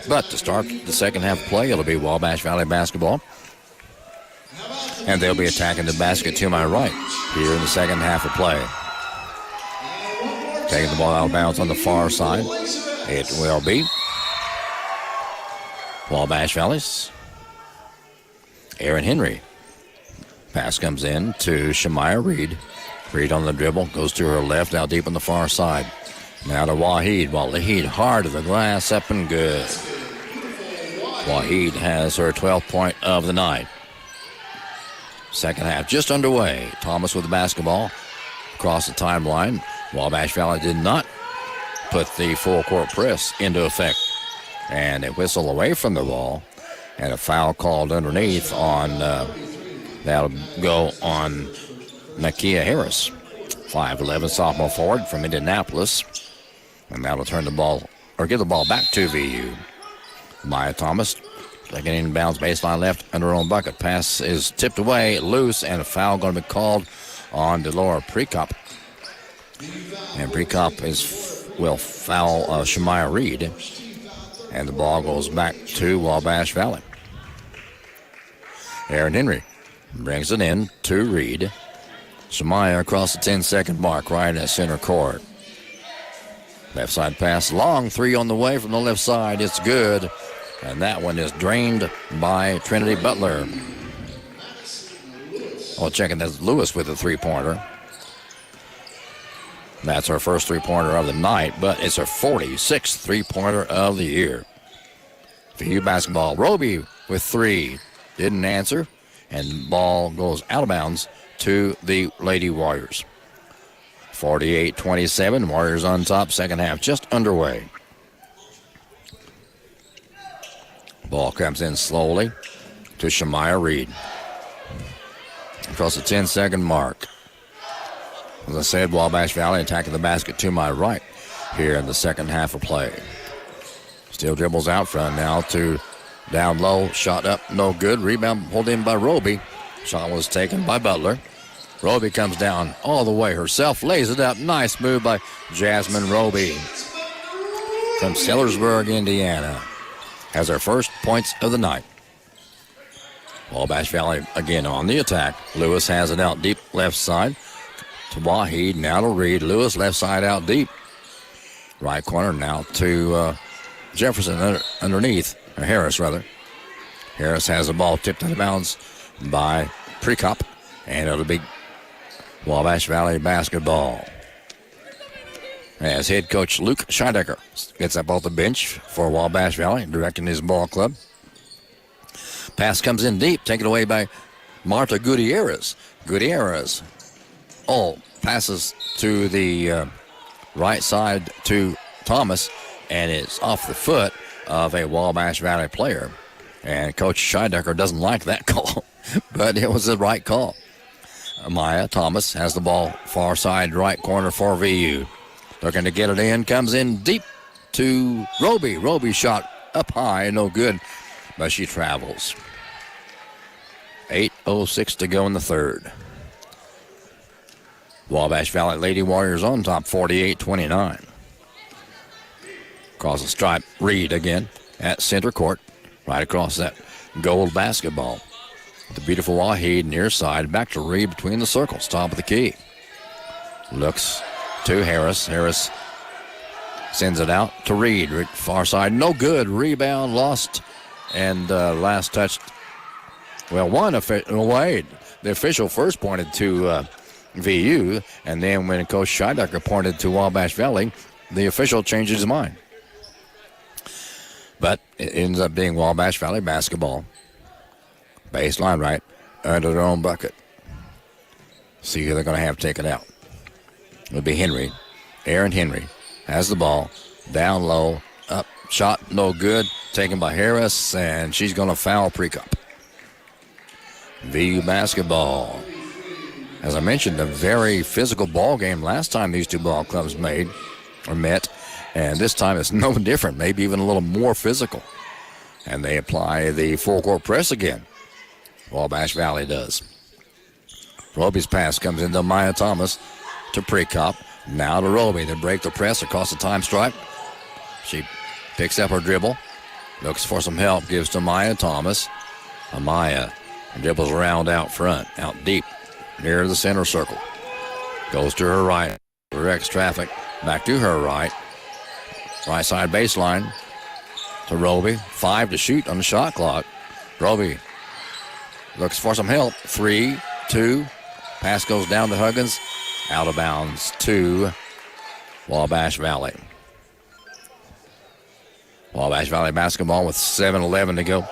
But to start the second half play, it'll be Wabash Valley basketball. And they'll be attacking the basket to my right here in the second half of play. Taking the ball out of bounds on the far side. It will be Wabash Valley's Aaron Henry. Pass comes in to Shemaya Reed. Reed on the dribble, goes to her left, out deep on the far side. Now to Waheed. Waheed hard to the glass, up and good. Waheed has her 12th point of the night. Second half just underway. Thomas with the basketball across the timeline. Wabash Valley did not put the full court press into effect. And a whistle away from the ball. And a foul called underneath on, that'll go on Nakia Harris. 5'11" sophomore forward from Indianapolis. And that'll turn the ball, or give the ball back to VU. Maya Thomas taking inbounds baseline left under her own bucket. Pass is tipped away, loose, and a foul going to be called on Delora Prekop. And Prekop will foul Shemaya Reed. And the ball goes back to Wabash Valley. Aaron Henry brings it in to Reed. Shemaya across the 10-second mark right at center court. Left side pass, long three on the way from the left side. It's good. And that one is drained by Trinity Butler. Oh, checking that's Lewis with a three-pointer. That's her first three-pointer of the night, but it's her 46th three-pointer of the year. VU basketball, Roby with three. Didn't answer, and ball goes out of bounds to the Lady Warriors. 48-27, Warriors on top, second half just underway. Ball comes in slowly to Shemaya Reed. Across the 10-second mark. As I said, Wabash Valley attacking the basket to my right here in the second half of play. Still dribbles out front now to down low. Shot up, no good. Rebound pulled in by Roby. Shot was taken by Butler. Roby comes down all the way herself, lays it up. Nice move by Jasmine Roby from Sellersburg, Indiana. Has her first points of the night. Wabash Valley again on the attack. Lewis has it out deep left side to Waheed. Now to Reed. Lewis left side out deep. Right corner now to Jefferson underneath. Or Harris, rather. Harris has the ball tipped out of bounds by Prekop. And it'll be Wabash Valley basketball. As head coach Luke Scheidecker gets up off the bench for Wabash Valley, directing his ball club. Pass comes in deep, taken away by Marta Gutierrez. Gutierrez passes to the right side to Thomas, and it's off the foot of a Wabash Valley player. And Coach Scheidecker doesn't like that call, but it was the right call. Amaya Thomas has the ball far side right corner for VU. Looking to get it in, comes in deep to Roby. Roby shot up high, no good, but she travels. 8:06 to go in the third. Wabash Valley Lady Warriors on top, 48-29. Across the stripe, Reed again at center court, right across that gold basketball. The beautiful Waheed near side, back to Reed between the circles, top of the key. Looks to Harris. Harris sends it out to Reed. Far side, no good. Rebound lost, and last touched. Well, Wade. The official first pointed to VU, and then when Coach Scheidecker pointed to Wabash Valley, the official changed his mind. But it ends up being Wabash Valley basketball. Baseline right, under their own bucket. See who they're going to have taken out. It'll be Henry. Aaron Henry has the ball. Down low, up, shot, no good. Taken by Harris, and she's going to foul Prekop. VU basketball. As I mentioned, a very physical ball game last time these two ball clubs met. And this time it's no different, maybe even a little more physical. And they apply the full court press again. Wabash Valley does. Roby's pass comes into Maya Thomas to Prekop. Now to Roby. They break the press across the time stripe. She picks up her dribble. Looks for some help. Gives to Maya Thomas. Amaya dribbles around out front. Out deep. Near the center circle. Goes to her right. Directs traffic. Back to her right. Right side baseline to Roby. 5 to shoot on the shot clock. Roby looks for some help. 3, 2. Pass goes down to Huggins. Out of bounds to Wabash Valley. Wabash Valley basketball with 7:11 to go.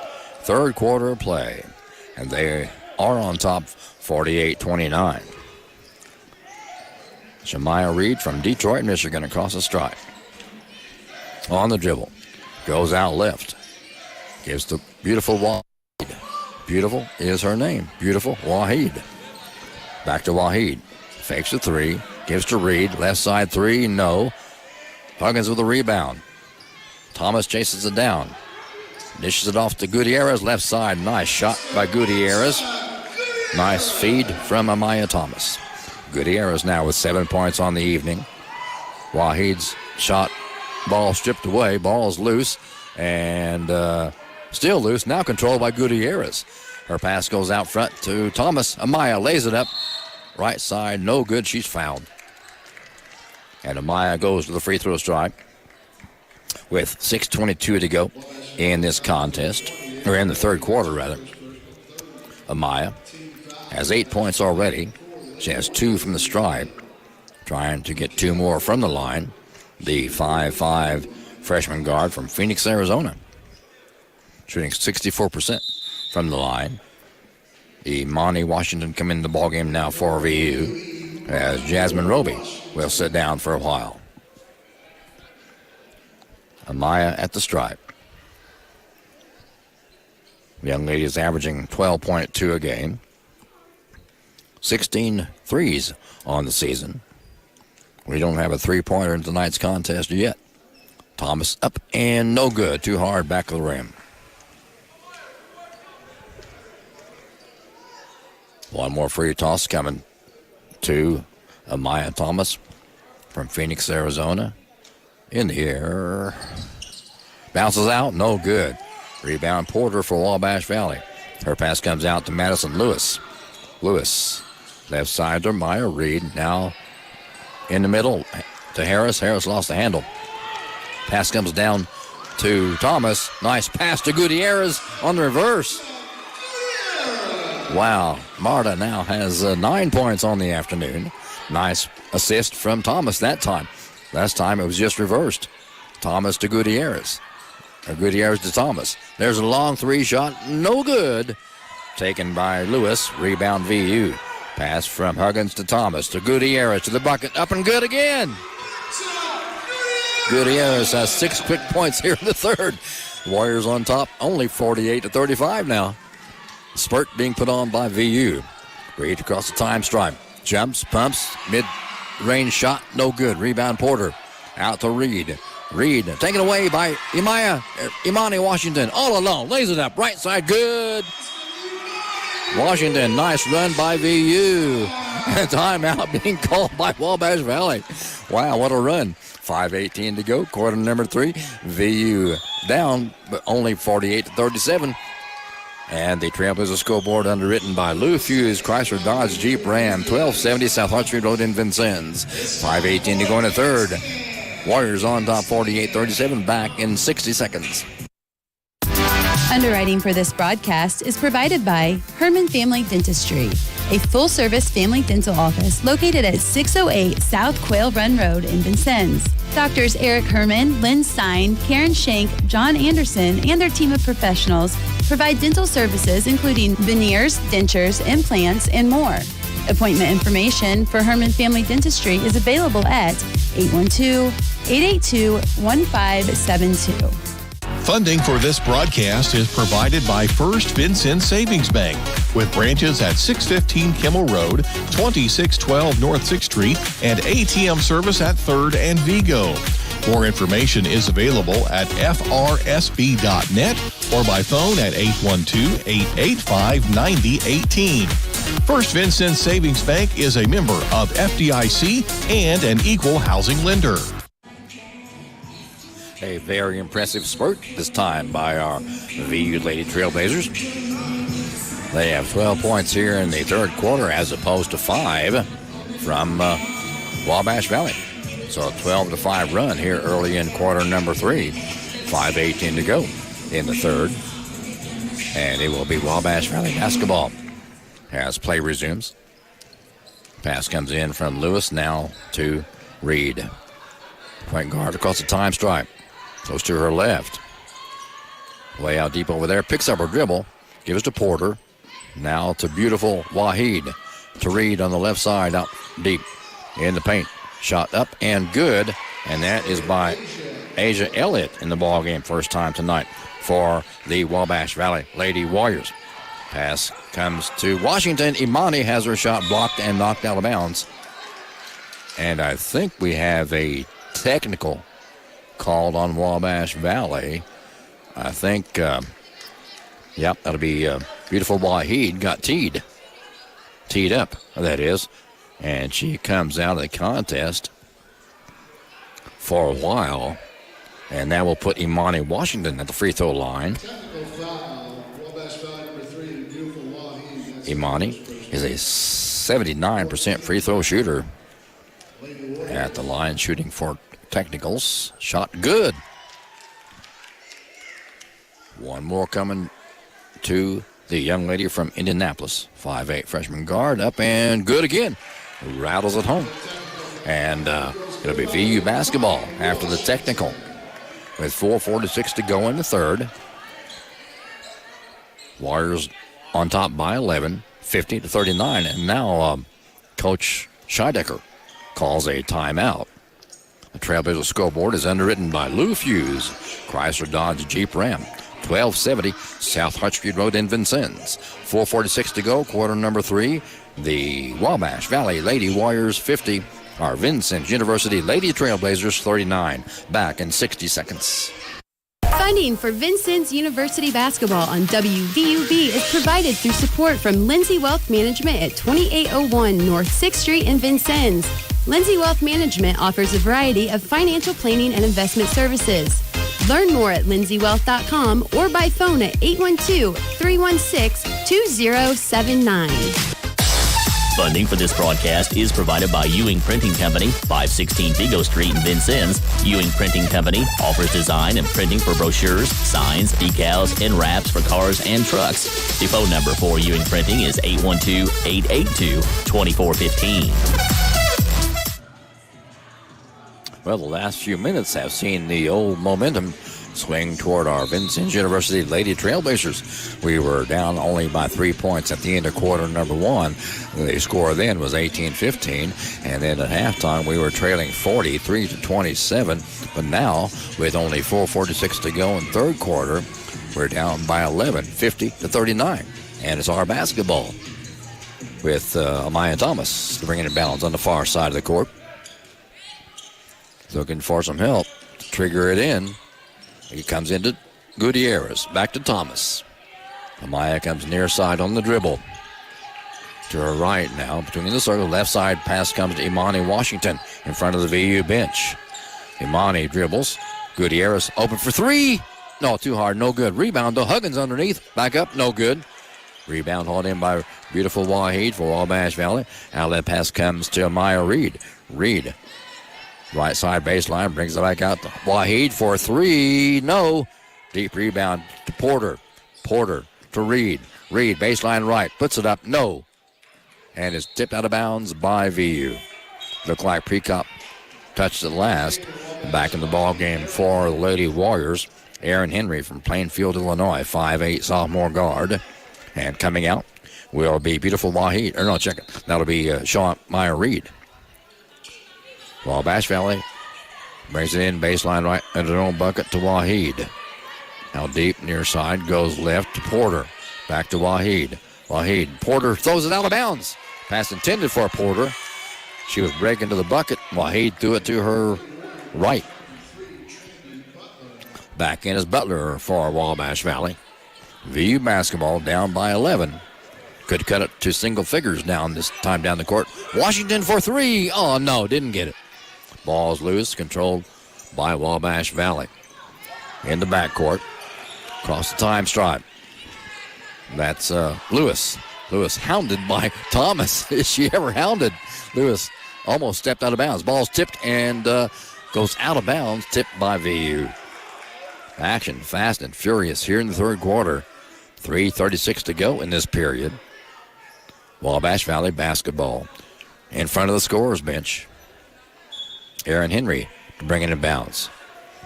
Third quarter of play. And they are on top 48-29. Shemaya Reed from Detroit, Michigan across the stripe. On the dribble. Goes out left. Gives to beautiful Waheed. Beautiful is her name. Beautiful Waheed. Back to Waheed. Fakes a 3. Gives to Reed. Left side 3. No. Huggins with a rebound. Thomas chases it down. Dishes it off to Gutierrez. Left side. Nice shot by Gutierrez. Nice feed from Amaya Thomas. Gutierrez now with 7 points on the evening. Waheed's shot. Ball stripped away. Ball's loose. And still loose. Now controlled by Gutierrez. Her pass goes out front to Thomas. Amaya lays it up. Right side. No good. She's fouled. And Amaya goes to the free throw stripe with 6:22 to go in this contest. Or in the third quarter, rather. Amaya has 8 points already. She has 2 from the stripe. Trying to get 2 more from the line. The 5'5" freshman guard from Phoenix, Arizona. Shooting 64% from the line. Imani Washington come in the ballgame now for VU. As Jasmine Roby will sit down for a while. Amaya at the stripe. The young lady is averaging 12.2 a game. 16 threes on the season. We don't have a three-pointer in tonight's contest yet. Thomas up and no good. Too hard back of the rim. One more free toss coming to Amaya Thomas from Phoenix, Arizona. In the air. Bounces out. No good. Rebound Porter for Wabash Valley. Her pass comes out to Madison Lewis. Lewis, left side to Meyer. Reed now in the middle to Harris. Harris lost the handle. Pass comes down to Thomas. Nice pass to Gutierrez on the reverse. Wow, Marta now has 9 points on the afternoon. Nice assist from Thomas that time. Last time it was just reversed. Thomas to Gutierrez. Or Gutierrez to Thomas. There's a long three shot, no good. Taken by Lewis, rebound VU. Pass from Huggins to Thomas to Gutierrez to the bucket, up and good again. Gutierrez has 6 quick points here in the third. Warriors on top, only 48-35 now. Spurt being put on by VU. Reed across the time stripe. Jumps, pumps, mid-range shot, no good. Rebound Porter. Out to Reed. Reed taken away by Imani Washington. All alone. Lays it up. Right side, good. Washington, nice run by VU. Timeout being called by Wabash Valley. Wow, what a run. 5:18 to go. Quarter number 3. VU down, but only 48-37. And the Trailblazers scoreboard underwritten by Lou Fuse, Chrysler Dodge Jeep Ram, 1270 South Hart Street Road in Vincennes. 5:18 to go in the third. Warriors on top 48-37, back in 60 seconds. Underwriting for this broadcast is provided by Herman Family Dentistry, a full-service family dental office located at 608 South Quail Run Road in Vincennes. Doctors Eric Herman, Lynn Stein, Karen Shank, John Anderson, and their team of professionals provide dental services including veneers, dentures, implants, and more. Appointment information for Herman Family Dentistry is available at 812-882-1572. Funding for this broadcast is provided by First Vincennes Savings Bank, with branches at 615 Kimmel Road, 2612 North 6th Street, and ATM service at 3rd and Vigo. More information is available at frsb.net or by phone at 812-885-9018. First Vincennes Savings Bank is a member of FDIC and an equal housing lender. A very impressive spurt this time by our VU Lady Trailblazers. They have 12 points here in the third quarter as opposed to 5 from Wabash Valley. So a 12-5 run here early in quarter number 3. 5:18 to go in the third. And it will be Wabash Valley basketball as play resumes. Pass comes in from Lewis now to Reed. Point guard across the time stripe. Goes to her left. Way out deep over there. Picks up her dribble. Gives to Porter. Now to beautiful Waheed. To Reed on the left side. Out deep in the paint. Shot up and good. And that is by Asia Elliott in the ball game. First time tonight for the Wabash Valley Lady Warriors. Pass comes to Washington. Imani has her shot blocked and knocked out of bounds. And I think we have a technical called on Wabash Valley. I think, that'll be beautiful Waheed got teed up, that is. And she comes out of the contest for a while. And that will put Imani Washington at the free throw line. Imani is a 79% free throw shooter at the line, shooting for technicals. Shot good. One more coming to the young lady from Indianapolis. 5'8" freshman guard, up and good again. Rattles it home. And it'll be VU basketball after the technical with 4:46 to go in the third. Warriors on top by 11, 50-39. And now Coach Scheidecker calls a timeout. The Trailblazer scoreboard is underwritten by Lou Fuse, Chrysler Dodge Jeep Ram, 1270 South Hart Street Road in Vincennes. 4:46 to go, quarter number 3. The Wabash Valley Lady Warriors 50, our Vincennes University Lady Trailblazers 39. Back in 60 seconds. Funding for Vincennes University basketball on WVUB is provided through support from Lindsay Wealth Management at 2801 North 6th Street in Vincennes. Lindsay Wealth Management offers a variety of financial planning and investment services. Learn more at lindsaywealth.com or by phone at 812-316-2079. Funding for this broadcast is provided by Ewing Printing Company, 516 Vigo Street in Vincennes. Ewing Printing Company offers design and printing for brochures, signs, decals, and wraps for cars and trucks. The phone number for Ewing Printing is 812-882-2415. Well, the last few minutes have seen the old momentum swing toward our Vincennes University Lady Trailblazers. We were down only by 3 points at the end of quarter number one. The score then was 18-15, and then at halftime we were trailing 43-27. But now, with only 4:46 to go in third quarter, we're down by 11, 50-39, and it's our basketball with Amaya Thomas bringing it balance on the far side of the court. Looking for some help to trigger it in. He comes into Gutierrez. Back to Thomas. Amaya comes near side on the dribble. To her right now, between the circle. Left side pass comes to Imani Washington in front of the VU bench. Imani dribbles. Gutierrez open for three. No, too hard. No good. Rebound though. Huggins underneath. Back up. No good. Rebound hauled in by beautiful Waheed for Wabash Valley. Outlet pass comes to Amaya Reed. Reed. Right side baseline, brings it back out to Waheed for three. No. Deep rebound to Porter. Porter to Reed. Reed, baseline right, puts it up. No. And is tipped out of bounds by VU. Looked like Precop touched it last. Back in the ball game for the Lady Warriors. Aaron Henry from Plainfield, Illinois, 5'8" sophomore guard. And coming out will be beautiful Waheed. Or no, check it. That'll be Sean Meyer Reed. Wabash Valley brings it in baseline right under their own bucket to Waheed. Now deep near side goes left to Porter. Back to Waheed. Waheed. Porter throws it out of bounds. Pass intended for Porter. She was breaking to the bucket. Waheed threw it to her right. Back in is Butler for Wabash Valley. VU basketball down by 11. Could cut it to single figures down this time down the court. Washington for three. Oh, no, didn't get it. Ball's loose, controlled by Wabash Valley. In the backcourt, across the time stripe. That's Lewis. Lewis hounded by Thomas. Is she ever hounded? Lewis almost stepped out of bounds. Ball's tipped and goes out of bounds, tipped by VU. Action fast and furious here in the third quarter. 3:36 to go in this period. Wabash Valley basketball in front of the scorer's bench. Aaron Henry bringing it bounce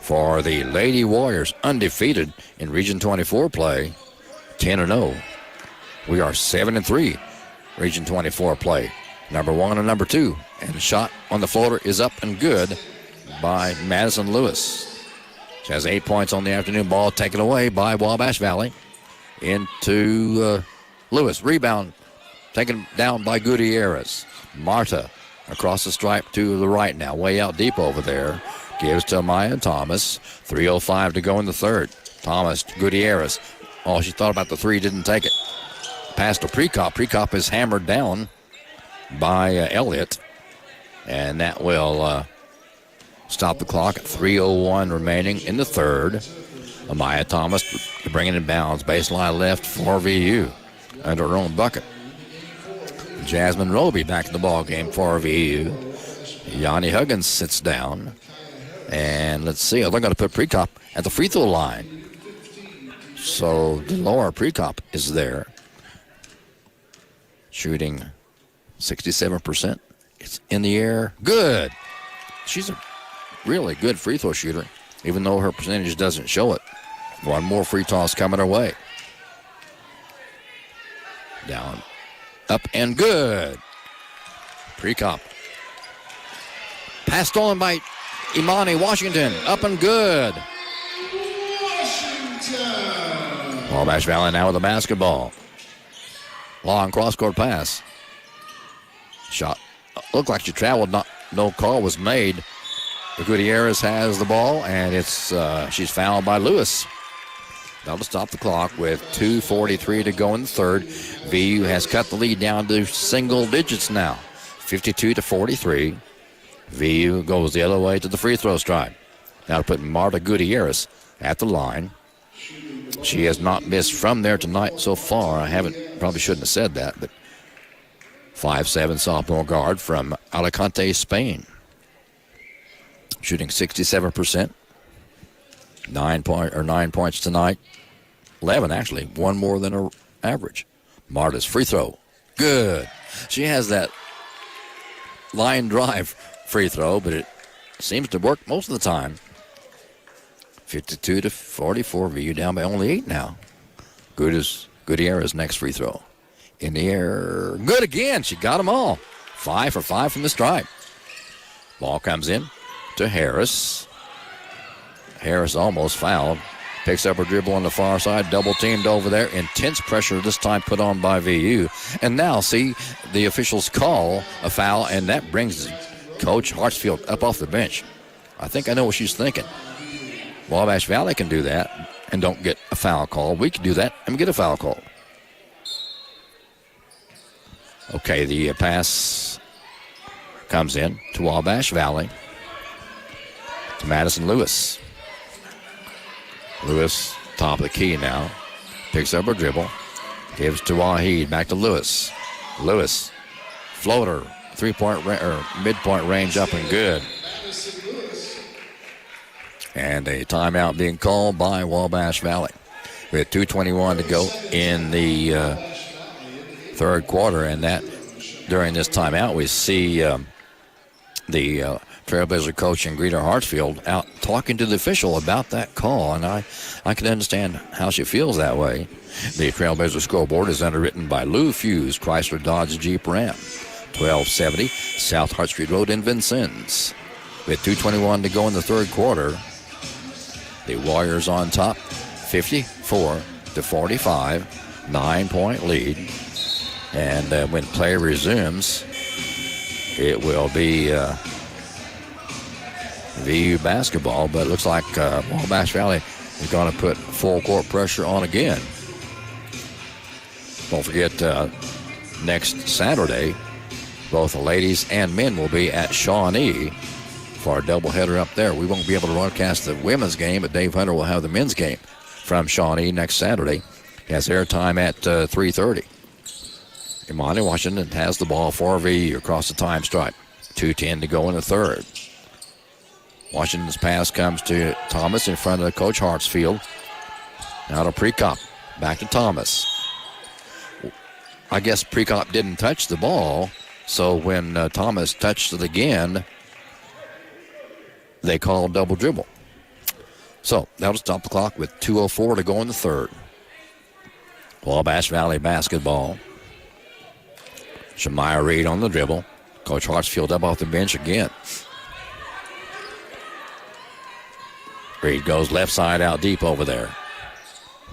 for the Lady Warriors, undefeated in Region 24 play, 10-0. We are 7-3 Region 24 play, number one and number two. And the shot on the floater is up and good by Madison Lewis. She has 8 points on the afternoon. Ball taken away by Wabash Valley into Lewis. Rebound taken down by Gutierrez. Marta across the stripe to the right now. Way out deep over there. Gives to Amaya Thomas. 3:05 to go in the third. Thomas, Gutierrez. Oh, she thought about the three, didn't take it. Pass to Precop. Precop is hammered down by Elliott. And that will stop the clock at 3:01 remaining in the third. Amaya Thomas bringing it bounds. Baseline left for VU under her own bucket. Jasmine Roby back in the ball game for VU. Yanni Huggins sits down. And let's see, they're going to put Precop at the free throw line. So Delora Precop is there. Shooting 67%. It's in the air. Good. She's a really good free throw shooter, even though her percentage doesn't show it. One more free toss coming her way. Down. Up and good. Precop. Pass stolen by Imani Washington. Up and good. Wabash Valley now with the basketball. Long cross-court pass. Shot. Looked like she traveled. No call was made. Gutierrez has the ball, and she's fouled by Lewis. That'll stop the clock with 2:43 to go in the third. VU has cut the lead down to single digits now. 52-43. VU goes the other way to the free throw stripe. Now to put Marta Gutierrez at the line. She has not missed from there tonight so far. Probably shouldn't have said that, but 5'7" sophomore guard from Alicante, Spain. Shooting 67%. 9 points tonight. 11, actually. One more than her average. Marta's free throw. Good. She has that line drive free throw, but it seems to work most of the time. 52-44. VU down by only 8 now. Gutierrez's next free throw. In the air. Good again. She got them all. 5 for 5 from the stripe. Ball comes in to Harris. Harris almost fouled. Picks up her dribble on the far side. Double teamed over there. Intense pressure this time put on by VU. And now, see, the officials call a foul, and that brings Coach Hartsfield up off the bench. I think I know what she's thinking. Wabash Valley can do that and don't get a foul call. We can do that and get a foul call. Okay, the pass comes in to Wabash Valley. To Madison Lewis. Lewis, top of the key now. Picks up her dribble. Gives to Waheed. Back to Lewis. Lewis. Floater. Midpoint range up and good. And a timeout being called by Wabash Valley. With 2:21 to go in the third quarter. And that during this timeout, we see the Trailblazer coach and Greta Hartsfield out talking to the official about that call, and I can understand how she feels that way. The Trailblazer scoreboard is underwritten by Lou Fuse, Chrysler Dodge Jeep Ram, 1270 South Hart Street Road in Vincennes. With 2:21 to go in the third quarter, the Warriors on top, 54-45, 9-point lead. And when play resumes, it will be VU basketball, but it looks like Wabash Valley is going to put full court pressure on again. Don't forget, next Saturday, both the ladies and men will be at Shawnee for a doubleheader up there. We won't be able to broadcast the women's game, but Dave Hunter will have the men's game from Shawnee next Saturday. He has airtime at 3:30. Imani Washington has the ball for VU across the time stripe. 2:10 to go in the third. Washington's pass comes to Thomas in front of Coach Hartsfield. Now to Prekop. Back to Thomas. I guess Prekop didn't touch the ball, so when Thomas touched it again, they called double dribble. So that'll stop the clock with 2:04 to go in the third. Wabash Valley basketball. Shemaya Reed on the dribble. Coach Hartsfield up off the bench again. Reed goes left side out deep over there.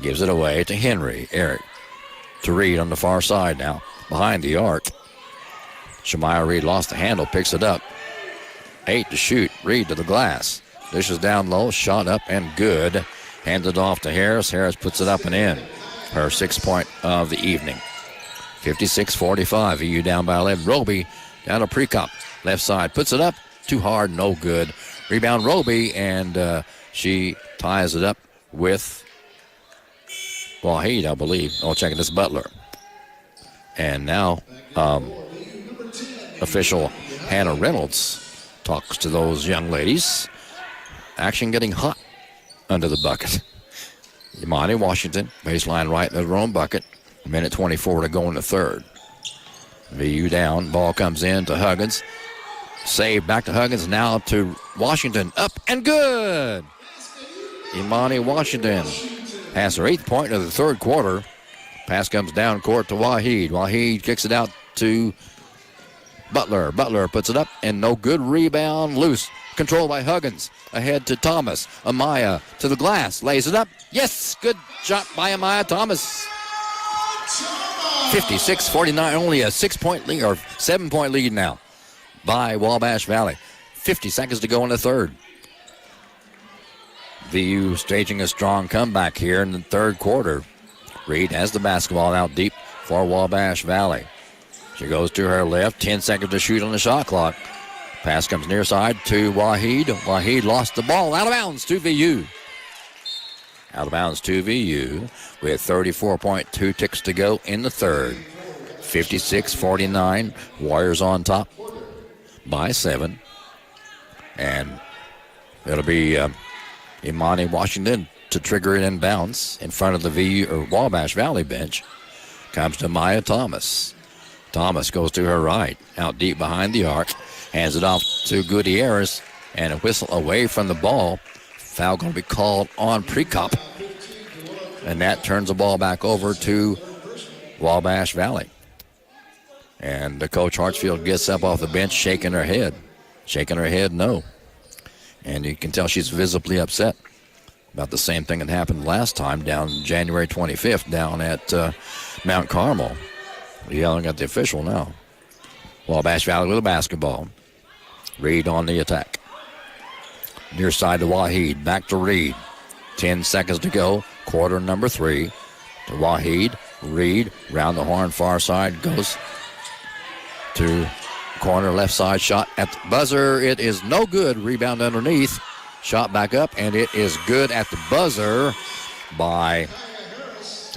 Gives it away to Henry. Eric to Reed on the far side now. Behind the arc. Shemaya Reed lost the handle. Picks it up. 8 to shoot. Reed to the glass. Dishes down low. Shot up and good. Handed off to Harris. Harris puts it up and in. Her 6th point of the evening. 56-45. VU down by 11. Roby down to Prekop. Left side. Puts it up. Too hard. No good. Rebound Roby, and she ties it up with Waheed, I believe. Oh, checking this Butler. And now official Hannah Reynolds talks to those young ladies. Action getting hot under the bucket. Imani Washington, baseline right in their own bucket. 1:24 to go in the third. VU down. Ball comes in to Huggins. Save back to Huggins. Now to Washington. Up and good. Imani Washington has her 8th point of the third quarter. Pass comes down court to Waheed. Waheed kicks it out to Butler. Butler puts it up and no good. Rebound loose. Controlled by Huggins. Ahead to Thomas. Amaya to the glass. Lays it up. Yes. Good shot by Amaya Thomas. 56-49. Only a 6-point lead or 7-point lead now by Wabash Valley. 50 seconds to go in the third. VU staging a strong comeback here in the third quarter. Reed has the basketball out deep for Wabash Valley. She goes to her left. 10 seconds to shoot on the shot clock. Pass comes near side to Waheed. Waheed lost the ball out of bounds to VU. Out of bounds to VU with 34.2 ticks to go in the third. 56-49. Warriors on top by 7. And it'll be Imani Washington to trigger it in bounds in front of the VU or Wabash Valley bench. Comes to Maya Thomas. Thomas goes to her right, out deep behind the arc, hands it off to Gutierrez, and a whistle away from the ball. Foul going to be called on Prekop, and that turns the ball back over to Wabash Valley. And the Coach Hartsfield gets up off the bench, shaking her head no. And you can tell she's visibly upset about the same thing that happened last time down January 25th down at Mount Carmel. Yelling at the official now. Wabash Valley with a basketball. Reed on the attack. Near side to Waheed. Back to Reed. 10 seconds to go. Quarter number 3. To Waheed. Reed. Round the horn. Far side. Goes to corner left side. Shot at the buzzer. It is no good. Rebound underneath. Shot back up. And it is good at the buzzer by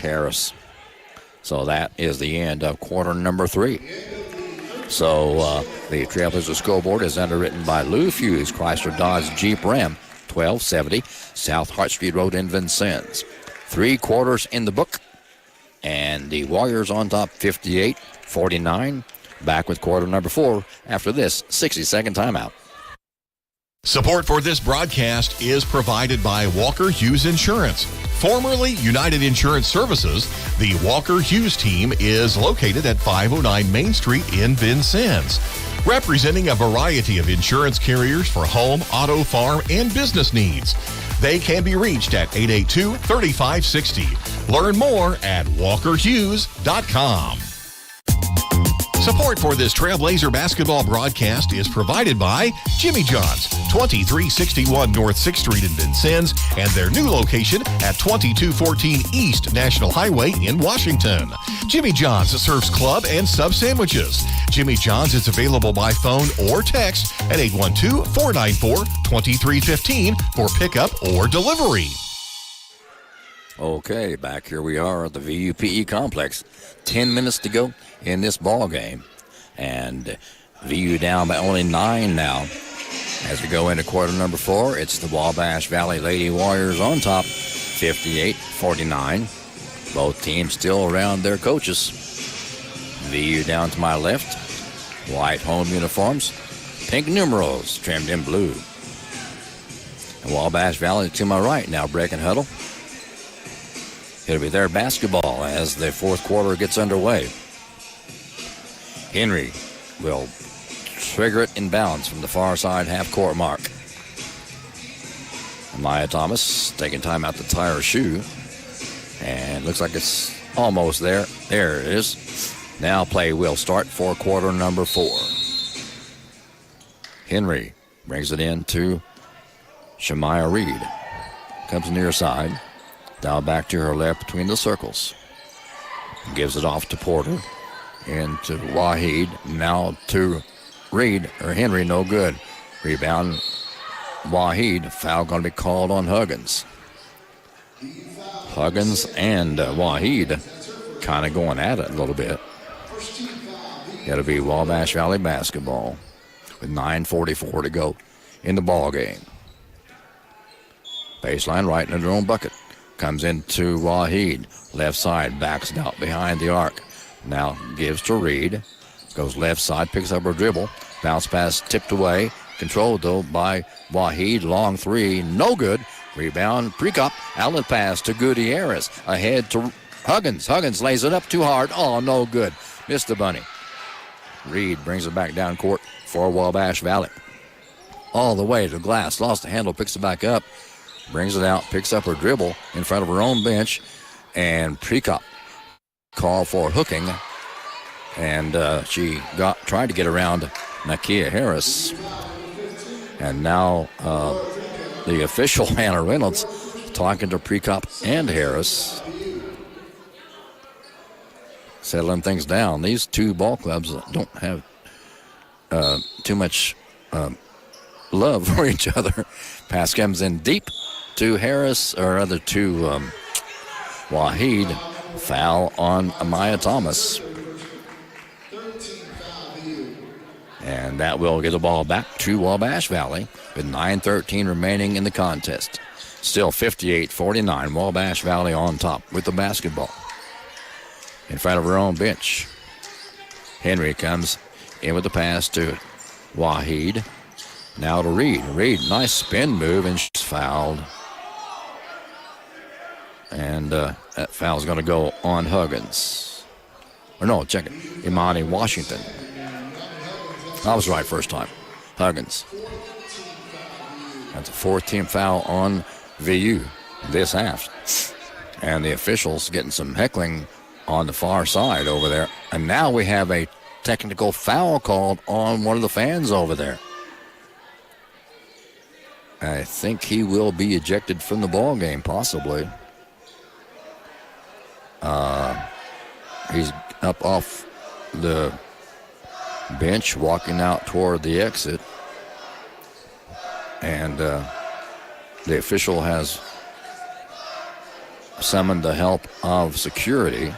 Harris. So that is the end of quarter number 3. So the Trailblazers scoreboard is underwritten by Lou Fuse, Chrysler Dodge Jeep Ram, 1270 South Hart Street Road in Vincennes. 3 quarters in the book, and the Warriors on top 58-49. Back with quarter number 4 after this 60-second timeout. Support for this broadcast is provided by Walker Hughes Insurance. Formerly United Insurance Services, the Walker Hughes team is located at 509 Main Street in Vincennes, representing a variety of insurance carriers for home, auto, farm, and business needs. They can be reached at 882-3560. Learn more at walkerhughes.com. Support for this Trailblazer basketball broadcast is provided by Jimmy John's, 2361 North 6th Street in Vincennes, and their new location at 2214 East National Highway in Washington. Jimmy John's serves club and sub sandwiches. Jimmy John's is available by phone or text at 812-494-2315 for pickup or delivery. Okay, back here we are at the VUPE complex. 10 minutes to go in this ball game, and VU down by only 9 now. As we go into quarter number 4, it's the Wabash Valley Lady Warriors on top, 58-49. Both teams still around their coaches. VU down to my left, white home uniforms, pink numerals trimmed in blue. And Wabash Valley to my right now breaking huddle. It'll be their basketball as the fourth quarter gets underway. Henry will trigger it in bounds from the far side half-court mark. Maya Thomas taking time out to tie her shoe. And looks like it's almost there. There it is. Now play will start for quarter number 4. Henry brings it in to Shemaya Reed. Comes near side. Now back to her left between the circles. Gives it off to Porter. Into Waheed. Now to Reed. Or Henry, no good. Rebound Waheed. Foul going to be called on Huggins. Huggins and Waheed kind of going at it a little bit. It'll be Wabash Valley basketball with 9:44 to go in the ball game. Baseline right in their own bucket. Comes into Waheed. Left side, backs it out behind the arc. Now gives to Reed. Goes left side, picks up her dribble. Bounce pass tipped away. Controlled, though, by Waheed. Long three, no good. Rebound, Prekop. Outlet pass to Gutierrez. Ahead to Huggins. Huggins lays it up too hard. Oh, no good. Missed the bunny. Reed brings it back down court for Wabash Valley. All the way to the glass. Lost the handle, picks it back up. Brings it out, picks up her dribble in front of her own bench, and Prekop called for hooking, and she tried to get around Nakia Harris. And now the official, Hannah Reynolds, talking to Prekop and Harris, settling things down. These two ball clubs don't have too much love for each other. Pass comes in deep. to Harris, or rather to Waheed. Foul on Amaya Thomas. And that will get the ball back to Wabash Valley with 9:13 remaining in the contest. Still 58-49, Wabash Valley on top with the basketball. In front of her own bench. Henry comes in with the pass to Waheed. Now to Reed. Reed, nice spin move, and she's fouled. And that foul's going to go on Huggins. Or no, check it. Imani Washington. I was right first time. Huggins. That's a fourth team foul on VU this half. And the officials getting some heckling on the far side over there. And now we have a technical foul called on one of the fans over there. I think he will be ejected from the ball game, possibly. He's up off the bench, walking out toward the exit. And the official has summoned the help of security.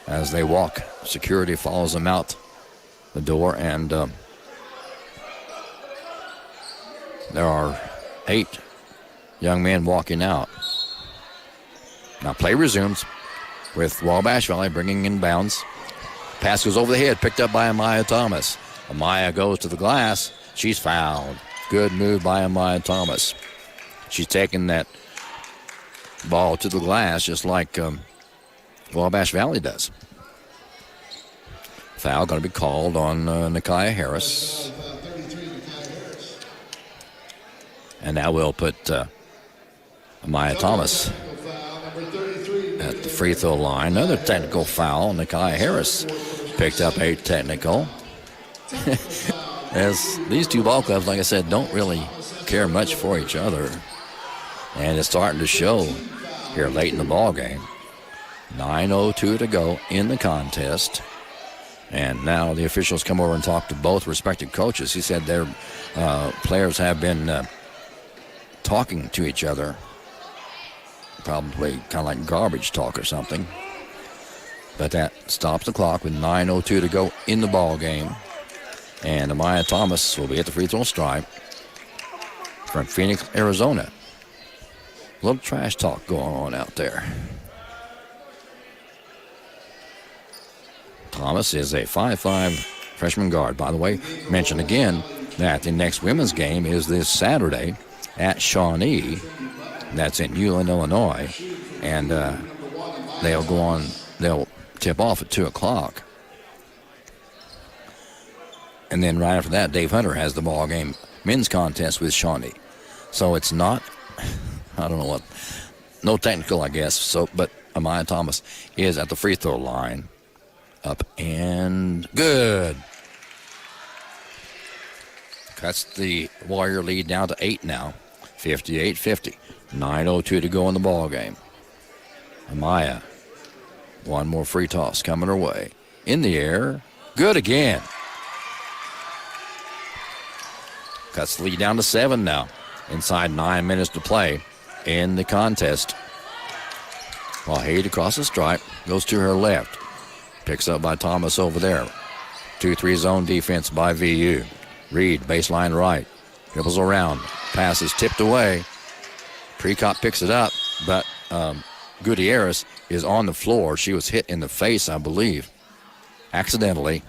As they walk, security follows them out the door, and there are 8 young men walking out. Now play resumes with Wabash Valley bringing in bounds. Pass goes over the head, picked up by Amaya Thomas. Amaya goes to the glass. She's fouled. Good move by Amaya Thomas. She's taking that ball to the glass just like Wabash Valley does. Foul going to be called on Nikiah Harris. And that will put Amaya Thomas at the free throw line. Another technical foul. Nikiah Harris picked up a technical. As these two ball clubs, like I said, don't really care much for each other. And it's starting to show here late in the ball game. 9:02 to go in the contest. And now the officials come over and talk to both respective coaches. He said their players have been talking to each other. Probably kind of like garbage talk or something. But that stops the clock with 9:02 to go in the ball game. And Amaya Thomas will be at the free throw stripe from Phoenix, Arizona. A little trash talk going on out there. Thomas is a 5'5" freshman guard. By the way, mention again that the next women's game is this Saturday at Shawnee. That's in Uland, Illinois. And they'll tip off at 2 o'clock. And then right after that, Dave Hunter has the ball game men's contest with Shawnee. So it's not, I don't know what, no technical, I guess. So, but Amaya Thomas is at the free throw line. Up and good. Cuts the Warrior lead down to 8 now. 58-50. 9:02 to go in the ball game. Amaya. One more free toss coming her way. In the air. Good again. Cuts the lead down to 7 now. Inside 9 minutes to play in the contest. Waheed across the stripe. Goes to her left. Picks up by Thomas over there. 2-3 zone defense by VU. Reed, baseline right. Dribbles around. Pass is tipped away. Precop picks it up, but Gutierrez is on the floor. She was hit in the face, I believe, accidentally.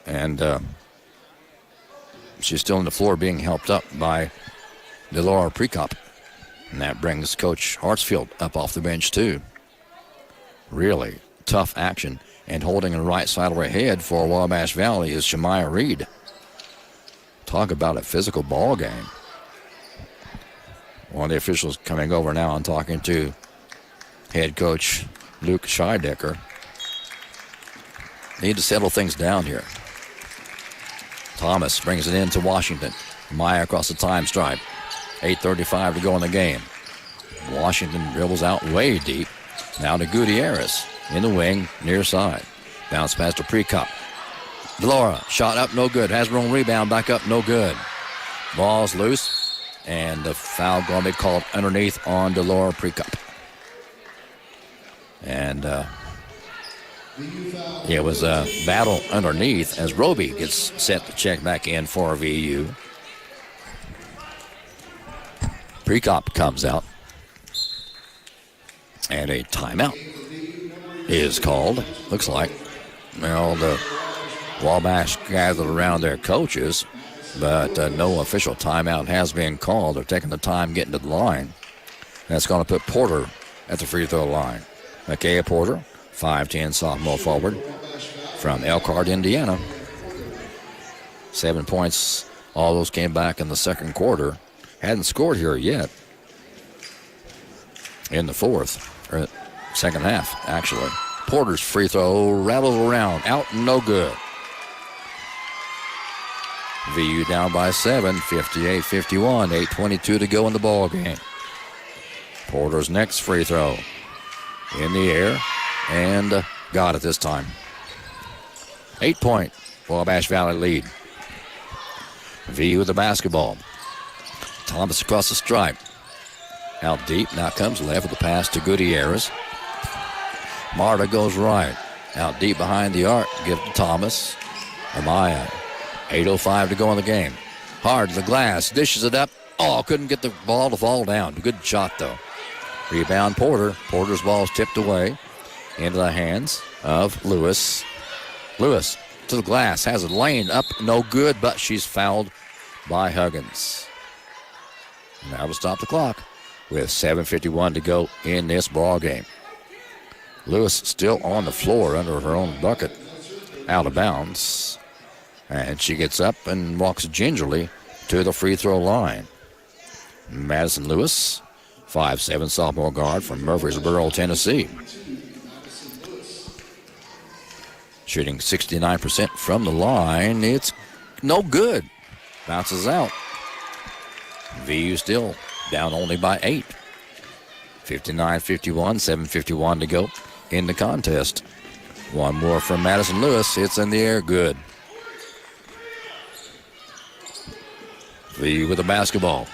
And she's still on the floor being helped up by Delora Precop. And that brings Coach Hartsfield up off the bench, too. Really tough action. And holding the right side of her head for Wabash Valley is Shemaya Reed. Talk about a physical ball game. One of the officials coming over now and talking to head coach Luke Scheidecker. Need to settle things down here. Thomas brings it in to Washington. Maya across the time stripe. 8:35 to go in the game. Washington dribbles out way deep. Now to Gutierrez in the wing, near side. Bounce pass to Precop. Delora, shot up, no good. Has her own rebound, back up, no good. Ball's loose, And the foul going to be called underneath on Delora Prekop. And it was a battle underneath as Roby gets set to check back in for VU. Prekop comes out. And a timeout is called. Looks like, well, the Wabash gathered around their coaches, but no official timeout has been called. They're taking the time getting to the line. That's going to put Porter at the free throw line. Makaya Porter, 5'10", sophomore forward from Elkhart, Indiana. 7 points. All those came back in the second quarter. Hadn't scored here yet in the fourth, or second half, actually. Porter's free throw rattles around, out and no good. VU down by 7, 58-51, 8:22 to go in the ball game. Porter's next free throw in the air and got it this time. 8-point Wabash Valley lead. VU with the basketball. Thomas across the stripe. Out deep, now comes left with the pass to Gutierrez. Marta goes right. Out deep behind the arc, give to Thomas. Amaya, 8:05 to go in the game. Hard to the glass, dishes it up. Oh, couldn't get the ball to fall down. Good shot, though. Rebound Porter. Porter's ball's tipped away into the hands of Lewis. Lewis to the glass, has a lane up, no good, but she's fouled by Huggins. Now to stop the clock with 7:51 to go in this ball game. Lewis still on the floor under her own bucket, out of bounds. And she gets up and walks gingerly to the free throw line. Madison Lewis, 5'7", sophomore guard from Murfreesboro, Tennessee. Shooting 69% from the line. It's no good. Bounces out. VU still down only by 8. 59-51, 7:51 to go in the contest. One more from Madison Lewis. It's in the air, good. VU with the basketball.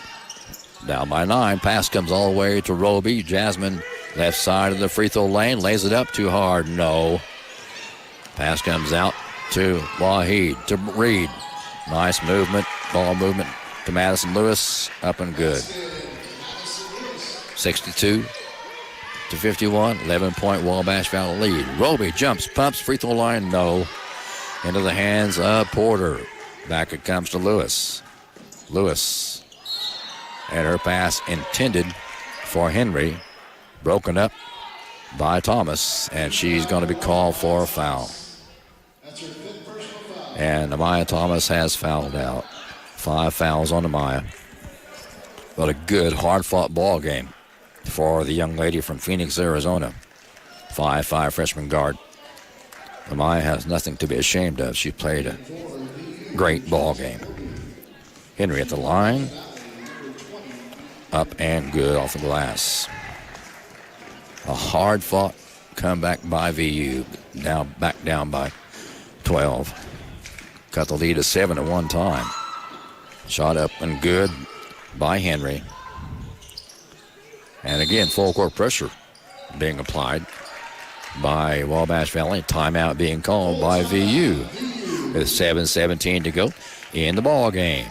Down by 9. Pass comes all the way to Roby. Jasmine, left side of the free throw lane, lays it up too hard. No. Pass comes out to Wahid, to Reed. Nice movement, ball movement to Madison Lewis, up and good. 62-51, 11-point Wabash Valley lead. Roby jumps, pumps, free throw line, no. Into the hands of Porter. Back it comes to Lewis. Lewis, and her pass intended for Henry, broken up by Thomas, and she's going to be called for a foul. And Amaya Thomas has fouled out. 5 fouls on Amaya. But a good, hard-fought ball game for the young lady from Phoenix, Arizona. 5'5" freshman guard. Amaya has nothing to be ashamed of. She played a great ball game. Henry at the line. Up and good off the glass. A hard-fought comeback by VU. Now back down by 12. Cut the lead to 7 at one time. Shot up and good by Henry. And again, full court pressure being applied by Wabash Valley. Timeout being called by VU. With 7:17 to go in the ball game.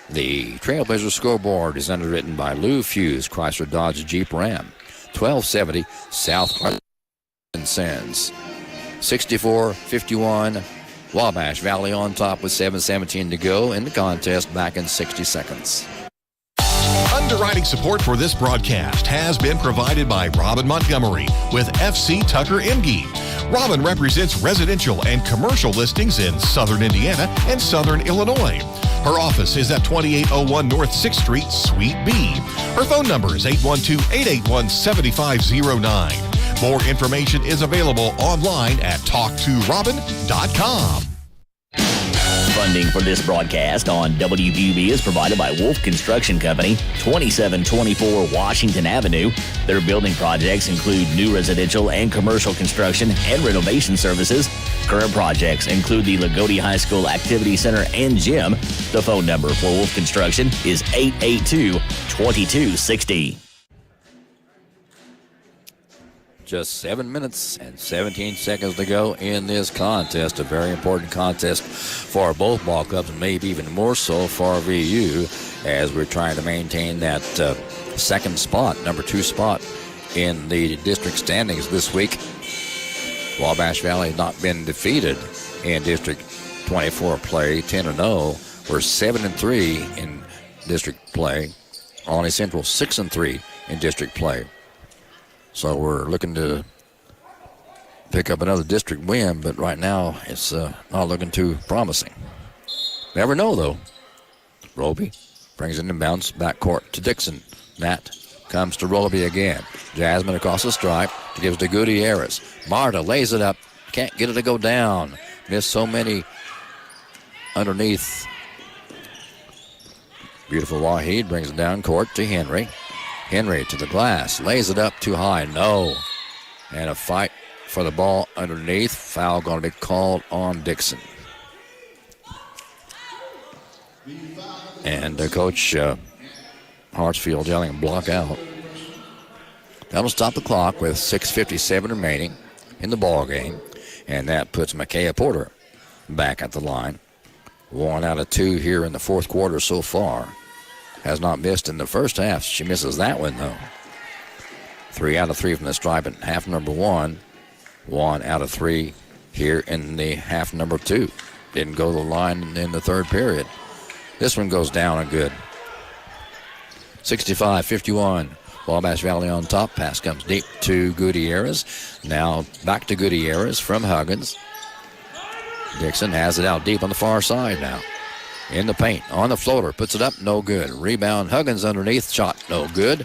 The Trailblazer scoreboard is underwritten by Lou Fuse, Chrysler Dodge Jeep Ram. 1270 South Vincennes. 64-51. Wabash Valley on top with 7:17 to go in the contest, back in 60 seconds. Underwriting support for this broadcast has been provided by Robin Montgomery with FC Tucker Emge. Robin represents residential and commercial listings in southern Indiana and southern Illinois. Her office is at 2801 North 6th Street, Suite B. Her phone number is 812-881-7509. More information is available online at talktorobin.com. Funding for this broadcast on WVUB is provided by Wolf Construction Company, 2724 Washington Avenue. Their building projects include new residential and commercial construction and renovation services. Current projects include the Lagodi High School Activity Center and gym. The phone number for Wolf Construction is 882-2260. Just 7 minutes and 17 seconds to go in this contest. A very important contest for both ball clubs, and maybe even more so for VU, as we're trying to maintain that second spot, number 2 spot in the district standings this week. Wabash Valley has not been defeated in District 24 play, 10-0. We're 7-3 in district play. Olney Central 6-3 in district play. So we're looking to pick up another district win, but right now it's not looking too promising. Never know, though. Roby brings it in bounce, backcourt to Dixon. Matt comes to Roby again. Jasmine across the stripe, gives to Gutierrez. Marta lays it up, can't get it to go down. Missed so many underneath. Beautiful Wahid brings it down court to Henry. Henry to the glass, lays it up too high, no. And a fight for the ball underneath. Foul going to be called on Dixon. And Coach Hartsfield yelling block out. That'll stop the clock with 6:57 remaining in the ball game. And that puts Micaiah Porter back at the line. 1 out of 2 here in the fourth quarter so far. Has not missed in the first half. She misses that one, though. 3 out of 3 from the stripe in half number 1. 1 out of 3 here in the half number 2. Didn't go to the line in the third period. This one goes down and good. 65-51. Wabash Valley on top. Pass comes deep to Gutierrez. Now back to Gutierrez from Huggins. Dixon has it out deep on the far side now. In the paint, on the floater, puts it up, no good. Rebound, Huggins underneath, shot, no good.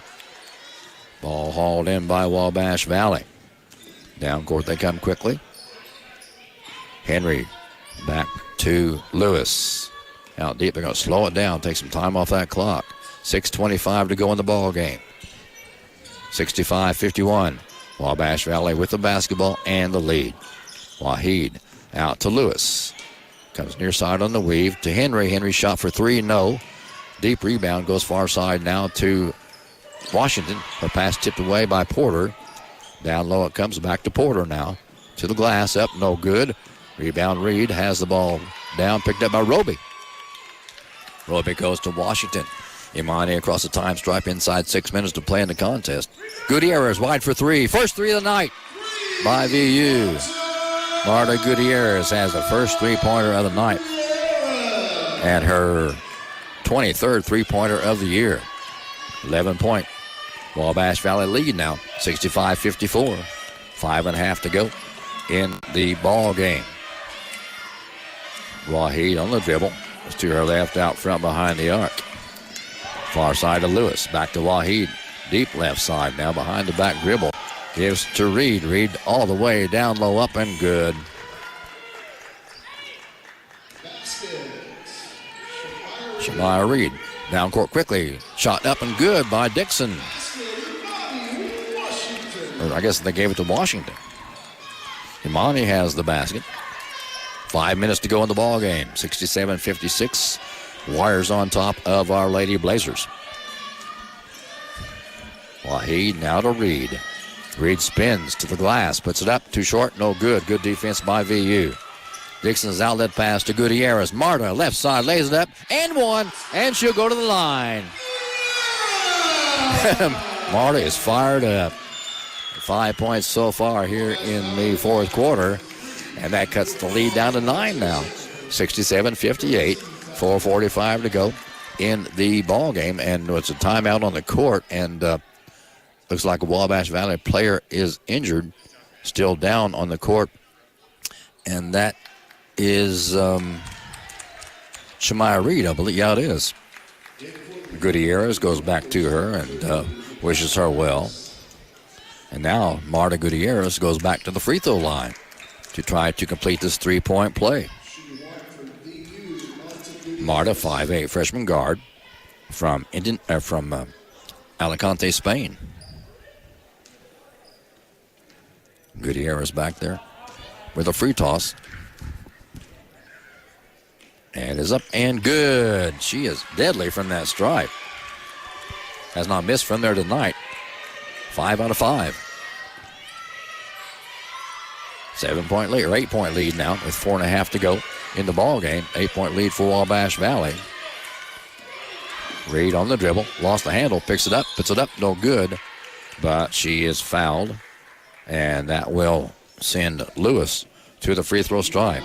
Ball hauled in by Wabash Valley. Down court they come quickly. Henry back to Lewis. Out deep, they're going to slow it down, take some time off that clock. 6:25 to go in the ball game. 65-51. Wabash Valley with the basketball and the lead. Wahid out to Lewis. Comes near side on the weave to Henry. Henry shot for 3, no. Deep rebound goes far side now to Washington. Her pass tipped away by Porter. Down low it comes back to Porter now. To the glass, up, no good. Rebound Reed has the ball down, picked up by Roby. Roby goes to Washington. Imani across the time stripe inside 6 minutes to play in the contest. Gutierrez wide for 3. First 3 of the night by VU. Marta Gutierrez has the first three-pointer of the night and her 23rd three-pointer of the year. 11-point Wabash Valley lead now, 65-54. 5.5 to go in the ball game. Wahid on the dribble. It's to her left out front behind the arc. Far side to Lewis. Back to Wahid. Deep left side now behind the back dribble. Gives to Reed. Reed all the way down low, up and good. Shemaya Reed down court quickly. Shot up and good by Dixon. Or I guess they gave it to Washington. Imani has the basket. 5 minutes to go in the ball game. 67-56. Warriors on top of Our Lady Blazers. Wahid now to Reed. Reed spins to the glass, puts it up, too short, no good. Good defense by VU. Dixon's outlet pass to Gutierrez. Marta, left side, lays it up, and one, and she'll go to the line. Marta is fired up. 5 points so far here in the fourth quarter, and that cuts the lead down to 9 now. 67-58, 4:45 to go in the ball game, and it's a timeout on the court, and looks like a Wabash Valley player is injured, still down on the court, and that is Shemaya Reed, I believe. Yeah, it is. Gutierrez goes back to her and wishes her well. And now Marta Gutierrez goes back to the free throw line to try to complete this three-point play. Marta, 5'8", freshman guard from Alicante, Spain. Gutierrez back there with a free toss. And is up and good. She is deadly from that stripe. Has not missed from there tonight. 5 out of 5. 7-point lead, or 8-point lead now with 4.5 to go in the ball game. 8-point lead for Wabash Valley. Reed on the dribble, lost the handle, picks it up, puts it up, no good. But she is fouled, and that will send Lewis to the free throw stripe.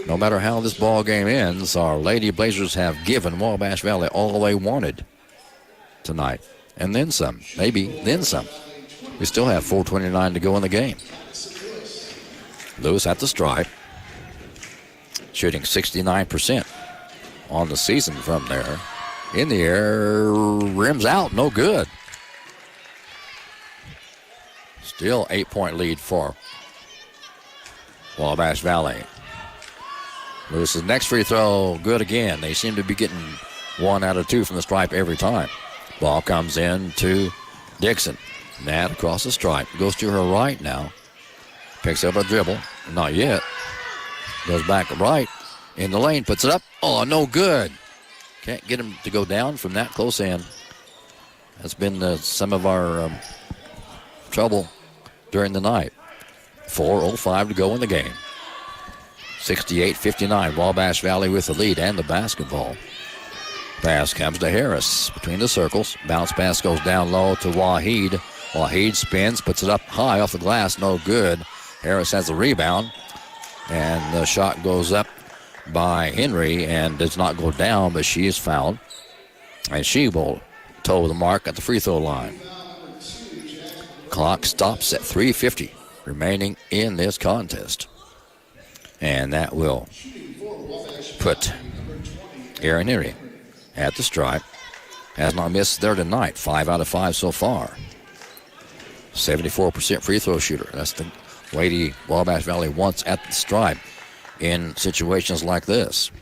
No matter how this ball game ends, our Lady Blazers have given Wabash Valley all they wanted tonight. And then some, maybe then some. We still have 4:29 to go in the game. Lewis at the stripe, shooting 69% on the season from there. In the air, rims out, no good. Still 8-point lead for Wabash Valley. Lewis's next free throw, good again. They seem to be getting 1 out of 2 from the stripe every time. Ball comes in to Dixon. Nat across the stripe, goes to her right now. Picks up a dribble, not yet. Goes back right in the lane, puts it up. Oh, no good. Can't get him to go down from that close in. That's been some of our trouble during the night. 4:05 to go in the game. 68-59, Wabash Valley with the lead and the basketball. Pass comes to Harris between the circles. Bounce pass goes down low to Waheed. Waheed spins, puts it up high off the glass, no good. Harris has the rebound, and the shot goes up by Henry and does not go down, but she is fouled. And she will toe the mark at the free throw line. Clock stops at 3:50 remaining in this contest. And that will put Aaron Henry at the stripe. Has not missed there tonight. 5 out of 5 so far. 74% free throw shooter. That's the Lady Wabash Valley wants at the stripe in situations like this.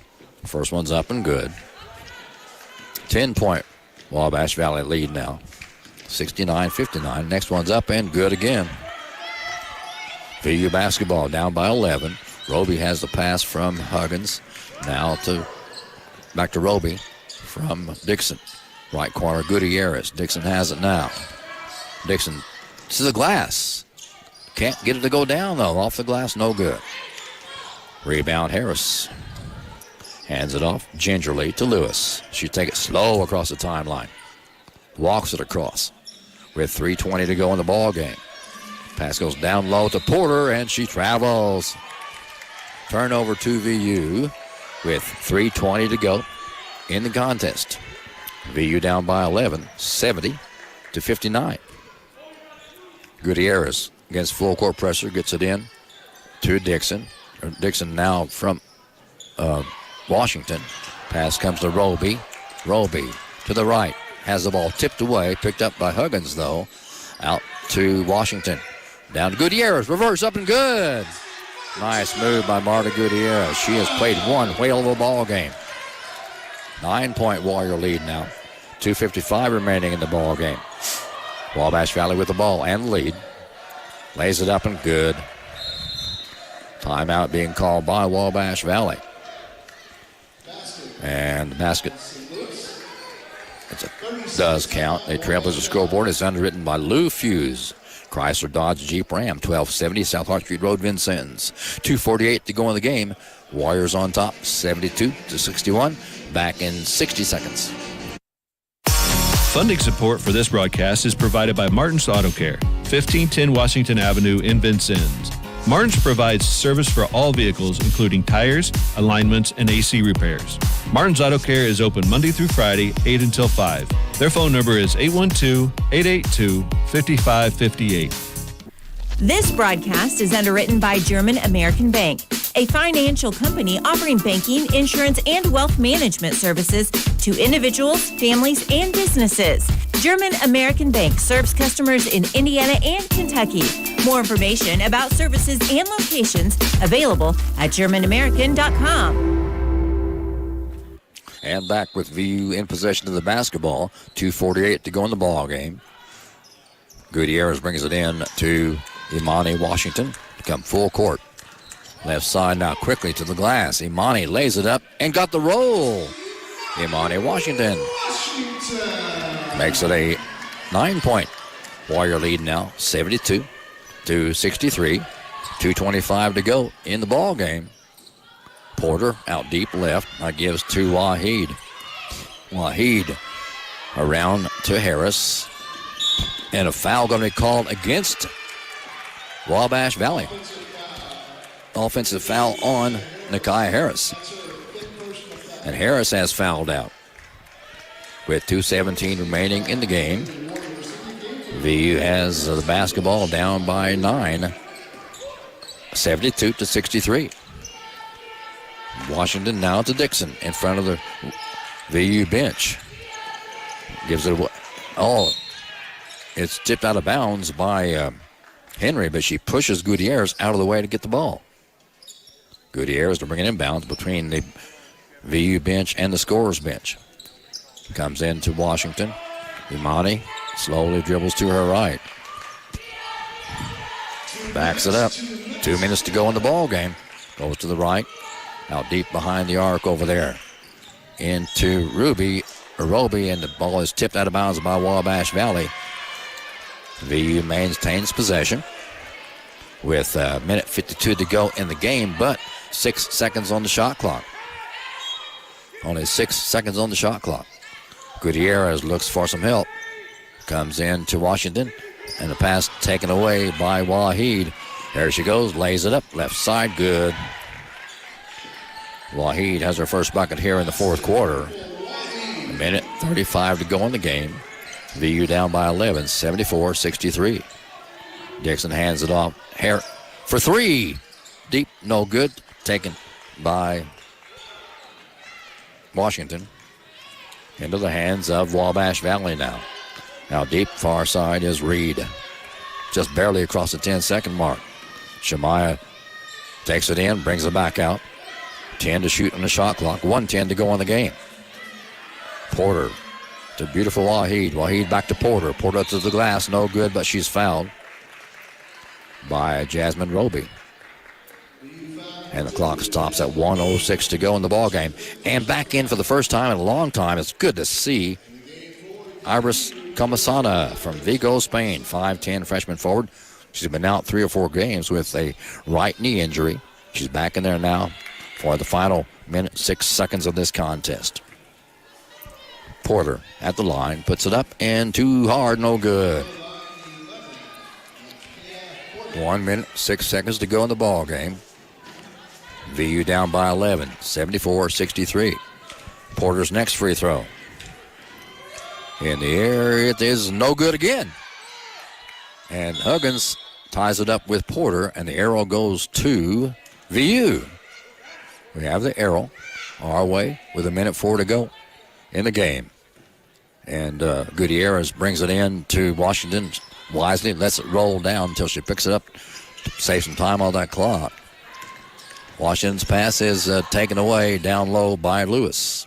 First one's up and good. 10-point Wabash Valley lead now. 69-59. Next one's up and good again. VU basketball down by 11. Roby has the pass from Huggins. Now back to Roby from Dixon. Right corner, Gutierrez. Dixon has it now. Dixon to the glass. Can't get it to go down, though. Off the glass, no good. Rebound, Harris. Hands it off gingerly to Lewis. She take it slow across the timeline. Walks it across with 3:20 to go in the ball game. Pass goes down low to Porter, and she travels. Turnover to VU with 3:20 to go in the contest. VU down by 11, 70-59. Gutierrez against full court pressure, gets it in to Dixon. Dixon now from Washington. Pass comes to Roby. Roby to the right. Has the ball tipped away. Picked up by Huggins, though. Out to Washington. Down to Gutierrez. Reverse up and good. Nice move by Marta Gutierrez. She has played one whale of a ball game. 9-point Warrior lead now. 2:55 remaining in the ball game. Wabash Valley with the ball and the lead. Lays it up and good. Timeout being called by Wabash Valley. And the basket does count. A Trailblazer scoreboard is underwritten by Lou Fuse. Chrysler, Dodge, Jeep, Ram, 1270 South Hart Street Road, Vincennes. 2:48 to go in the game. Warriors on top, 72-61. Back in 60 seconds. Funding support for this broadcast is provided by Martin's Auto Care, 1510 Washington Avenue in Vincennes. Martin's provides service for all vehicles, including tires, alignments, and AC repairs. Martin's Auto Care is open Monday through Friday, 8 until 5. Their phone number is 812-882-5558. This broadcast is underwritten by German American Bank, a financial company offering banking, insurance, and wealth management services to individuals, families, and businesses. German American Bank serves customers in Indiana and Kentucky. More information about services and locations available at GermanAmerican.com. And back with VU in possession of the basketball. 2:48 to go in the ball game. Gutierrez brings it in to Imani Washington to come full court. Left side now quickly to the glass. Imani lays it up and got the roll. Imani Washington makes it a 9-point Warrior lead now, 72-63. 2:25 to go in the ball game. Porter out deep left. That gives to Waheed. Waheed around to Harris. And a foul going to be called against Wabash Valley. Offensive foul on Nakai Harris. And Harris has fouled out. With 2:17 remaining in the game, VU has the basketball down by 9. 72-63. Washington now to Dixon in front of the VU bench. Gives it away. Oh, it's tipped out of bounds by Henry, but she pushes Gutierrez out of the way to get the ball. Gutierrez to bring it inbounds between the VU bench and the scorer's bench. Comes into Washington. Imani slowly dribbles to her right. Backs it up. 2 minutes to go in the ball game. Goes to the right. Out deep behind the arc over there. Into Roby, and the ball is tipped out of bounds by Wabash Valley. VU maintains possession with a minute 52 to go in the game, but 6 seconds on the shot clock. Only 6 seconds on the shot clock. Gutierrez looks for some help. Comes in to Washington, and the pass taken away by Waheed. There she goes, lays it up, left side, good. Waheed has her first bucket here in the fourth quarter. A minute 35 to go in the game. VU down by 11, 74-63. Dixon hands it off. For three. Deep, no good. Taken by Washington. Into the hands of Wabash Valley now. Now deep, far side is Reed. Just barely across the 10-second mark. Shemaya takes it in, brings it back out. 10 to shoot on the shot clock. 1:10 to go on the game. Porter to beautiful Waheed. Waheed back to Porter. Porter to the glass. No good, but she's fouled by Jasmine Roby. And the clock stops at 1:06 to go in the ball game. And back in for the first time in a long time. It's good to see Iris Comasana from Vigo, Spain. 5'10", freshman forward. She's been out 3 or 4 games with a right knee injury. She's back in there now for the final minute, 6 seconds of this contest. Porter at the line, puts it up, and too hard, no good. 1 minute, 6 seconds to go in the ball game. VU down by 11, 74-63. Porter's next free throw. In the air, it is no good again. And Huggins ties it up with Porter, and the arrow goes to VU. We have the arrow our way with 1:04 to go in the game. And Gutierrez brings it in to Washington wisely, lets it roll down until she picks it up to save some time on that clock. Washington's pass is taken away down low by Lewis.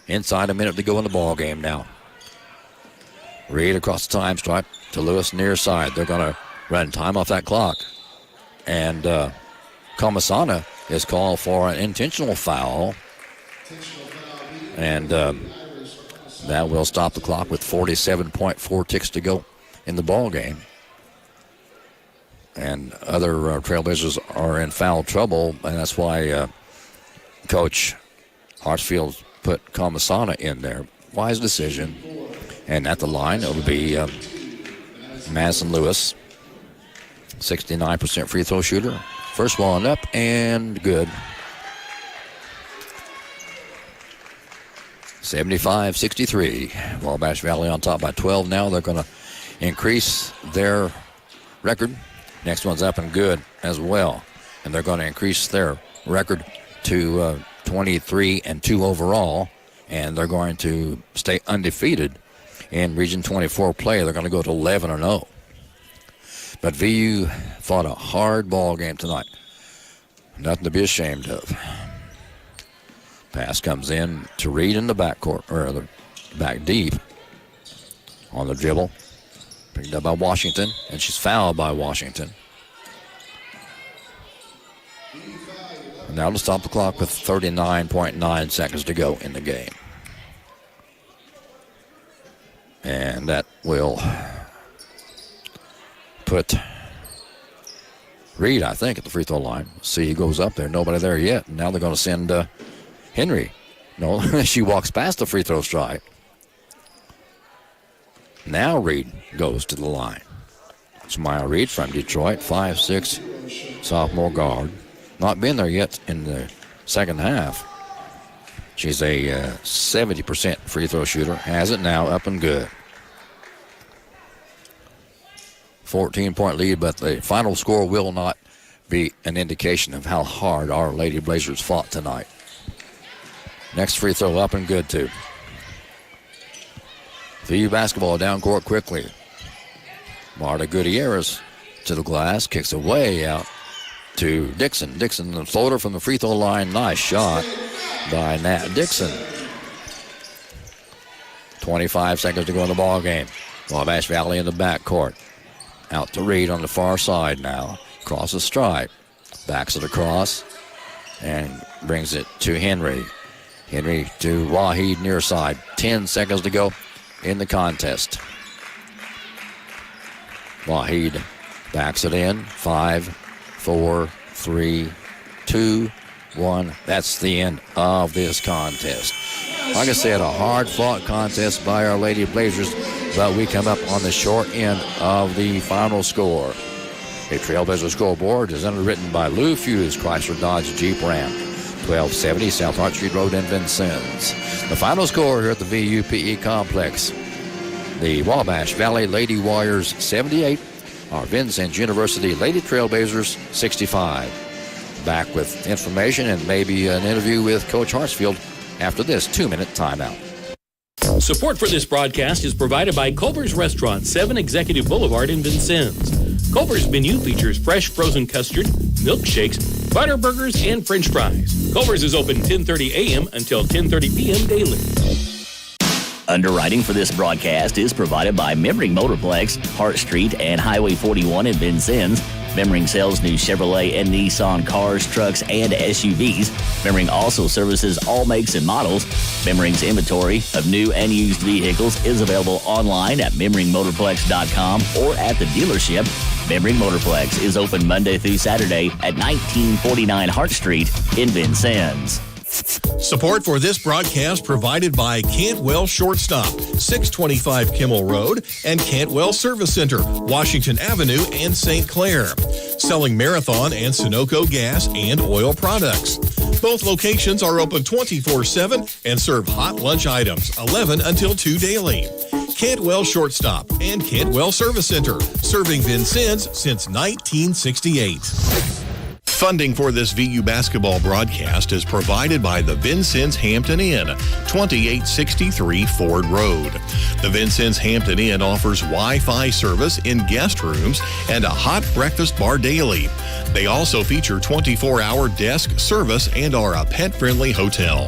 Inside a minute to go in the ball game now. Reed across the time stripe to Lewis near side. They're going to run time off that clock. And Comasana is called for an intentional foul. And that will stop the clock with 47.4 ticks to go in the ball game. And other Trailblazers are in foul trouble, and that's why Coach Hartsfield put Comasana in there. Wise decision. And at the line, it will be Madison Lewis, 69% free throw shooter. First one up and good. 75-63. Wabash Valley on top by 12 now. They're going to increase their record. Next one's up and good as well. And they're going to increase their record to 23-2 overall. And they're going to stay undefeated in Region 24 play. They're going to go to 11-0. But VU fought a hard ball game tonight. Nothing to be ashamed of. Pass comes in to Reed in the backcourt, or the back deep on the dribble. Picked up by Washington, and she's fouled by Washington. Now to stop the clock with 39.9 seconds to go in the game. And that will put Reed, I think, at the free throw line. See, he goes up there. Nobody there yet. Now they're going to send Henry. No, she walks past the free throw stripe. Now Reed goes to the line. Smile Reed from Detroit, 5'6", sophomore guard. Not been there yet in the second half. She's a 70% free throw shooter. Has it now, up and good. 14-point lead, but the final score will not be an indication of how hard our Lady Blazers fought tonight. Next free throw up and good, too. VU basketball down court quickly. Marta Gutierrez to the glass, kicks away out to Dixon. Dixon, the floater from the free throw line. Nice shot by Nat Dixon. 25 seconds to go in the ball game. Wabash Valley in the backcourt. Out to Reed on the far side now. Crosses stripe. Backs it across and brings it to Henry. Henry to Wahid near side. 10 seconds to go in the contest. Wahid backs it in. 5, 4, 3, 2, 1. That's the end of this contest. Like I said, a hard-fought contest by our Lady Blazers, but we come up on the short end of the final score. A Trailblazer scoreboard is underwritten by Lou Fuse, Chrysler Dodge Jeep Ram, 1270 South Hart Street Road in Vincennes. The final score here at the VUPE complex: the Wabash Valley Lady Warriors 78, our Vincennes University Lady Trailblazers 65. Back with information and maybe an interview with Coach Hartsfield after this 2-minute timeout. Support for this broadcast is provided by Culver's Restaurant, 7 Executive Boulevard in Vincennes. Culver's menu features fresh frozen custard, milkshakes, butter burgers, and French fries. Culver's is open 10:30 a.m. until 10:30 p.m. daily. Underwriting for this broadcast is provided by Memring Motorplex, Hart Street, and Highway 41 in Vincennes. Memring sells new Chevrolet and Nissan cars, trucks, and SUVs. Memring also services all makes and models. Memring's inventory of new and used vehicles is available online at memringmotorplex.com or at the dealership. Memring Motorplex is open Monday through Saturday at 1949 Hart Street in Vincennes. Support for this broadcast provided by Cantwell Shortstop, 625 Kimmel Road, and Cantwell Service Center, Washington Avenue and St. Clair. Selling Marathon and Sunoco gas and oil products. Both locations are open 24/7 and serve hot lunch items, 11 until 2 daily. Cantwell Shortstop and Cantwell Service Center, serving Vincennes since 1968. Funding for this VU basketball broadcast is provided by the Vincennes Hampton Inn, 2863 Ford Road. The Vincennes Hampton Inn offers Wi-Fi service in guest rooms and a hot breakfast bar daily. They also feature 24-hour desk service and are a pet-friendly hotel.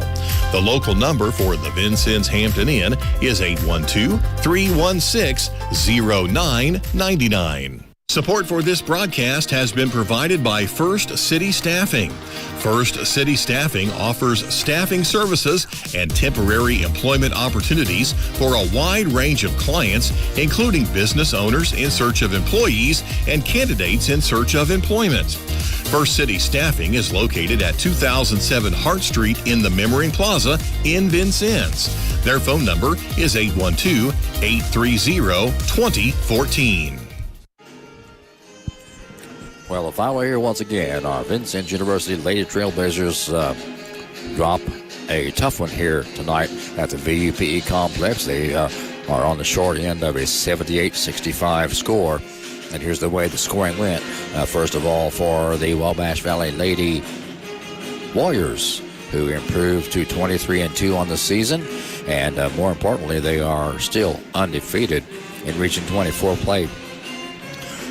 The local number for the Vincennes Hampton Inn is 812-316-0999. Support for this broadcast has been provided by First City Staffing. First City Staffing offers staffing services and temporary employment opportunities for a wide range of clients, including business owners in search of employees and candidates in search of employment. First City Staffing is located at 2007 Hart Street in the Memring Plaza in Vincennes. Their phone number is 812-830-2014. Well, if I were here once again, our Vincennes University Lady Trailblazers drop a tough one here tonight at the VUPE complex. They are on the short end of a 78-65 score. And here's the way the scoring went. First of all, for the Wabash Valley Lady Warriors, who improved to 23-2 on the season. And more importantly, they are still undefeated in Region 24 play.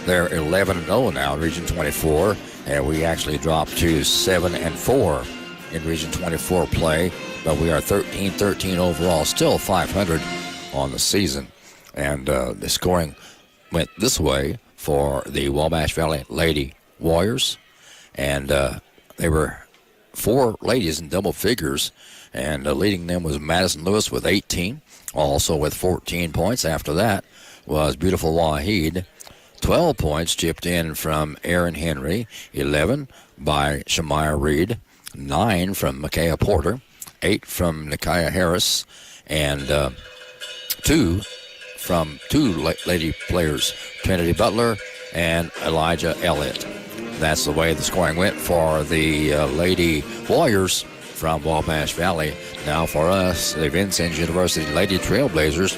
They're 11-0 now in Region 24, and we actually dropped to 7-4 in Region 24 play, but we are 13-13 overall, still 500 on the season. And the scoring went this way for the Wabash Valley Lady Warriors, and they were 4 ladies in double figures, and leading them was Madison Lewis with 18, also with 14 points. After that was Beautiful Wahid. 12 points chipped in from Aaron Henry, 11 by Shamaya Reed, 9 from Micaiah Porter, 8 from Nikiah Harris, and 2 from 2 lady players, Trinity Butler and Elijah Elliott. That's the way the scoring went for the Lady Warriors from Wabash Valley. Now for us, the Vincennes University Lady Trailblazers,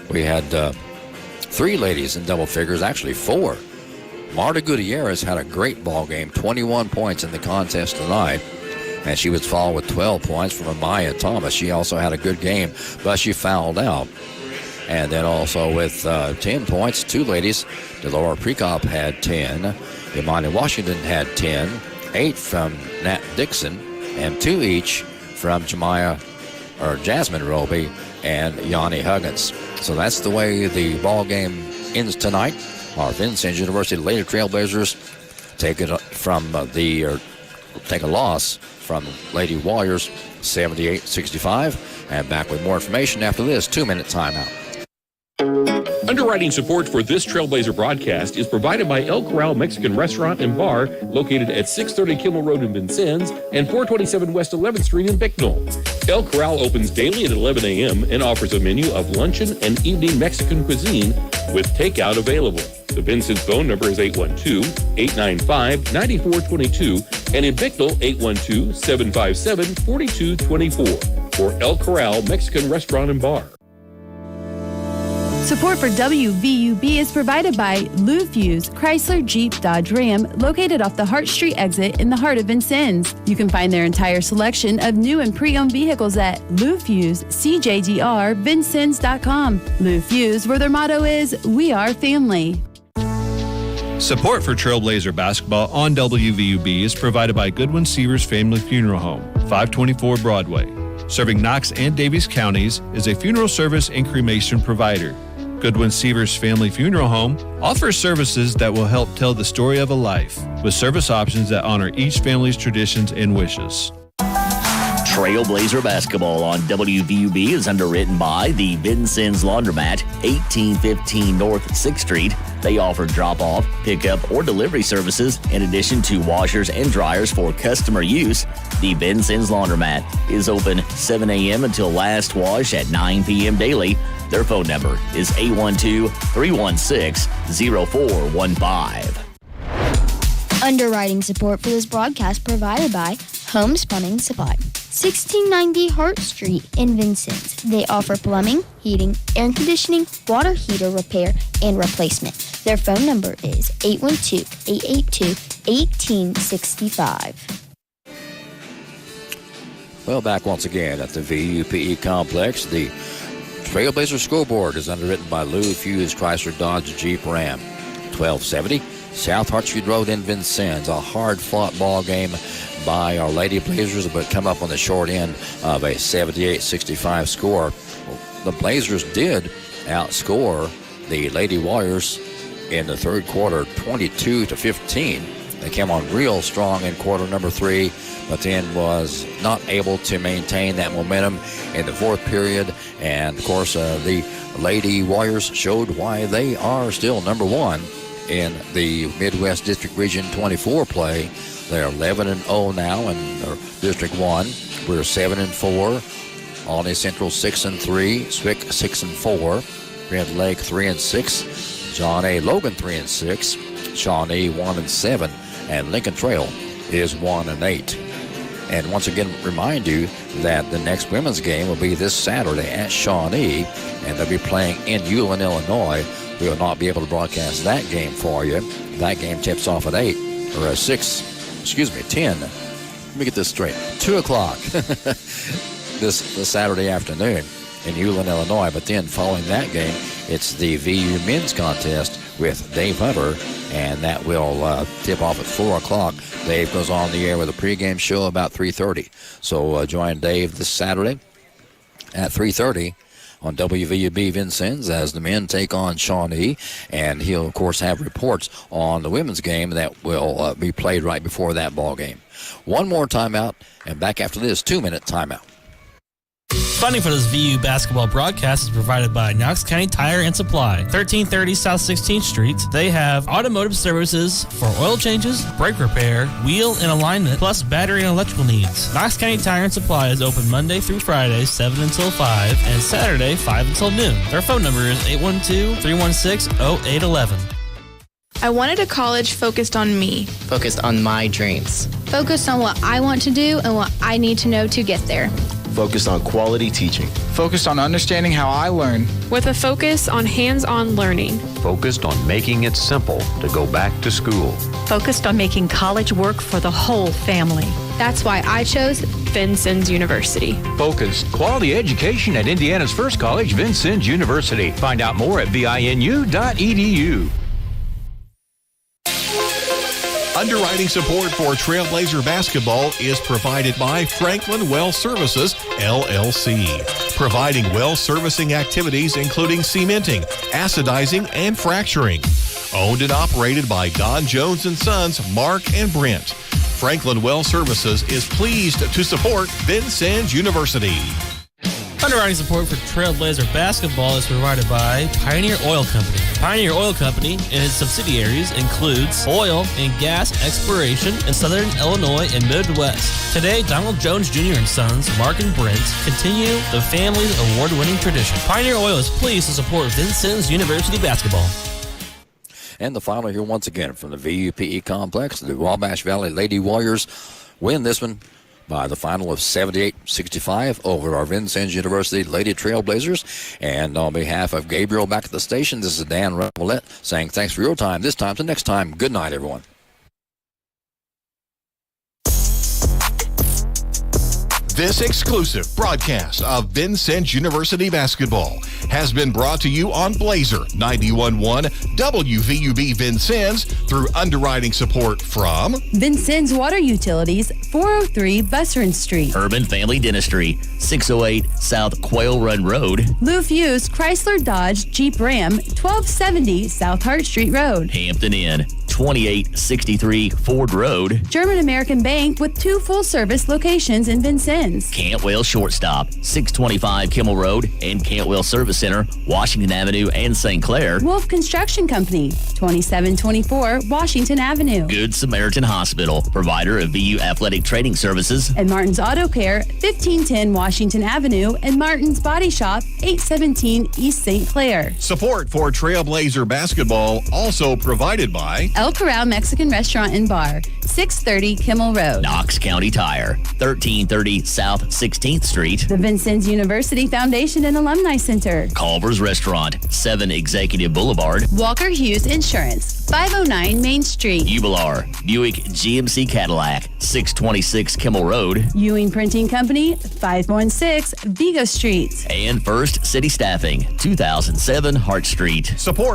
we had 3 ladies in double figures, actually 4. Marta Gutierrez had a great ball game, 21 points in the contest tonight, and she was followed with 12 points from Amaya Thomas. She also had a good game, but she fouled out. And then also with 10 points, 2 ladies, Delora Prekop had 10, Imani Washington had 10, 8 from Nat Dixon, and 2 each from Jasmine Roby and Yanni Huggins. So that's the way the ball game ends tonight. Our Vincennes University Lady Trailblazers take a loss from Lady Warriors 78-65. And back with more information after this 2-minute timeout. Underwriting support for this Trailblazer broadcast is provided by El Corral Mexican Restaurant and Bar, located at 630 Kimmel Road in Vincennes and 427 West 11th Street in Bicknell. El Corral opens daily at 11 a.m. and offers a menu of luncheon and evening Mexican cuisine with takeout available. The Vincennes phone number is 812-895-9422 and in Bicknell, 812-757-4224 for El Corral Mexican Restaurant and Bar. Support for WVUB is provided by Lou Fuse, Chrysler Jeep Dodge Ram, located off the Hart Street exit in the heart of Vincennes. You can find their entire selection of new and pre-owned vehicles at Lou Fuse, CJDR-Vincennes.com. Lou Fuse, where their motto is, "We are family." Support for Trailblazer basketball on WVUB is provided by Goodwin Seavers Family Funeral Home, 524 Broadway. Serving Knox and Davies counties, is a funeral service and cremation provider. Goodwin Seavers Family Funeral Home offers services that will help tell the story of a life, with service options that honor each family's traditions and wishes. Trailblazer basketball on WVUB is underwritten by the Vincennes Laundromat, 1815 North 6th Street. They offer drop-off, pickup, or delivery services in addition to washers and dryers for customer use. The Vincennes Laundromat is open 7 a.m. until last wash at 9 p.m. daily. Their phone number is 812-316-0415. Underwriting support for this broadcast provided by Homespun Supply, 1690 Hart Street in Vincennes. They offer plumbing, heating, air conditioning, water heater repair, and replacement. Their phone number is 812-882-1865. Well, back once again at the VUPE complex. The Trailblazer scoreboard is underwritten by Lou Fuse Chrysler Dodge Jeep Ram. 1270 South Hart Street Road in Vincennes. A hard-fought ball game by our Lady Blazers, but come up on the short end of a 78-65 score. The Blazers did outscore the Lady Warriors in the third quarter, 22-15. They came on real strong in quarter number 3, but then was not able to maintain that momentum in the fourth period. And, of course, the Lady Warriors showed why they are still number 1 in the Midwest District Region 24 play. They're 11-0 now in District 1. We're 7-4. Albany Central 6-3. Swick 6-4. Red Lake 3-6. John A. Logan 3-6. Shawnee 1-7. And Lincoln Trail is 1-8. And once again, remind you that the next women's game will be this Saturday at Shawnee, and they'll be playing in Ulen, Illinois. We will not be able to broadcast that game for you. That game tips off at 10. Let me get this straight. 2 o'clock this Saturday afternoon. in Ulen, Illinois. But then following that game, it's the VU men's contest with Dave Hunter, and that will tip off at 4 o'clock. Dave goes on the air with a pregame show about 3:30. So join Dave this Saturday at 3:30 on WVUB Vincennes as the men take on Shawnee, and he'll, of course, have reports on the women's game that will be played right before that ball game. One more timeout, and back after this 2-minute timeout. Funding for this VU basketball broadcast is provided by Knox County Tire and Supply, 1330 South 16th Street. They have automotive services for oil changes, brake repair, wheel and alignment, plus battery and electrical needs. Knox County Tire and Supply is open Monday through Friday, 7 until 5, and Saturday, 5 until noon. Their phone number is 812-316-0811. I wanted a college focused on me. Focused on my dreams. Focused on what I want to do and what I need to know to get there. Focused on quality teaching. Focused on understanding how I learn. With a focus on hands-on learning. Focused on making it simple to go back to school. Focused on making college work for the whole family. That's why I chose Vincennes University. Focused quality education at Indiana's first college, Vincennes University. Find out more at vinu.edu. Underwriting support for Trailblazer basketball is provided by Franklin Well Services, LLC, providing well servicing activities including cementing, acidizing, and fracturing. Owned and operated by Don Jones & Sons, Mark and Brent. Franklin Well Services is pleased to support Vincennes University. Underwriting support for Trailblazer basketball is provided by Pioneer Oil Company. Pioneer Oil Company and its subsidiaries includes oil and gas exploration in southern Illinois and Midwest. Today, Donald Jones Jr. and Sons, Mark and Brent, continue the family's award-winning tradition. Pioneer Oil is pleased to support Vincennes University basketball. And the final here once again from the VUPE complex. The Wabash Valley Lady Warriors win this one by the final of 78-65 over our Vincennes University Lady Trailblazers. And on behalf of Gabriel back at the station, this is Dan Revelette saying thanks for your time this time. Till next time, good night, everyone. This exclusive broadcast of Vincennes University basketball has been brought to you on Blazer 91.1 WVUB Vincennes through underwriting support from Vincennes Water Utilities, 403 Busserin Street. Urban Family Dentistry, 608 South Quail Run Road. Lou Fuse Chrysler Dodge Jeep Ram, 1270 South Hart Street Road. Hampton Inn, 2863 Ford Road. German American Bank with 2 full-service locations in Vincennes. Cantwell Shortstop, 625 Kimmel Road and Cantwell Service Center, Washington Avenue and St. Clair. Wolf Construction Company, 2724 Washington Avenue. Good Samaritan Hospital, provider of VU Athletic Training Services. And Martin's Auto Care, 1510 Washington Avenue, and Martin's Body Shop, 817 East St. Clair. Support for Trailblazer basketball also provided by El Corral Mexican Restaurant and Bar, 630 Kimmel Road. Knox County Tire, 1330 South 16th Street. The Vincennes University Foundation and Alumni Center. Culver's Restaurant, 7 Executive Boulevard. Walker Hughes Insurance, 509 Main Street. Ubilar, Buick GMC Cadillac, 626 Kimmel Road. Ewing Printing Company, 516 Vigo Street. And First City Staffing, 2007 Hart Street. support